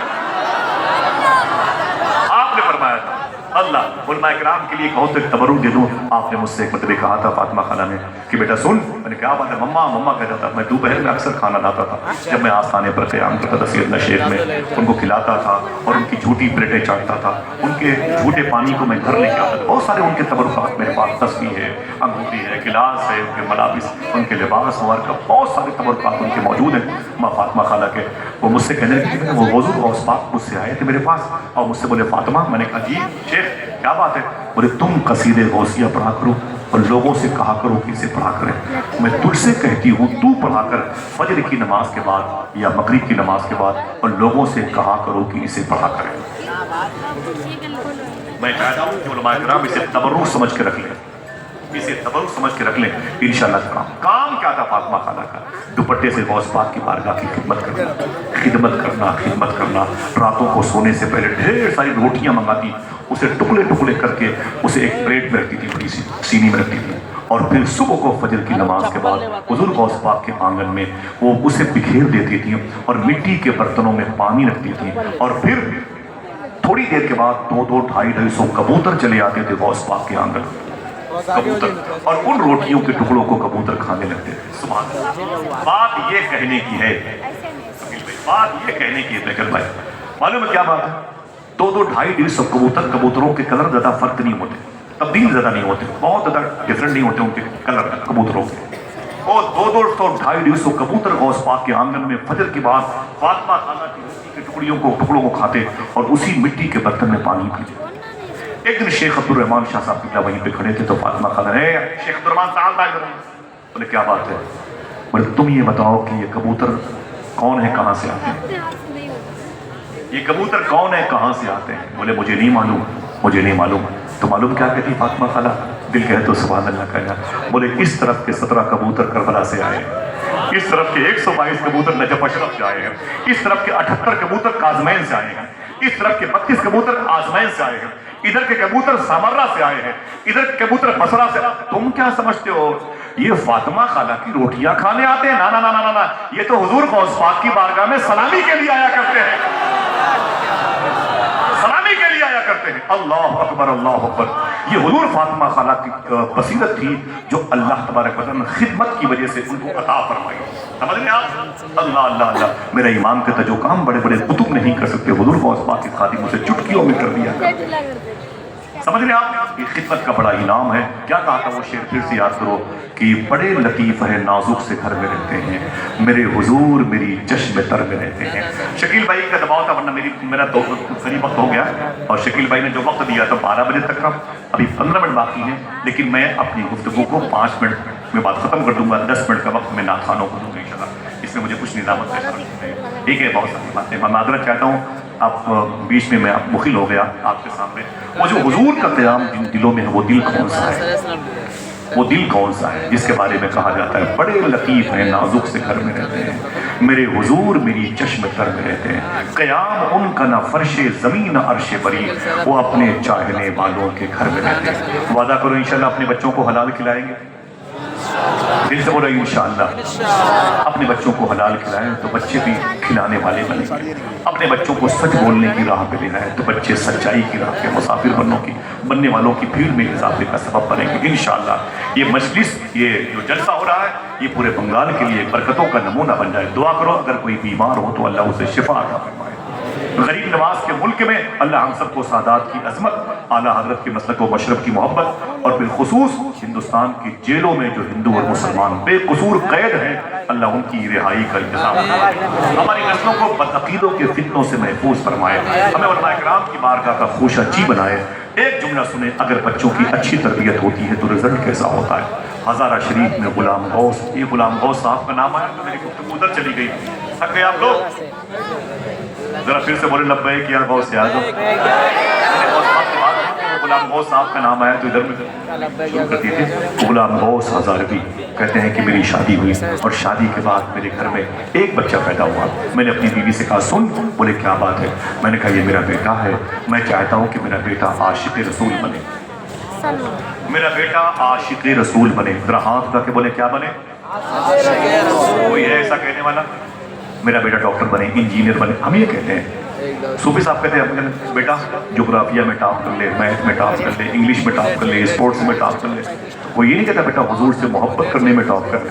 آپ نے فرمایا تھا अल्लाह उलमा इकराम के लिए कहो तो एक तबरुक दे दूं। आपने मुझसे एक मतलब कहा था फातिमा खाला ने कि बेटा सुन, मैंने क्या बात है मम्मा मम्मा कहता था। मैं दोपहर में अक्सर खाना लाता था, जब मैं आस्थाने पर क़याम करता था सैयदना शेख में, उनको खिलाता था और उनकी झूठी प्लेटें चाटता था, उनके झूठे पानी को मैं घर लेके आता था। बहुत सारे उनके तबरुकात मेरे पास, तस्बीह है, अंगूठी है, गिलास है, उनके मलाबिस, उनके लिबास वगैरह का बहुत सारे तबरुकात उनके मौजूद हैं माँ फातिमा खाला के। वो मुझसे कहने लगे, वो हुज़ूर गौस पाक मुझसे आए थे मेरे पास और मुझसे बोले फातिमा, मैंने कहा जी शेख क्या बात है? बोले तुम कसीदे गौसिया पढ़ा करो और लोगों से कहा करो कि इसे पढ़ा करें। मैं तुझसे कहती हूँ तू पढ़ा कर फजर की नमाज के बाद या मगरिब की नमाज के बाद और लोगों से कहा करो कि इसे पढ़ा करें। मैं चाहता हूँ कि उलमा इकराम इसे तबर्रुक समझ के रख लें, इसे तबर्रुक समझ के रख लें इंशाअल्लाह। काम क्या था फातिमा खाला का? दुपट्टे से गौस पाक की बारगाह की खिदमत करना, खिदमत करना, खिदमत करना। रातों को सोने से पहले ढेर सारी रोटियां मंगाती, उसे टुकड़े टुकड़े करके उसे एक प्लेट में रखती थी, बड़ी सी सीनी में रखती थी और फिर सुबह को फजर की नमाज के बाद हुज़ूर गौस पाक के आंगन में वो उसे बिखेर देती थी और मिट्टी के बर्तनों में पानी रखती थी और फिर थोड़ी देर के बाद 2-2, 250 कबूतर चले आते थे गौस पाक के आंगन में, कबूतर, और उन रोटियों के टुकड़ों को कबूतर खाने लगते थे। सुभान अल्लाह। बात ये कहने की है, बात ये कहने की है भाई, मालूम है क्या बात है? 2-2, 250 कबूतर, कबूतरों के कलर ज्यादा फर्क नहीं होते, तब्दील ज्यादा नहीं होते, बहुत ज्यादा डिफरेंट नहीं होते उनके कलर कबूतरों के। और 2-2, 250 कबूतर गौस पाक के आंगन में फजर के बाद फातिमा खाला की रोटी के टुकड़ों को खाते और उसी मिट्टी के बर्तन में पानी पीते। एक दिन शेख अब्दुल रहमान शाह साहब किबला वहीं पे खड़े थे तो फातिमा खाला ने, शेख अब्दुल रहमान साहब, बोले क्या बात है? बोले तुम ये बताओ कि ये कबूतर कौन है, कहाँ से आते हैं? ये कबूतर कौन है, कहाँ से आते हैं? बोले मुझे नहीं मालूम, मुझे नहीं मालूम। तो मालूम क्या कहती फातिमा खाला? दिल कहे तो सुभान अल्लाह कहना। बोले इस तरफ के 17 कबूतर करबला से आए हैं, इस तरफ के 122 कबूतर नजफ अशरफ से आए हैं, इस तरफ के 78 कबूतर काजमैन से आए हैं, इस तरफ के 32 कबूतर आजमैन से आए हैं, इधर के कबूतर सामर्रा से आए हैं, इधर के कबूतर बसरा से। तुम क्या समझते हो ये फातिमा खाला की रोटियां खाने आते हैं? ना ना ना ना ना, ये तो हुजूर गौस पाक की बारगाह में सलामी के लिए आया करते हैं, सलामी के लिए आया करते हैं। अल्लाह अकबर, अल्लाह अकबर। ये हुजूर फातिमा खाला की बसीरत थी जो अल्लाह तबारक व तआला ने खिदमत की वजह से उनको अता फरमाई। समझ रहे आप? अल्लाह अल्लाह अल्लाह। मेरा इमाम कहता जो काम बड़े बड़े कुतुब नहीं कर सकते हुजूर गौस पाक की खादिम उसे चुटकियों में कर दिया करते। समझ रहे आप? ये खिदमत का बड़ा इनाम है। क्या कहा था वो शेर, फिर से याद करो कि बड़े लतीफ है नाजुक से घर में रहते हैं, मेरे हुजूर मेरी चश्मे तर में रहते हैं। शकील भाई का दबाव था, वरना मेरा तो करीब वक्त हो गया और शकील भाई ने जो वक्त दिया था 12 बजे तक का, अभी 15 मिनट बाकी हैं, लेकिन मैं अपनी गुफ्तगू को 5 मिनट में बात खत्म कर दूंगा। 10 मिनट का वक्त मैं नाखानों को दूंगा इंशाल्लाह। इसमें मुझे कुछ निजामत है, ठीक है? बहुत सारी बातें मैं मादरत चाहता हूँ, आप बीच में मैं मुखिल हो गया आपके सामने। वो जो हुजूर का क़याम जिन दिलों में है वो दिल कौन सा है? वो दिल कौन सा है जिसके बारे में कहा जाता है बड़े लतीफ हैं नाजुक से घर में रहते हैं, मेरे हुजूर मेरी चश्म तर में रहते हैं, क़याम उनका न फर्शे ज़मीन न अर्शे बरी, वो अपने चाहने वालों के घर में रहते हैं। वादा करो इंशाल्लाह अपने बच्चों को हलाल खिलाएंगे, दिल से बोलो इंशाअल्लाह। अपने बच्चों को हलाल खिलाएं तो बच्चे भी खिलाने वाले बनेंगे, अपने बच्चों को सच बोलने की राह पे ले जाएं तो बच्चे सच्चाई की राह पे मुसाफिर बनने वालों की भीड़ में इजाफे का सबब बनेंगे इंशाअल्लाह। ये मजलिस, ये जो जलसा हो रहा है, ये पूरे बंगाल के लिए बरकतों का नमूना बन जाए। दुआ करो अगर कोई बीमार हो तो अल्लाह उसे शिफा अता फरमाए। गरीब नवाज के मुल्क में अल्लाह हम सबको सादात की अजमत, आला हजरत के मसलक व मशरब की मोहब्बत और बिलखुसूस हिंदुस्तान की जेलों में जो हिंदू और मुसलमान बेकसूर कैद हैं, अल्लाह उनकी रिहाई का इंतजाम फरमाए। हमारी नस्लों को बदअकीदों के फितनों से महफूज फरमाए, हमें उलमा इकराम की बारगाह का खोशाची बनाए। एक जुमला सुने, अगर बच्चों की अच्छी तरबियत होती है तो रिजल्ट कैसा होता है। हज़ारा शरीफ में गुलाम गौस, ये गुलाम गौस साहब का नाम आया तो मेरी गुफ्तगू उधर चली गई। थक गए आप लोग? जरा फिर से बोले लब्बैक या गौस या गुलाम गौस साहब का नाम आया तो इधर में शुरू कर दिए थे। गुलाम गौस हज़ारवी कहते हैं कि मेरी शादी हुई और शादी के बाद मेरे घर में एक बच्चा पैदा हुआ। मैंने अपनी बीवी से कहा सुन, बोले क्या बात है? मैंने कहा ये मेरा बेटा है, मैं चाहता हूँ कि मेरा बेटा आशिक़ रसूल बने, मेरा बेटा आशिक़ रसूल बने। जरा हाथ उठा के बोले क्या बने? कोई है ऐसा कहने वाला? मेरा बेटा डॉक्टर बने, इंजीनियर बने। हम ये कहते हैं सूफी साहब कहते हैं बेटा जोग्राफिया में टॉप कर ले, मैथ में टॉप कर ले, इंग्लिश में टॉप कर ले, स्पोर्ट्स में टॉप कर ले। वो ये नहीं कहता बेटा हुजूर से मोहब्बत करने में टॉप कर ले,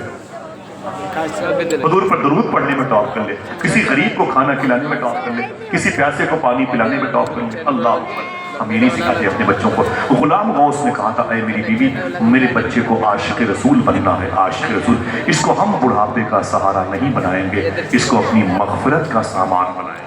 हुजूर पर दरूद पढ़ने में टॉप कर ले, किसी गरीब को खाना खिलाने में टॉप कर ले, किसी प्यासे को पानी पिलाने में टॉप कर ले। अल्लाह अकबर। हम ये नहीं सिखाते अपने बच्चों को। गुलाम गौस ने कहा था, ऐ मेरी बीवी, मेरे बच्चे को आशिक रसूल बनना है, आशिक रसूल। इसको हम बुढ़ापे का सहारा नहीं बनाएंगे, इसको अपनी मगफिरत का सामान बनाएंगे।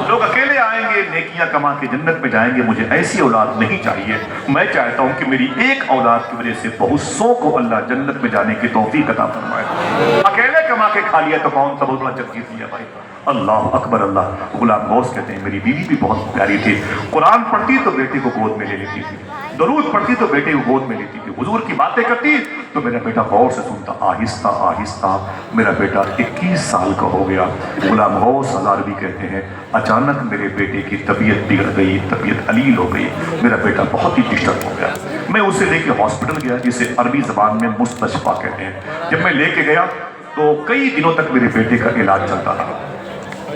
लोग अकेले आएंगे, नेकियां कमा के जन्नत में जाएंगे। मुझे ऐसी औलाद नहीं चाहिए। मैं चाहता हूं कि मेरी एक औलाद की वजह से बहुत सौ को अल्लाह जन्नत में जाने की तौफीक अता फरमाए। अकेले कमा के खा लिया तो कौन सा बहुत बड़ा जब जीत लिया भाई। अल्लाह अकबर अल्लाह। गुलाम गौस कहते हैं मेरी बीवी भी बहुत प्यारी थी। कुरान पढ़ती तो बेटे को गोद में ले लेती थी, दरूद पढ़ती तो बेटे को गोद में लेती थी, हुजूर की बातें करती तो मेरा बेटा गौर से सुनता। आहिस्ता आहिस्ता मेरा बेटा 21 साल का हो गया। गुलाम गौस हज़ारवी कहते हैं अचानक मेरे बेटे की तबीयत बिगड़ गई, तबीयत अलील हो गई। मेरा बेटा बहुत ही डिस्टर्ब हो गया। मैं उसे लेके हॉस्पिटल गया, जिसे अरबी ज़बान में मुस्तशफा कहते हैं। जब मैं लेके गया तो कई दिनों तक मेरे बेटे का इलाज चलता रहा।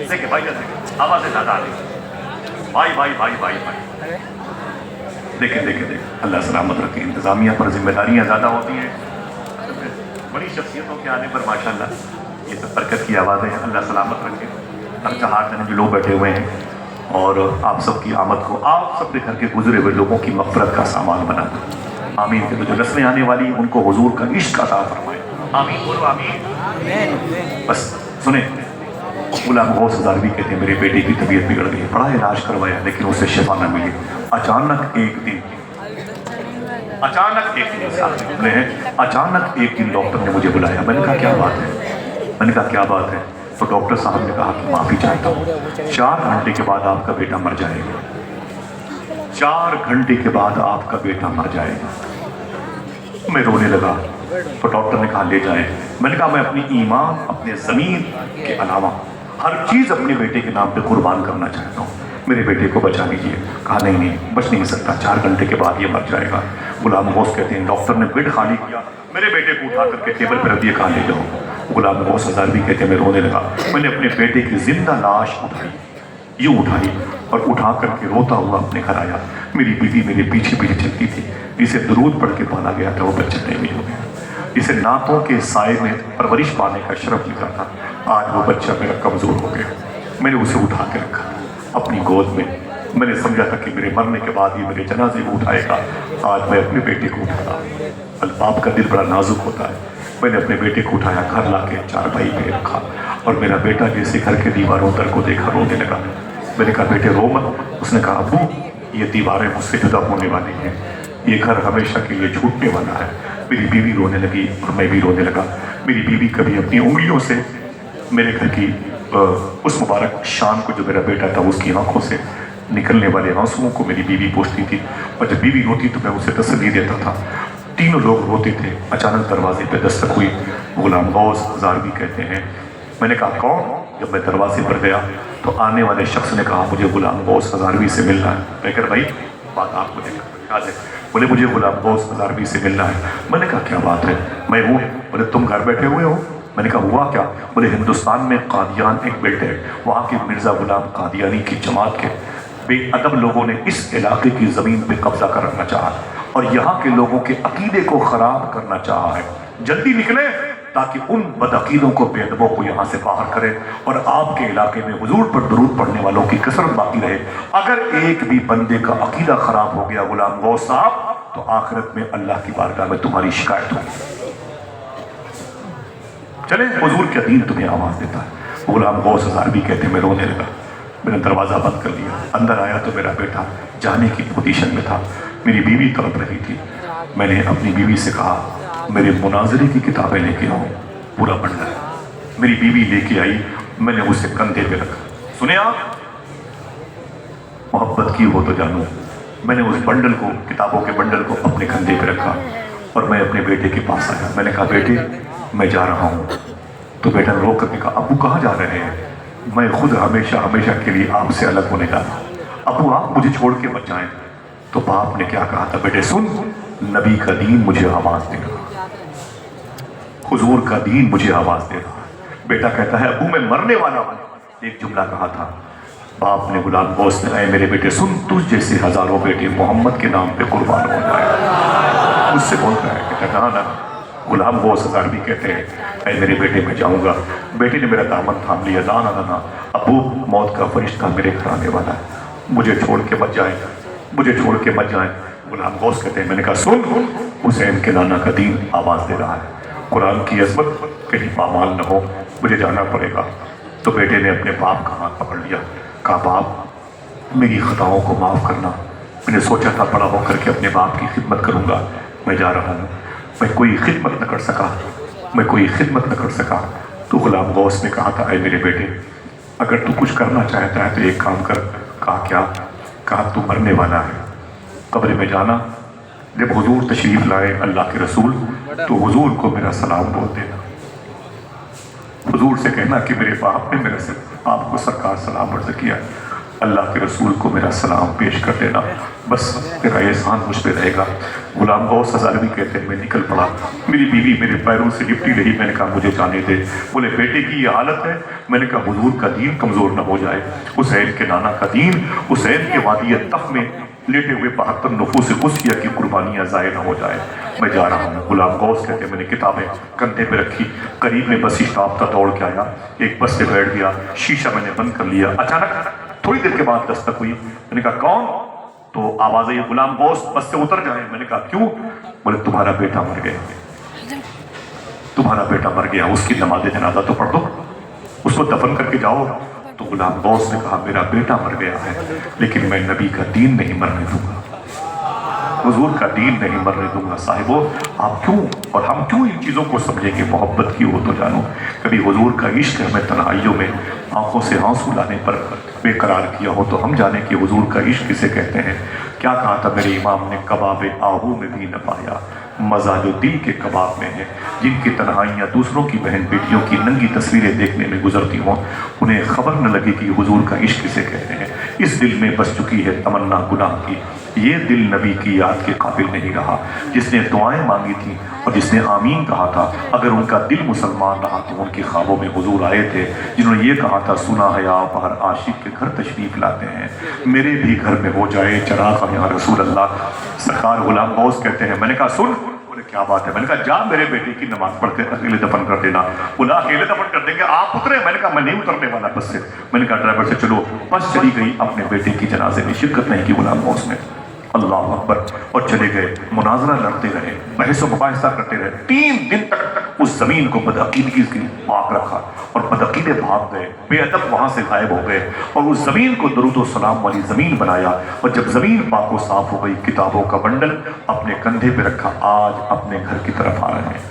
देखिए भाई, आवाज़ें ज़्यादा आ रही, भाई भाई भाई भाई भाई। देखें देखें देखें, अल्लाह सलामत रखे। इंतज़ामिया पर जिम्मेदारियाँ ज़्यादा होती हैं। बड़ी शख्सियतों के आने पर माशाल्लाह ये सब बरकत की आवाज़ें हैं। अल्लाह सलामत रखे। हर जहाँ जो लोग बैठे हुए हैं और आप सबकी आमद को आप सब घर के गुजरे हुए लोगों की मग़फ़िरत का सामान बना दो। आमीन। के जो नस्लें आने वाली उनको हुजूर का इश्क अता फरमाए। आमीन बोलो आमीन। बस सुने, गुलाम गौस हज़ारवी कहते हैं मेरे बेटे की तबीयत बिगड़ गई, बड़ा इलाज करवाया लेकिन उसे शिफा न मिली। अचानक एक दिन डॉक्टर ने मुझे बुलाया। मैंने कहा क्या बात है? मैंने कहा क्या बात है? तो डॉक्टर साहब ने कहा कि माफ़ी चाहता हूँ, 4 घंटे के बाद आपका बेटा मर जाएगा। 4 घंटे के बाद आपका बेटा मर जाएगा। मैं रोने लगा तो डॉक्टर ने कहा ले जाएं। मैंने कहा मैं अपनी ईमान, अपने ज़मीन के अलावा हर चीज़ अपने बेटे के नाम पे कुर्बान करना चाहता हूँ, मेरे बेटे को बचा लीजिए। कहा नहीं नहीं, बच नहीं सकता, 4 घंटे के बाद ये मर जाएगा। गुलाम गौस कहते हैं डॉक्टर ने बेड खाली किया, मेरे बेटे को उठा करके टेबल पर रख दिया, कहा ले जाओ। गुलाम गौस हज़ारवी कहते हैं मैं रोने लगा। मैंने अपने बेटे की जिंदा लाश उठाई, यूँ उठाई और उठा करके रोता हुआ अपने घर आया। मेरी बीवी मेरे पीछे पीछे चलती थी। जिसे दरूद पढ़ के पाला गया था वो बच्चा नहीं हो गया, जिसे नातों के साए में परवरिश पाने का शरफ मिला था, आज वो बच्चा मेरा कमज़ोर हो गया। मैंने उसे उठा के रखा अपनी गोद में। मैंने समझा था कि मेरे मरने के बाद ये मेरे जनाजे को उठाएगा। आज मैं अपने बेटे को उठाया। बाप का दिल बड़ा नाजुक होता है। मैंने अपने बेटे को उठाया, घर ला के चारपाई पे रखा और मेरा बेटा जैसे घर के दीवारों पर को देखा रोने लगा। मैंने कहा बेटे रो मत। उसने कहा अब्बू ये दीवारें मुझसे जुदा होने वाली हैं, ये घर हमेशा के लिए छूटने वाला है। मेरी बीवी रोने लगी और मैं भी रोने लगा। मेरी बीवी कभी अपनी उंगलियों से मेरे घर की उस मुबारक शाम को जो मेरा बेटा था उसकी आंखों से निकलने वाले आंसुओं को मेरी बीवी पोंछती थी, और जब बीवी रोती तो मैं उसे तसल्ली देता था। तीनों लोग रोते थे। अचानक दरवाजे पे दस्तक हुई। गुलाम गौस हज़ारवी कहते हैं मैंने कहा कौन? जब मैं दरवाजे पर गया तो आने वाले शख्स ने कहा मुझे गुलाम गौस हज़ारवी से मिलना है। मैं कहा भाई बात आपको देखा। बोले मुझे गुलाम गौस हज़ारवी से मिलना है। मैंने कहा क्या बात है? मैं हूँ। बोले तुम घर बैठे हुए हो? मैंने कहा हुआ क्या? बोले हिंदुस्तान में कादियान एक बेल्ट है, वहाँ के मिर्ज़ा गुलाम कादियानी की जमात के बेअदब लोगों ने इस इलाके की ज़मीन पे कब्जा करना चाहा और यहाँ के लोगों के अकीदे को ख़राब करना चाहा है। जल्दी निकले ताकि उन बदअकीदों को, बेअदबों को यहाँ से बाहर करें और आपके इलाके में हुजूर पर दुरूद पढ़ने वालों की कसरत बाकी रहे। अगर एक भी बंदे का अकीदा ख़राब हो गया गुलाम गौस साहब, तो आखिरत में अल्लाह की बारगाह में तुम्हारी शिकायत होगी। चले हुजूर का दीन तुम्हें आवाज़ देता है। गुलाम गौस हज़ारवी कहते मैं रोने लगा। मैंने दरवाज़ा बंद कर लिया। अंदर आया तो मेरा बेटा जाने की पोजीशन में था। मेरी बीवी तड़प रही थी। मैंने अपनी बीवी से कहा मेरे मुनाजरे की किताबें लेके आओ, पूरा बंडल। मेरी बीवी लेके आई। मैंने उसे कंधे पे रखा। सुने आप, मोहब्बत की हो तो जानो। मैंने उस बंडल को, किताबों के बंडल को अपने कंधे पे रखा और मैं अपने बेटे के पास आया। मैंने कहा बेटे मैं जा रहा हूँ। तो बेटा रो करके कहा अब्बू कहाँ जा रहे हैं? मैं खुद हमेशा हमेशा के लिए आपसे अलग होने जा रहा हूँ, अब्बू आप मुझे छोड़ के मत जाएं। तो बाप ने क्या कहा था? बेटे सुन, नबी का दीन मुझे आवाज़ दे रहा, हुजूर का दीन मुझे आवाज़ दे रहा। बेटा कहता है अब्बू मैं मरने वाला हूँ। एक जुमला कहा था बाप ने गुलाम गौस ने, ऐ मेरे बेटे सुन, तुझ जैसे हजारों बेटे मोहम्मद के नाम पे कुर्बान हो जाए। मुझसे बोल रहा है, कहता ना ना, गुलाम गौस हजार भी कहते हैं, ऐ मेरे बेटे मैं जाऊंगा। बेटे ने मेरा दामन थाम लिया, ना ना ना ना, अबू मौत का फरिश्ता मेरे घर आने वाला है, मुझे छोड़ के मत जाए, मुझे छोड़ के मत जाए। गुलाम गौस कहते हैं, मैंने कहा सुन, हुसैन के नाना का दीन आवाज दे रहा है, कुरान की अजमत कहीं पामाल न हो, मुझे जाना पड़ेगा। तो बेटे ने अपने बाप का हाथ पकड़ लिया, कहा बाप मेरी खताओं को माफ करना, मैंने सोचा था बड़ा होकर के अपने बाप की खिदमत करूंगा, मैं जा रहा हूँ, मैं कोई खिदमत न कर सका, मैं कोई खिदमत न कर सका। तो गुलाम गौस ने कहा था, ऐ मेरे बेटे अगर तू कुछ करना चाहता है तो एक काम कर। कहा क्या? कहा तू मरने वाला है, कब्र में जाना, जब हुजूर तशरीफ लाए अल्लाह के रसूल तो हुजूर को मेरा सलाम बोल देना, हुजूर से कहना कि मेरे बाप ने मेरे से आपको सरकार सलाम अर्ज किया, अल्लाह के रसूल को मेरा सलाम पेश कर देना, बस तेरा एहसान मुझ पे रहेगा। गुलाम गौस हज़ारवी कहते हैं, मैं निकल पड़ा, मेरी बीवी मेरे पैरों से लिपटी रही, मैंने कहा मुझे जाने दे। बोले बेटे की ये हालत है, मैंने कहा हुजूर का दीन कमज़ोर न हो जाए, हुसैन के नाना का दीन, हुसैन के वादी तख में लेटे हुए 72 नफूस कुसिया की कुर्बानियाँ ज़ाय न हो जाए, मैं जा रहा हूँ। गुलाम गौस कहते हैं, मैंने किताबें कंधे पे रखी, करीब में बस स्टॉप था, दौड़ के आया, एक बस से बैठ गया, शीशा मैंने बंद कर लिया। अचानक थोड़ी देर के बाद दस्तक हुई, मैंने कहा कौन? तो आवाज आई, गुलाम गौस बस से उतर जाए। मैंने कहा क्यों? बोले तुम्हारा बेटा मर गया, तुम्हारा बेटा मर गया, उसकी नमाज जनाजा तो पढ़ दो, उसको दफन करके जाओ। तो गुलाम गौस ने कहा मेरा बेटा मर गया है, लेकिन मैं नबी का दीन नहीं मरने दूंगा, हुजूर का दीन नहीं मरने दूंगा। साहिबो आप क्यों और हम क्यों इन चीज़ों को समझेंगे? मोहब्बत की हो तो जानो, कभी हुजूर का इश्क हमें तन्हाइयों में आंखों से आंसू लाने पर बेकरार किया हो तो हम जाने कि हुजूर का इश्क किसे कहते हैं। क्या कहा था मेरे इमाम ने, कबाब आहू में भी न पाया, मज़ा जो दिल के कबाब में है। जिनकी तन्हाइयाँ दूसरों की बहन बेटियों की नंगी तस्वीरें देखने में गुजरती हों, उन्हें खबर न लगे कि हुजूर का इश्क किसे कहते हैं। इस दिल में बस चुकी है तमन्ना गुनाह की, ये दिल नबी की याद के काबिल नहीं रहा। जिसने दुआएं मांगी थी और जिसने आमीन कहा था, अगर उनका दिल मुसलमान रहा तो उनके ख्वाबों में हुजूर आए थे, जिन्होंने ये कहा था, सुना है आप हर आशिक के घर तशरीफ लाते हैं, मेरे भी घर में हो जाए चराग या रसूल अल्लाह। सरकार गुलाम गौस कहते हैं, मैंने कहा सुन। बोले क्या बात है? मैंने कहा जा मेरे बेटे की नमाज पढ़ के अकेले दफन कर देना। बोला अकेले दफन कर देंगे, आप उतरे? मैंने कहा मैं नहीं उतरने वाला बस से। मैंने कहा ड्राइवर से चलो। बस चली गई, अपने बेटे की जनाजे में शिरकत नहीं की गुलाम गौस ने, अल्लाह अकबर, और चले गए। मुनाजरा लड़ते रहे, बहस व मुबाहिसा करते रहे, 3 दिन तक उस जमीन को बदअकीदगी की पाक रखा और बदअकीदे भाग गए, बेअदब वहां से गायब हो गए और उस जमीन को दरूद व सलाम वाली जमीन बनाया। और जब जमीन पाक व साफ हो गई, किताबों का बंडल अपने कंधे पे रखा, आज अपने घर की तरफ आ रहे हैं।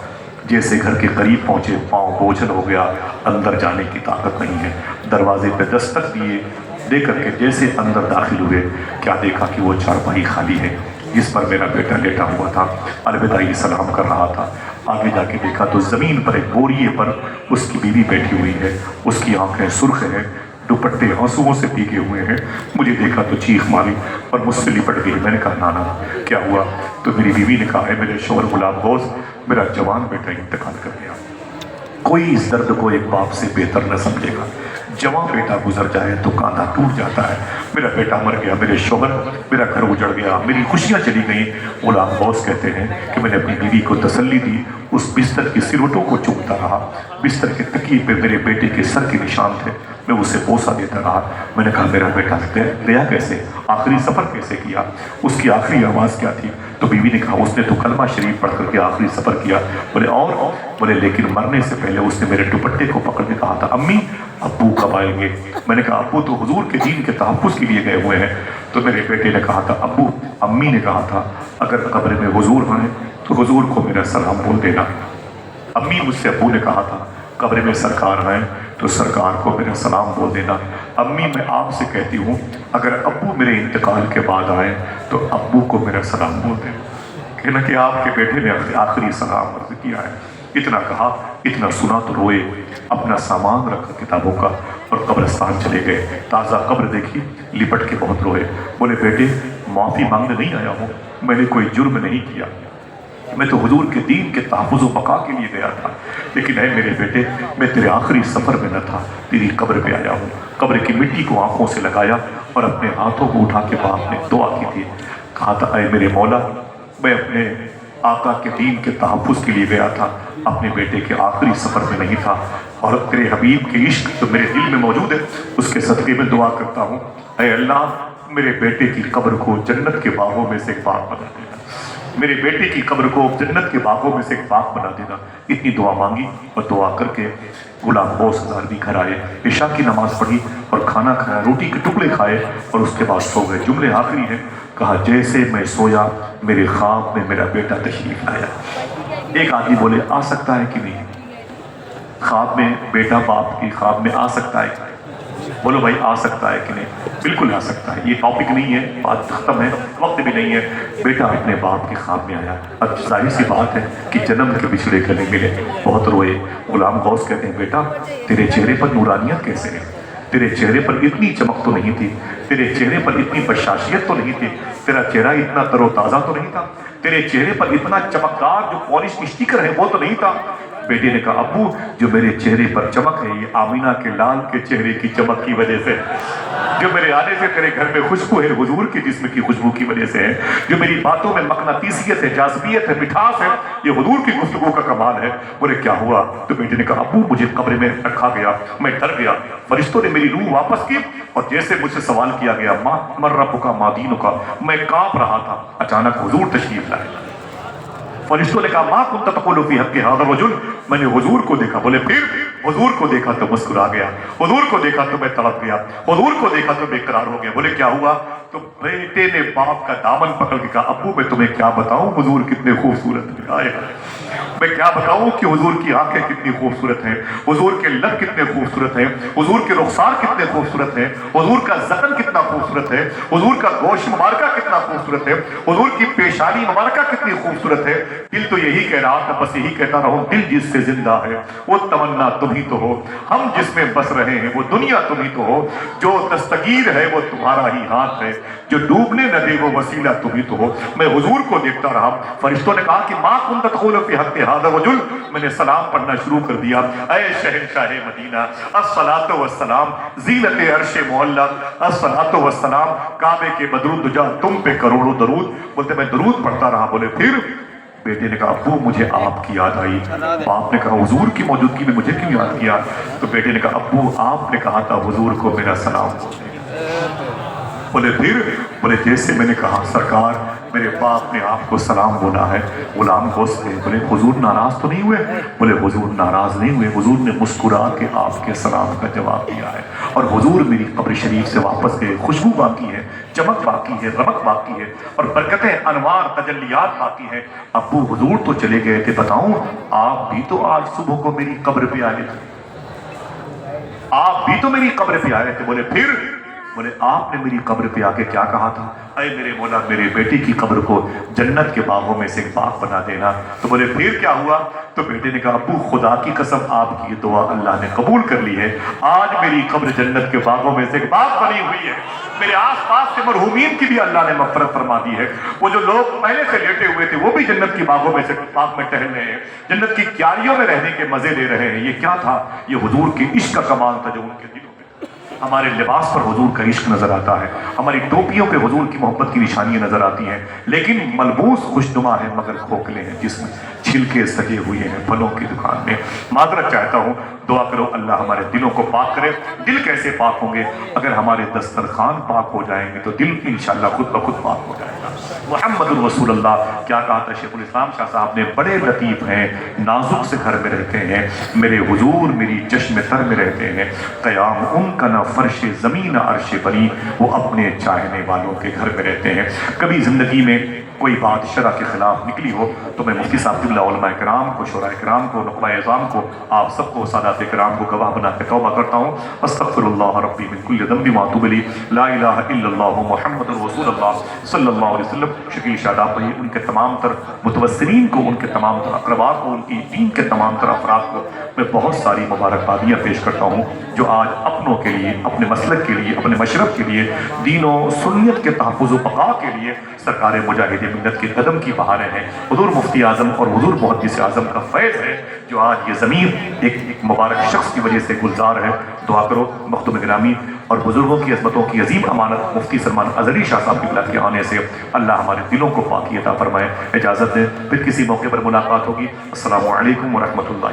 जैसे घर के करीब पहुंचे, पाँव बोझल हो गया, अंदर जाने की ताकत नहीं है। दरवाजे पे दस्तक दिए, देख करके जैसे अंदर दाखिल हुए, क्या देखा कि वो चारपाई खाली है जिस पर मेरा बेटा लेटा हुआ था, अलविदाई सलाम कर रहा था। आगे जाके देखा तो जमीन पर एक बोरिए पर उसकी बीवी बैठी हुई है, उसकी आंखें सुर्ख हैं, दुपट्टे आंसुओं से भीगे हुए हैं। मुझे देखा तो चीख मारी और मुझसे लिपट गई। मैंने कहा नाना क्या हुआ? तो मेरी बीवी ने कहा है मेरे शोहर गुलाम गौस, मेरा जवान बेटा इंतकाल कर गया। कोई इस दर्द को एक बाप से बेहतर न समझेगा। जवान बेटा गुजर जाए तो कांधा टूट जाता है। मेरा बेटा मर गया, मेरे शोहर, मेरा घर उजड़ गया, मेरी खुशियां चली गई। गुलाम गौस कहते हैं कि मैंने अपनी बीवी को तसल्ली दी, उस बिस्तर की सिरोटों को चूमता रहा, बिस्तर के तकिए पे मेरे बेटे के सर के निशान थे, मैं उसे बोसा देता रहा। मैंने कहा मेरा बेटा गया कैसे, आखिरी सफ़र कैसे किया, उसकी आखिरी आवाज़ क्या थी? तो बीवी ने कहा उसने तो कलमा शरीफ पढ़ करके आखिरी सफ़र किया। बोले और? बोले लेकिन मरने से पहले उसने मेरे दुपट्टे को पकड़ के कहा था, अम्मी अब्बू कब आएंगे? मैंने कहा अब्बू तो हुजूर के दीन के तहफ़्फ़ुज़ के लिए गए हुए हैं। तो मेरे बेटे ने कहा था अब्बू, अम्मी ने कहा था अगर कब्र में हुजूर आए तो हुजूर को मेरा सलाम बोल देना। अम्मी मुझसे अब्बू ने कहा था कब्र में सरकार आए तो सरकार को मेरा सलाम बोल देना। अम्मी मैं आपसे कहती हूँ अगर अब्बू मेरे इंतकाल के बाद आए तो अब्बू को मेरा सलाम बोल देना, कहना कि आपके बेटे ने आखिरी सलाम अर्ज किया है। इतना कहा, इतना सुना तो रोए, अपना सामान रखा किताबों का और कब्रिस्तान चले गए। ताज़ा कब्र देखी, लिपट के बहुत रोए। बोले बेटे माफ़ी मांगने नहीं आया हूँ, मैंने कोई जुर्म नहीं किया, मैं तो हुजूर के दीन के तहफ़्फ़ुज़ व बक़ा के लिए गया था, लेकिन है मेरे बेटे, मैं तेरे आखिरी सफ़र में न था, तेरी कब्र पे आया हूँ। कब्र की मिट्टी को आंखों से लगाया और अपने हाथों को उठा के बाप ने दुआ की थी। कहा था, ऐ मेरे मौला, मैं अपने आका के दीन के तहफ़्फ़ुज़ के लिए गया था, अपने बेटे के आखिरी सफ़र में नहीं था, और तेरे हबीब के इश्क तो मेरे दिल में मौजूद है, उसके सदक़े में दुआ करता हूँ, ऐ अल्लाह मेरे बेटे की कब्र को जन्नत के बागों में से एक बाग बना देना, मेरे बेटे की कब्र को जन्नत के बागों में से एक बाग बना देना। इतनी दुआ मांगी और दुआ करके गुलाम गौस हज़ारवी घर आए, इशा की नमाज पढ़ी और खाना खाया, रोटी के टुकड़े खाए और उसके बाद सो गए। जुमले आखिरी हैं, कहा जैसे मैं सोया मेरे ख्वाब में मेरा बेटा तशरीफ लाया। एक आदमी बोले आ सकता है कि नहीं, ख्वाब में बेटा बाप की ख्वाब में आ सकता है? बोलो भाई आ सकता है कि नहीं? बिल्कुल आ सकता है, ये टॉपिक नहीं है, बात खत्म है, वक्त भी नहीं है। बेटा अपने बाप के ख्वाब में आया। अब जाहिर सी बात है कि जन्म के बिछड़े गले मिले, बहुत रोए। गुलाम गौस कहते हैं, बेटा तेरे चेहरे पर नूरानियत कैसे है? तेरे चेहरे पर इतनी चमक तो नहीं थी, तेरे चेहरे पर इतनी बशाशियत तो नहीं थी, तेरा चेहरा इतना तरोताज़ा तो नहीं था, तेरे चेहरे पर इतना चमकदार जो पॉलिश स्टिकर है वो तो नहीं था। बेटे ने कहा, अब्बू जो मेरे चेहरे पर चमक है ये आमीना के लाल के चेहरे की चमक की वजह से, जो मेरे आने से तेरे घर में खुशबू है हुजूर के जिस्म की खुशबू की वजह से है, जो मेरी बातों में मकनातीसियत है, जाज़बियत है, मिठास है, ये हुजूर की गुफ्तगू का कमाल है। बोले क्या हुआ? तो बेटे ने कहा, अब्बू मुझे कब्र में रखा गया, मैं डर गया, फरिश्तों ने मेरी रूह वापस की और जैसे मुझसे सवाल किया गया, माँ मर रब्बुका मा दीनुका, मैं कांप रहा था, अचानक हुजूर तशरीफ लाए। फरिश्तों ने कहा, माँ कुंत तक़ूलु फ़ी हक़्क़ि हाज़ा रजुल, मैंने हुजूर को देखा। बोले फिर? हुजूर को देखा तो मुस्कुरा गया, हुजूर को देखा तो मैं तड़प गया, हुजूर को देखा तो बेकरार हो गया। बोले क्या हुआ? तो बेटे ने बाप का दामन पकड़ के कहा, अब्बू मैं तुम्हें क्या बताऊं हुजूर कितने खूबसूरत हैं, आए मैं क्या बताऊं कि हुजूर की आंखें कितनी खूबसूरत हैं, हुजूर के लब कितने खूबसूरत हैं, हुजूर के रुखसार कितने खूबसूरत हैं, हुजूर का ज़क़न कितना खूबसूरत है, हुजूर का गोश मुबारका कितना खूबसूरत है, हुजूर की पेशानी मुबारका कितनी खूबसूरत है। दिल तो यही कह रहा था, बस यही कहता रहूं, दिल जिससे जिंदा है वो तमन्ना तुम ही तो हो, हम जिसमें बस रहे हैं वो दुनिया तुम ही तो हो, जो दस्तगीर है वो तुम्हारा ही हाथ है, जो डूबने न दे वो वसीला तुम ही तो हो। मैं हुजूर को देखता रहा। फरिश्तों ने कहा कि माँ कुंत तक़ूलु फ़ी हक़्क़ि हाज़ा रजुल, मैंने सलाम पढ़ना शुरू कर दिया, ऐ शहंशाह मदीना, अस्सलातु वस्सलाम ज़ीनत अर्श मुअल्ला, अस्सलातु वस्सलाम काबे के बदरुद्दुजा, तुम पे करोड़ों दरूद। बोलते मैं दरूद पढ़ता रहा। बोले फिर? बेटे ने कहा, अब्बू मुझे आपकी याद आई। बाप ने कहा, हुजूर की मौजूदगी में मुझे क्यों याद किया? तो बेटे ने कहा, अब्बू आपने कहा था हुजूर को मेरा सलाम। बोले फिर? बोले जैसे मैंने कहा सरकार मेरे बाप ने आपको सलाम बोला है। गुलाम गौस ने बोले हुजूर नाराज तो नहीं हुए? बोले हुजूर नाराज नहीं हुए, हुजूर ने मुस्कुरा के आपके सलाम का जवाब दिया है और हुजूर मेरी कब्र शरीफ से वापस गए। खुशबू बाकी है, चमक बाकी है, रमक बाकी है और बरकतें अनवार तजल्लियात बाकी है। अब्बू हुजूर तो चले गए थे, बताऊं आप भी तो आज सुबह को मेरी कब्र पे आए थे, आप भी तो मेरी कब्र पे आए थे। बोले फिर? बोले आपने मेरी कब्र पे आके क्या कहा था? अरे मेरे मौला मेरे बेटे की कब्र को जन्नत के बागों में से एक बाग बना देना। तो बोले फिर क्या हुआ? तो बेटे ने कहा, अब्बू खुदा की कसम आपकी ये दुआ अल्लाह ने कबूल कर ली है, आज मेरी कब्र जन्नत के बागों में से एक बाग बनी हुई है। मेरे आसपास के मरहूमीन की भी अल्लाह ने मग़फ़िरत फरमा दी है। वो जो लोग पहले से लेटे हुए थे वो भी जन्नत की बागों में से बाग में टहल रहे हैं, जन्नत की क्यारियों में रहने के मजे ले रहे हैं। ये क्या था? ये हुजूर के इश्क का कमाल था जो उनके दिलों में। हमारे लिबास पर हुजूर का इश्क नजर आता है, हमारी टोपियों पे हुजूर की मोहब्बत की निशानियां नजर आती हैं, लेकिन मलबूस खुशनुमा है मगर खोखले हैं, जिसमें छिलके सजे हुए हैं फलों की दुकान में। माजरत चाहता हूँ, दुआ करो अल्लाह हमारे दिलों को पाक करे। दिल कैसे पाक होंगे? अगर हमारे दस्तरखान पाक हो जाएंगे तो दिल इंशाअल्लाह खुद ब खुद पाक हो जाएगा। मुहम्मदुर रसूलुल्लाह क्या कहा था शेखुल इस्लाम शाह साहब ने? बड़े लतीफ़ हैं, नाजुक से घर में रहते हैं, मेरे हुजूर मेरी चश्म तर में रहते हैं, क़याम उनका न फर्श ज़मीन अर्श बनी, वो अपने चाहने वालों के घर में रहते हैं। कभी ज़िंदगी में कोई बात शरअ के खिलाफ निकली हो तो मैं मुफ्ती साहब उलमा कराम को, शुरा कराम को, नुक़बा इज़ाम को, आप सबको, सादात कराम को गवाह बना के तौबा करता हूँ। अस्तग़फ़िरुल्लाह रब्बी मिन कुल्लि ज़ंबि व अतूबु इलैहि, ला इलाहा इल्लल्लाह मुहम्मदुर रसूलुल्लाह सल्लल्लाहु अलैहि वसल्लम। शकील शादाब भाई उनके तमाम तर मुतवस्सिलीन को, उनके तमाम तर अक़रबा को, उनकी दीन के तमाम तर अफ़राद को मैं बहुत सारी मुबारकबादियाँ पेश करता हूँ जो आज अपनों के लिए, अपने मसलक के लिए, अपने मशरब के लिए, दीन और सुन्नियत के तहफ़्फ़ुज़ व बक़ा के लिए सरकार मुजाहिदीन ملت کے قدم کی بہاریں ہیں. حضور مفتی اعظم اور حضور محدث اعظم کا فیض ہے جو آج یہ ضمیر ایک مبارک شخص کی وجہ سے گلزار ہے. دعا کرو مخدوم گرامی اور بزرگوں کی عظمتوں کی عظیم امانت مفتی سلمان ازہری شاہ صاحب قبلہ کے آنے سے اللہ ہمارے دلوں کو پاکی عطا فرمائے. اجازت دیں پھر کسی موقع پر ملاقات ہوگی. السلام علیکم ورحمۃ اللہ.